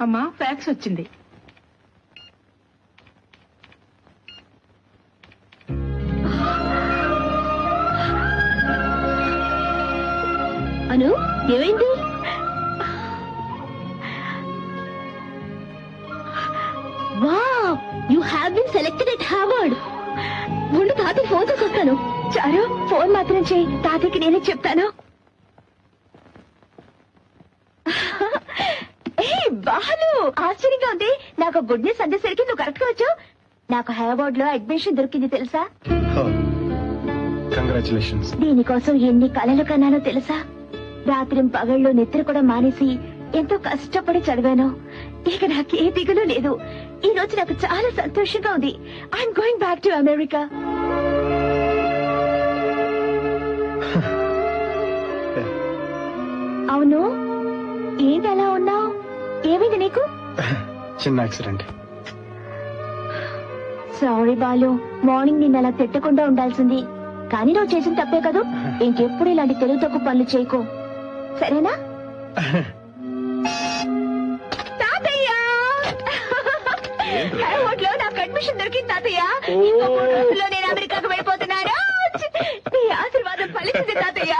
అమ్మా ఫ్యాక్స్ వచ్చింది. అను ఏమైంది? Wow, you have been selected at Harvard. ముందు తాతయ్య ఫోన్ చేసి వస్తాను. చారు ఫోన్ మాత్రం చేయి, తాతయ్యకి నేనే చెప్తాను. బాలు ఆశ్చర్యంగా ఉంది. నాకు గుడ్ న్యూస్ అందేసరికి నువ్వు కరెక్ట్ గా వచ్చావు. నాకు హార్వర్డ్ లో అడ్మిషన్ దొరికింది తెలుసా? కంగ్రాచులేషన్స్. దీనికోసం ఎన్ని కలలు కన్నానో తెలుసా? రాత్రి పగళ్ళు నిద్ర కూడా మానేసి ఎంతో కష్టపడి చదివాను. ఇక నాకు ఏ దిగులు లేదు. ఈ రోజు నాకు చాలా సంతోషంగా ఉంది. I'm going back to America. అవును, ఏంటి అలా ఉన్నావు? ఏమైంది నీకు? చిన్న యాక్సిడెంట్. సారీ బాలు, మార్నింగ్ నిన్న అలా తిట్టకుండా ఉండాల్సింది. కానీ నువ్వు చేసిన తప్పే కదా. ఇంకెప్పుడు ఇలాంటి తెలుగు తక్కువ పనులు చేయకు, సరేనా? తాతయ్య, హార్వర్డ్లో నాకు అడ్మిషన్ దొరికింది తాతయ్య. ఇంకో 3 రోజుల్లో నేను అమెరికాకు వెళ్ళిపోతున్నాను. నీ ఆశీర్వాదం ఫలించింది తాతయ్య.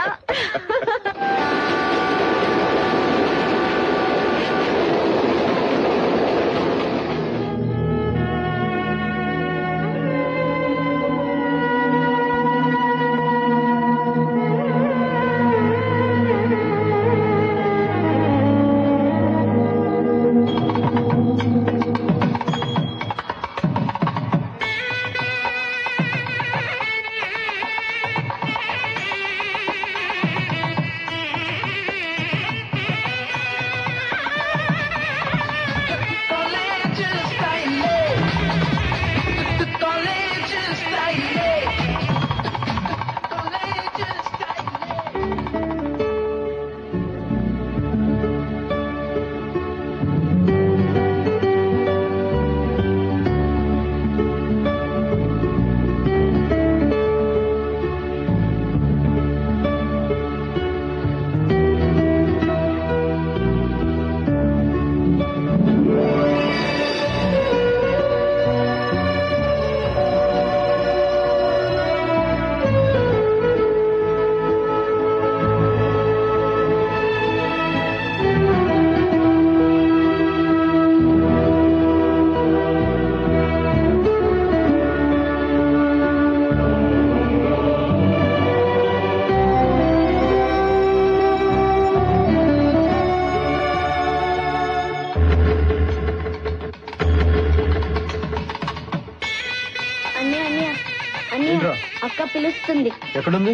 అక్క పిలుస్తుంది. ఎక్కడుంది?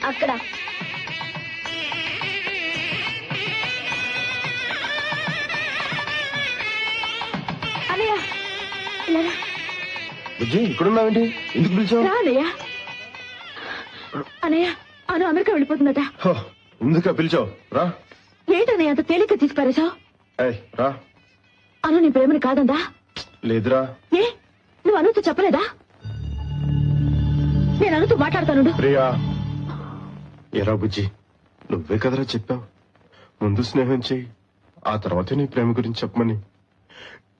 అక్కడ. అన్నయ్య బుజ్జి, ఇక్కడున్నావేంటి? ఎందుకు పిలిచావు? అన్నయ్య, అన్నయ్య అను అమెరికా వెళ్ళిపోతుందట. ఎందుకు పిలిచావు? రా. ఏంటన్నయ్య అంత తేలిక తీసుకుపారేశావు? రా. అను నీ ప్రేమని కాదందా? లేదురా. ఏ, నువ్వు అనుతో చెప్పలేదా? నేను అనుతో మాట్లాడతాను. ప్రియా, ఎరా బుజ్జి, నువ్వే కదరా చెప్పావు ముందు స్నేహం చెయ్యి, ఆ తర్వాత నీ ప్రేమ గురించి చెప్పమని.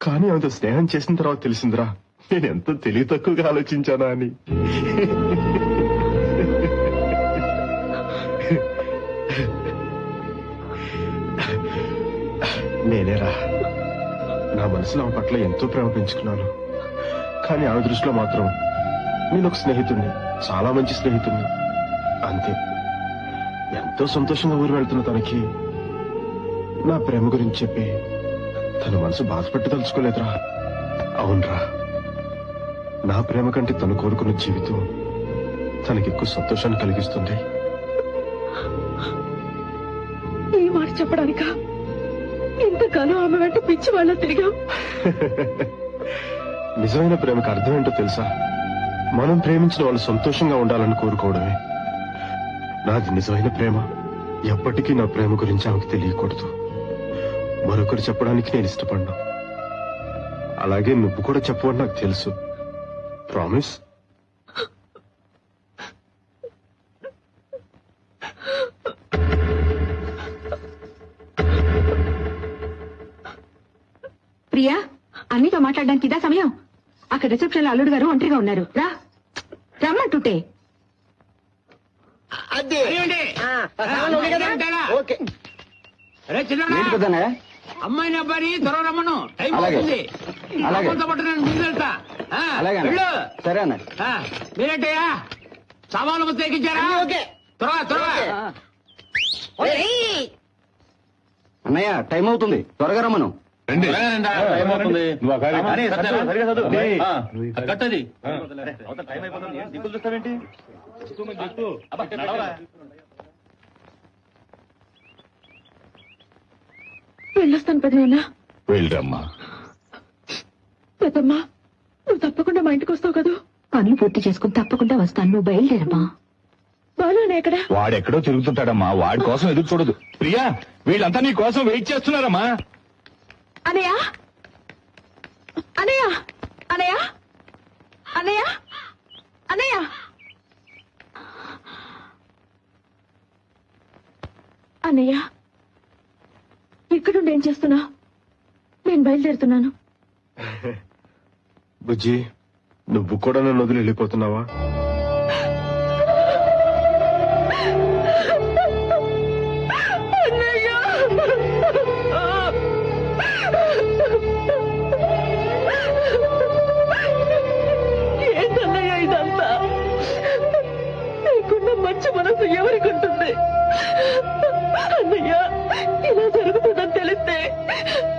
కానీ ఆమెతో స్నేహం చేసిన తర్వాత తెలిసిందిరా నేను ఎంత తెలివి తక్కువగా ఆలోచించానా అని. నేనేరా నా మనసులో ఆమె పట్ల ఎంతో ప్రేమ పెంచుకున్నాను. కానీ ఆమె దృష్టిలో మాత్రం నేను ఒక స్నేహితుడిని, చాలా మంచి స్నేహితుడిని అంతే. ఎంతో సంతోషంగా ఊరు వెళ్తున్న తనకి నా ప్రేమ గురించి చెప్పి తన మనసు బాధపెట్టి తలుచుకోలేదురా. అవునరా, నా ప్రేమ కంటే తను కోరుకున్న జీవితం తనకి ఎక్కువ సంతోషాన్ని కలిగిస్తుంది. ఈ మాట చెప్పడానిక ఇంతకాలం ఆమె వెంట పిచ్చి వాళ్ళ తిరిగాం. నిజమైన ప్రేమకు అర్థం ఏంటో తెలుసా? మనం ప్రేమించిన వాళ్ళు సంతోషంగా ఉండాలని కోరుకోవడమే. నాది నిజమైన ప్రేమ. ఎప్పటికీ నా ప్రేమ గురించి ఆమెకు తెలియకూడదు. మరొకరు చెప్పడానికి నేను ఇష్టపడ్డా. అలాగే నువ్వు కూడా చెప్పవని నాకు తెలుసు. ప్రామిస్? ప్రియా అన్నితో మాట్లాడడానికి ఇదా సమయం. అక్కడ రిసెప్షన్ లో అల్లుడు గారు ఒంటరిగా ఉన్నారు. రా రమ్మంటుంటే. అదే ఓకే. ఏంటి పెద్దనే? అమ్మాయిని అబ్బాయిని త్వరగా రమ్మను, టైం అలాగే. అవుతుంది. అలాగే. అమ్మాయితో పాటు నేను ముందు వెళ్తా. అలాగే అన్న. వెళ్ళు. సరే అన్న. మీరేంటయ్యా సవాలు ముద్ద ఎక్కించారా? ఓకే. త్వరగా త్వరగా. అన్నయ్య టైం అవుతుంది, త్వరగా రమ్మను. వెళ్ళొస్తాను పెద్దనాన్న. వెళ్ళరమ్మా. పెద్దమ్మా నువ్వు తప్పకుండా మా ఇంటికి వస్తావు కదా. పనులు పూర్తి చేసుకుని తప్పకుండా వస్తాను. నువ్వు బయలుదేరమ్మా. బాలునే ఎక్కడ? వాడెక్కడో తిరుగుతుంటాడమ్మా, వాడి కోసం ఎదురు చూడదు. ప్రియా, వీళ్ళంతా నీ కోసం వెయిట్ చేస్తున్నారమ్మా. అనయ్య అనయ్య అనయ్య అనయ్య అనయ్య అన్నయ్య ఇక్కడుండి ఏం చేస్తున్నా? నేను బయలుదేరుతున్నాను. బుజ్జి, నువ్వు కూడా నన్ను వదిలి వెళ్ళిపోతున్నావా? ఏంటన్నయ్య ఇదంతా? నీకున్న మంచి మనసు ఎవరికి ఉంటుంది? అన్నయ్య ఇలా జరుగుతుందని తెలిస్తే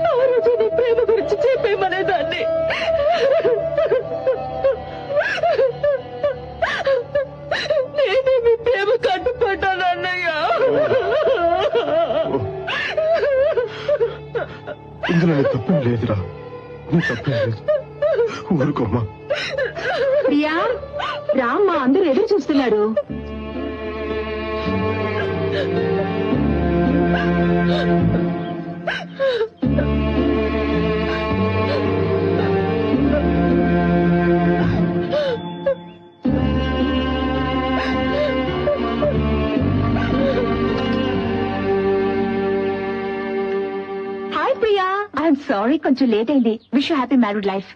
ఆ రోజు నీ ప్రేమ గురించి చెప్పేమనేదాన్ని. నేనే మీ ప్రేమ కట్టుపడ్డాను అన్నయ్య. ఇందులో నీ తప్పేం లేదురా, నీ తప్పేం లేదు. ఊరుకోమ్మా. ప్రియా రామ్మా, అందరూ ఎదురు చూస్తున్నారు. హాయ్ ప్రియా. ఐఎమ్ సారీ, కొంచెం లేట్ అయింది. Wish you happy married life.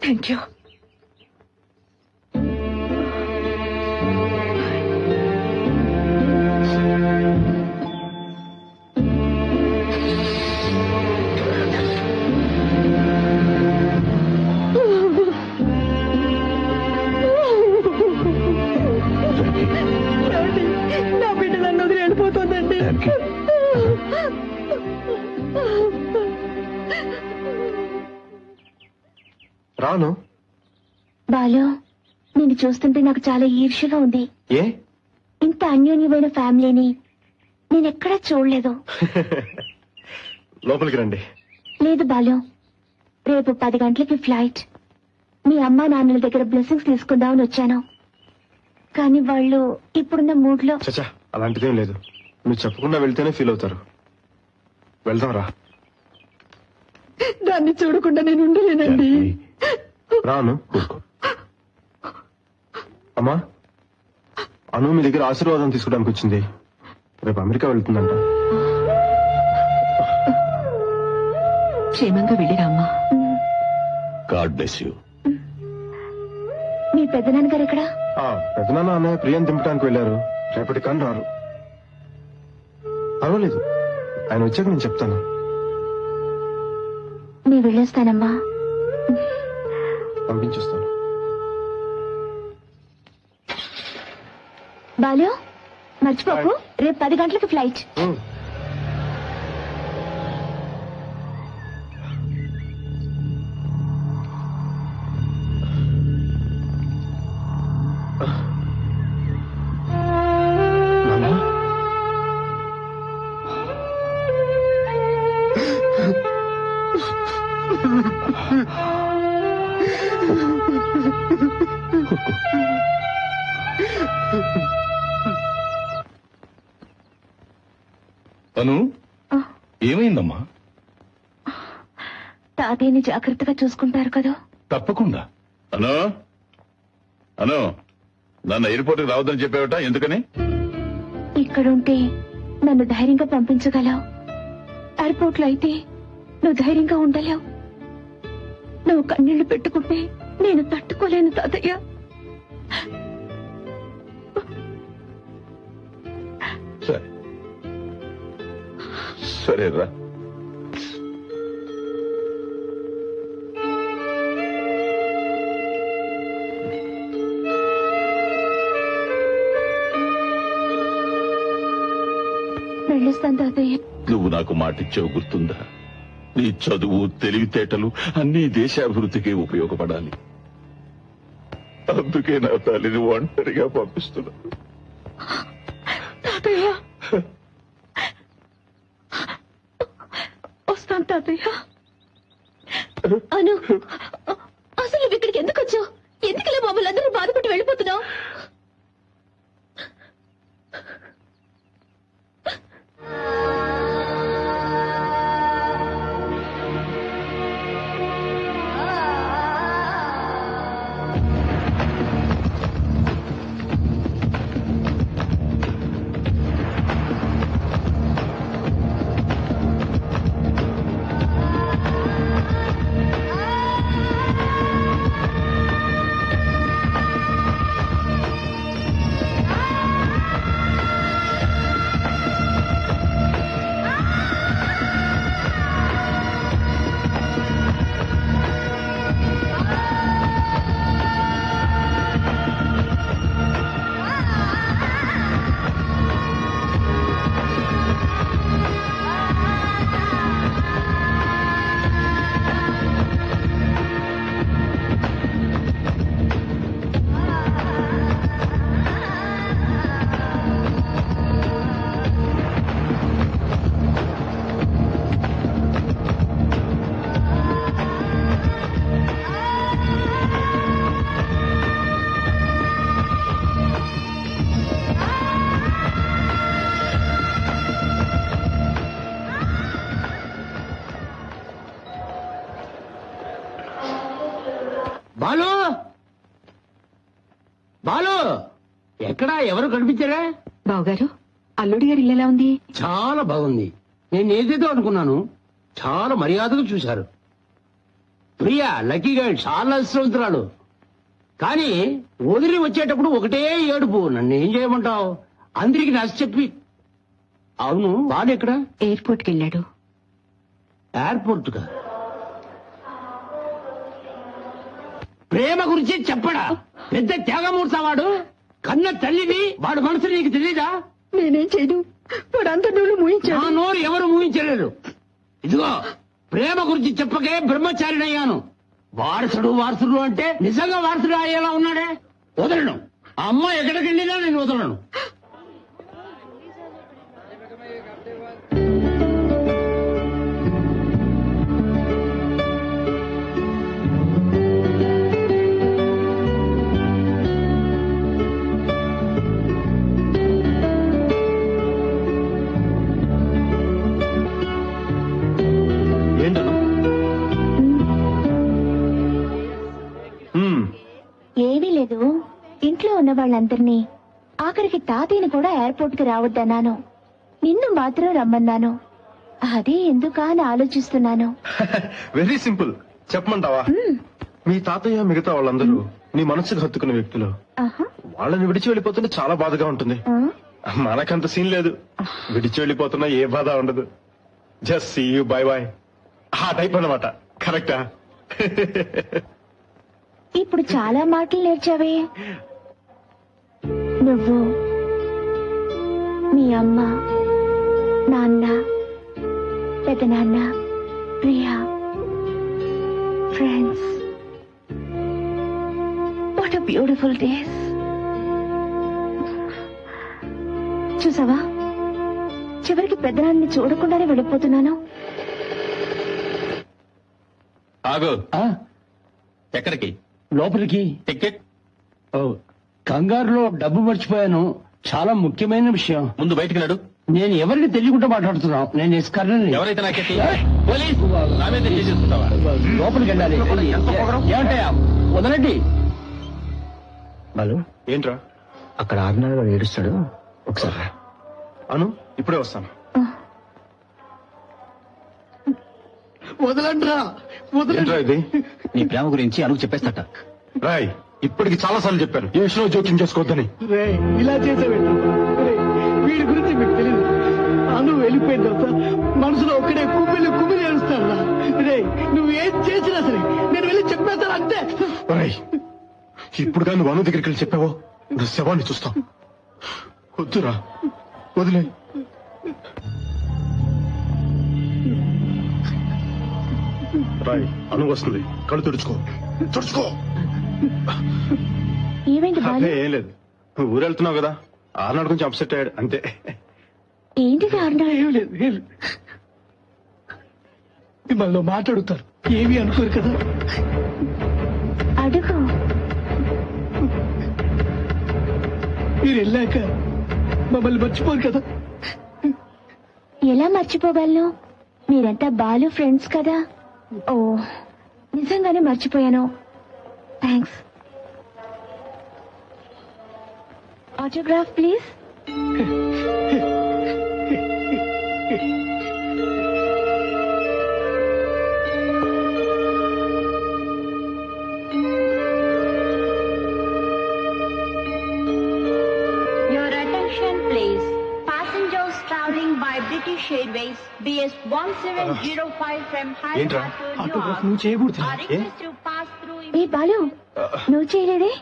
Thank you. నా బిడ్డ నన్ను వదిలి వెళ్ళిపోతుందండి. రాను. బాలు, నిన్ను చూస్తుంటే నాకు చాలా ఈర్ష్యగా ఉంది. ఏ? ఇంత అన్యోన్యమైన ఫ్యామిలీని నేనెక్కడా చూడలేదు. లోపలికి రండి. లేదు బాలు, రేపు 10 గంటలకి ఫ్లైట్. మీ అమ్మా నాన్నల దగ్గర బ్లెస్సింగ్స్ తీసుకుందామని వచ్చాను. కానీ వాళ్ళు ఇప్పుడున్న మూడ్ లో. చచ్చా, అలాంటిదేం లేదు. నువ్వు చెప్పకుండా వెళ్తేనే ఫీల్ అవుతారు. వెళ్దాం రా. దాన్ని చూడకుండా నేను ఉండలేనండి. రాను. అమ్మా, అను మీ దగ్గర ఆశీర్వాదం తీసుకోవడానికి వచ్చింది. రేపు అమెరికా వెళ్తుందంట. క్షేమంగా వెళ్ళిరామ్మా. God bless you. మీ పెద్దనాన్నగారు ఎక్కడా? పెద్దనాన్న అన్నయ్య ప్రియం దింపడానికి వెళ్ళారు. రేపటి కానీ రారు. పర్వాలేదు, ఆయన వచ్చాక నేను చెప్తాను. నేను వెళ్ళేస్తానమ్మా. పంపించేస్తాను. బాలు, మర్చిపోకు, రేపు 10 గంటలకు ఫ్లైట్. అను, ఏమైందమ్మా? తాతయ్యని జాగ్రత్తగా చూసుకుంటారు కదా? తప్పకుండా. అను, అను, నన్ను ఎయిర్పోర్ట్ కి రావద్దని చెప్పావట, ఎందుకని? ఇక్కడుంటే నన్ను ధైర్యంగా పంపించగలవు, ఎయిర్పోర్ట్ లో అయితే నువ్వు ధైర్యంగా ఉండలేవు. నువ్వు కన్నీళ్లు పెట్టుకుంటే నేను తట్టుకోలేను తాతయ్య. సరే సరేరా. వెళ్ళొస్తాను తాతయ్య. నువ్వు నాకు మాటిచ్చావు గుర్తుందా? నీ చదువు తెలివితేటలు అన్ని దేశాభివృద్ధికి ఉపయోగపడాలి. అందుకే నా తల్లిని ఒంటరిగా పంపిస్తున్నా. తాతయ్య వస్తాను తాతయ్య. అను, అసలు నువ్వు ఇక్కడికి ఎందుకు వచ్చావు? ఎందుకలా మమ్మల్ని అందరూ బాధపడి వెళ్ళిపోతున్నావు? బాలు, బాలు, ఎక్కడా ఎవరు కనిపించారా? బావగారు, అల్లుడి గారి ఇల్లు ఎలా ఉంది? చాలా బాగుంది. నేను ఏదేదో అనుకున్నాను, చాలా మర్యాదగా చూశారు. ప్రియా లక్కీగా చాలా అదృష్టవంతురాలు. కానీ వదిలి వచ్చేటప్పుడు ఒకటే ఏడుపు. నన్ను ఏం చేయమంటావు? అందరికి నచ్చ చెప్పి. అవును, వాడు ఎక్కడ? ఎయిర్పోర్ట్కి వెళ్ళాడు. ఎయిర్పోర్ట్ గా? ప్రేమ గురించి చెప్పడా? పెద్ద త్యాగమూర్త వాడు. కన్న తల్లిని వాడు మనసు నీకు తెలీదా? నేనేం చేయను, వాడు అంత నోరు నా మూయించాడు. నోరు ఎవరు ఊహించలేరు. ఇదిగో, ప్రేమ గురించి చెప్పకే బ్రహ్మచారినయ్యాను. వారసుడు అంటే నిజంగా వారసుడు అయ్యేలా ఉన్నాడే. వదలను. ఆ అమ్మ ఎక్కడికి వెళ్ళినా నేను వదలను. ఏమీ లేదు, ఇంట్లో ఉన్న వాళ్ళందరినీ, ఆఖరికి తాతయ్యని కూడా ఎయిర్పోర్ట్ కి రావద్దన్నాను. నిన్ను మాత్రం రమ్మన్నాను. అదే ఎందుకా అని ఆలోచిస్తున్నాను. Very simple. చెప్పమంటావా? మీ తాతయ్య మిగతా వాళ్ళందరూ నీ మనసుకు హత్తుకున్న వ్యక్తులు. వాళ్ళని విడిచి వెళ్ళిపోతుంటే చాలా బాధగా ఉంటుంది. మనకంత సీన్ లేదు. విడిచి వెళ్ళిపోతున్నా ఏ బాధ ఉండదు. Just see you, bye boy, ఆ టైప్ అన్నమాట. కరెక్టా? ఇప్పుడు చాలా మాటలు నేర్చావే. నువ్వు, మీ అమ్మ, నాన్న, పెదనాన్న, Priya, friends. What a beautiful days. చూసావా, చివరికి పెద్దనాన్ని చూడకుండానే వెళ్ళిపోతున్నాను. ఆగు. ఎక్కడికి? లోపలికి. టికెట్? ఓ, కంగారులో డబ్బు మర్చిపోయాను. చాలా ముఖ్యమైన విషయం. ముందు బయటికి నడు. నేను ఎవరికి తెలియకుండా మాట్లాడుతున్నాను. నేను ఎస్కర్ని. ఎవరైతే నాకెత్తి పోలీస్ నా మీద చేసుకుంటావా? లోపలికి వెళ్ళాలి. ఏమంటాయా? వదలండి. బాలు, ఏంట్రా? అక్కడ ఆరున్నర ఏడుస్తాడు, ఒకసారి. అను ఇప్పుడే వస్తాను. వదలండ్రా ఏంట్రా ఇది? నీ ప్రేమ గురించి అనుకు చెప్పేస్తట. రాయ్, ఇప్పటికి చాలా సార్లు చెప్పాను ఈ విషయంలో జోక్యం చేసుకోవద్దని. రే ఇలా చేసావేంట్రా? రే, వీడి గురించి మీకు తెలియదు. అను వెళ్ళిపోయిన తర్వాత మనసులో ఒక్కడే కుమిలి ఏడుస్తారా? రే నువ్వు ఏం చేసినా సరే నేను వెళ్ళి చెప్పేస్తాను అంతే. రాయ్, ఇప్పుడు కానీ అను దగ్గరికి వెళ్ళి చెప్పావో నా శవాన్ని చూస్తాం. వద్దురా, వదిలే. రాయ్, అను వస్తుంది. కళ్ళు తుడుచుకో. ఏమైంది బాలు? ఏం లేదు, నువ్వు ఊరు వెళ్తున్నావు కదా, ఆనాడు కొంచెం అప్సెట్ అయ్యాడు అంతే. ఏంటిది అన్నా? ఏం లేదు మిమ్మల్ని మాట్లాడుతారు, ఏమీ అనుకోరు కదా. అడుగు. మీరు వెళ్ళాక మమ్మల్ని మర్చిపోరు కదా. ఎలా మర్చిపోగలను? మీరంతా బాలు ఫ్రెండ్స్ కదా. ఓ నిజంగానే మర్చిపోయాను. Thanks. Autograph please. Your attention please. Passengers traveling by British Airways BS 1705 from ఏంట్రా? Hyderabad to ఆటోగ్రాఫ్ Newark నువ్వు చేయకూడదు. are requested to pass through. ఏ బాలు, నువ్వు చేయలేదే?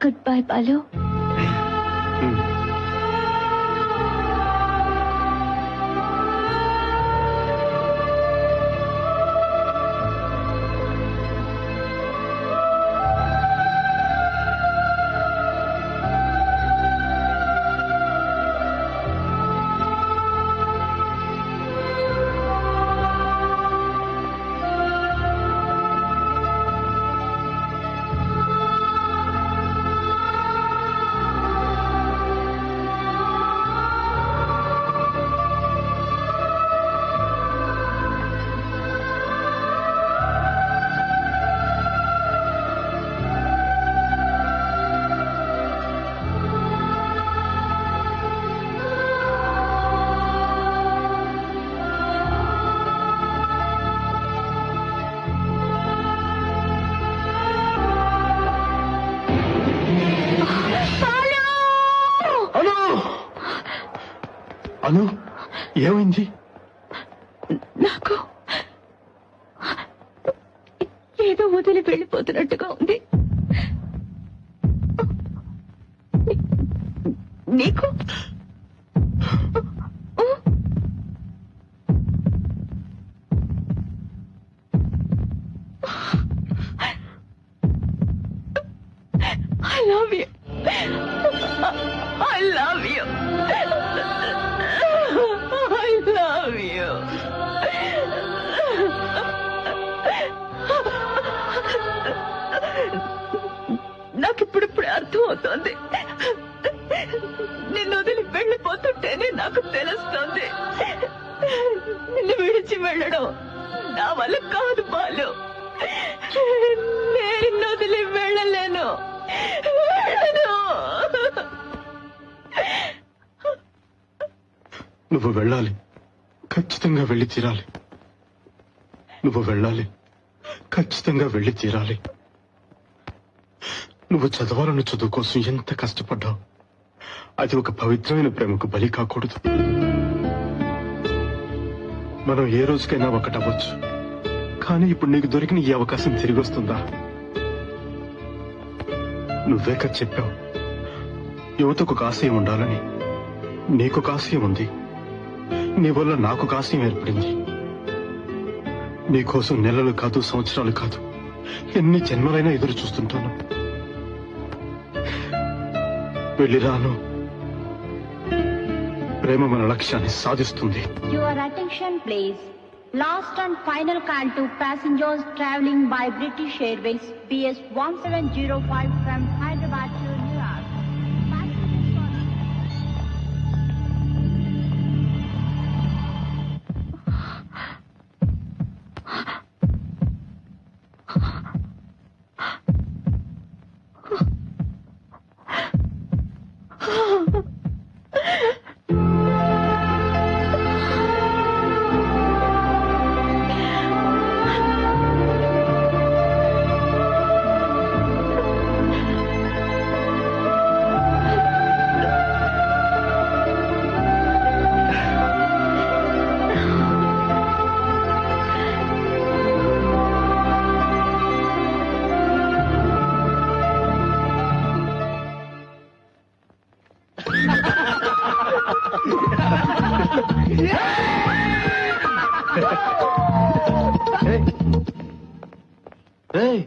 Good bye Balu. అను, ఏమైంది? నాకు ఏదో వదిలి వెళ్ళిపోతున్నట్టుగా ఉంది. నీకు? I love you. I love you. I love you. నాకిప్పుడిప్పుడే అర్థం అవుతోంది. నిన్ను వదిలి వెళ్ళిపోతుంటేనే నాకు తెలుస్తోంది నిన్ను విడిచి వెళ్ళడం నా వల్ల కాదు బాలు. నేను నిన్ను వదిలి వెళ్ళలేను. నువ్వు వెళ్ళాలి, ఖచ్చితంగా వెళ్ళి తీరాలి. నువ్వు వెళ్ళాలి, ఖచ్చితంగా వెళ్ళి తీరాలి. నువ్వు చదవాలన్న చదువు కోసం ఎంత కష్టపడ్డావు. అది ఒక పవిత్రమైన ప్రేమకు బలి కాకూడదు. మనం ఏ రోజుకైనా ఒకటవ్వచ్చు, కానీ ఇప్పుడు నీకు దొరికిన ఈ అవకాశం తిరిగి వస్తుందా? నువ్వే కదా చెప్పావు, యువతకు ఒక ఆశయం ఉండాలని. నీకు ఒక ఆశయం ఉంది, నీ వల్ల నాకు ఒక ఆశయం ఏర్పడింది. నీకోసం నెలలు కాదు, సంవత్సరాలు కాదు, ఎన్ని జన్మలైనా ఎదురు చూస్తుంటాను. వెళ్ళిరాను. ప్రేమ మన లక్ష్యాన్ని సాధిస్తుంది. Your attention please. Last and final call to passengers traveling by British Airways BS 1705 from Hyderabad to Newark. ఏయ్.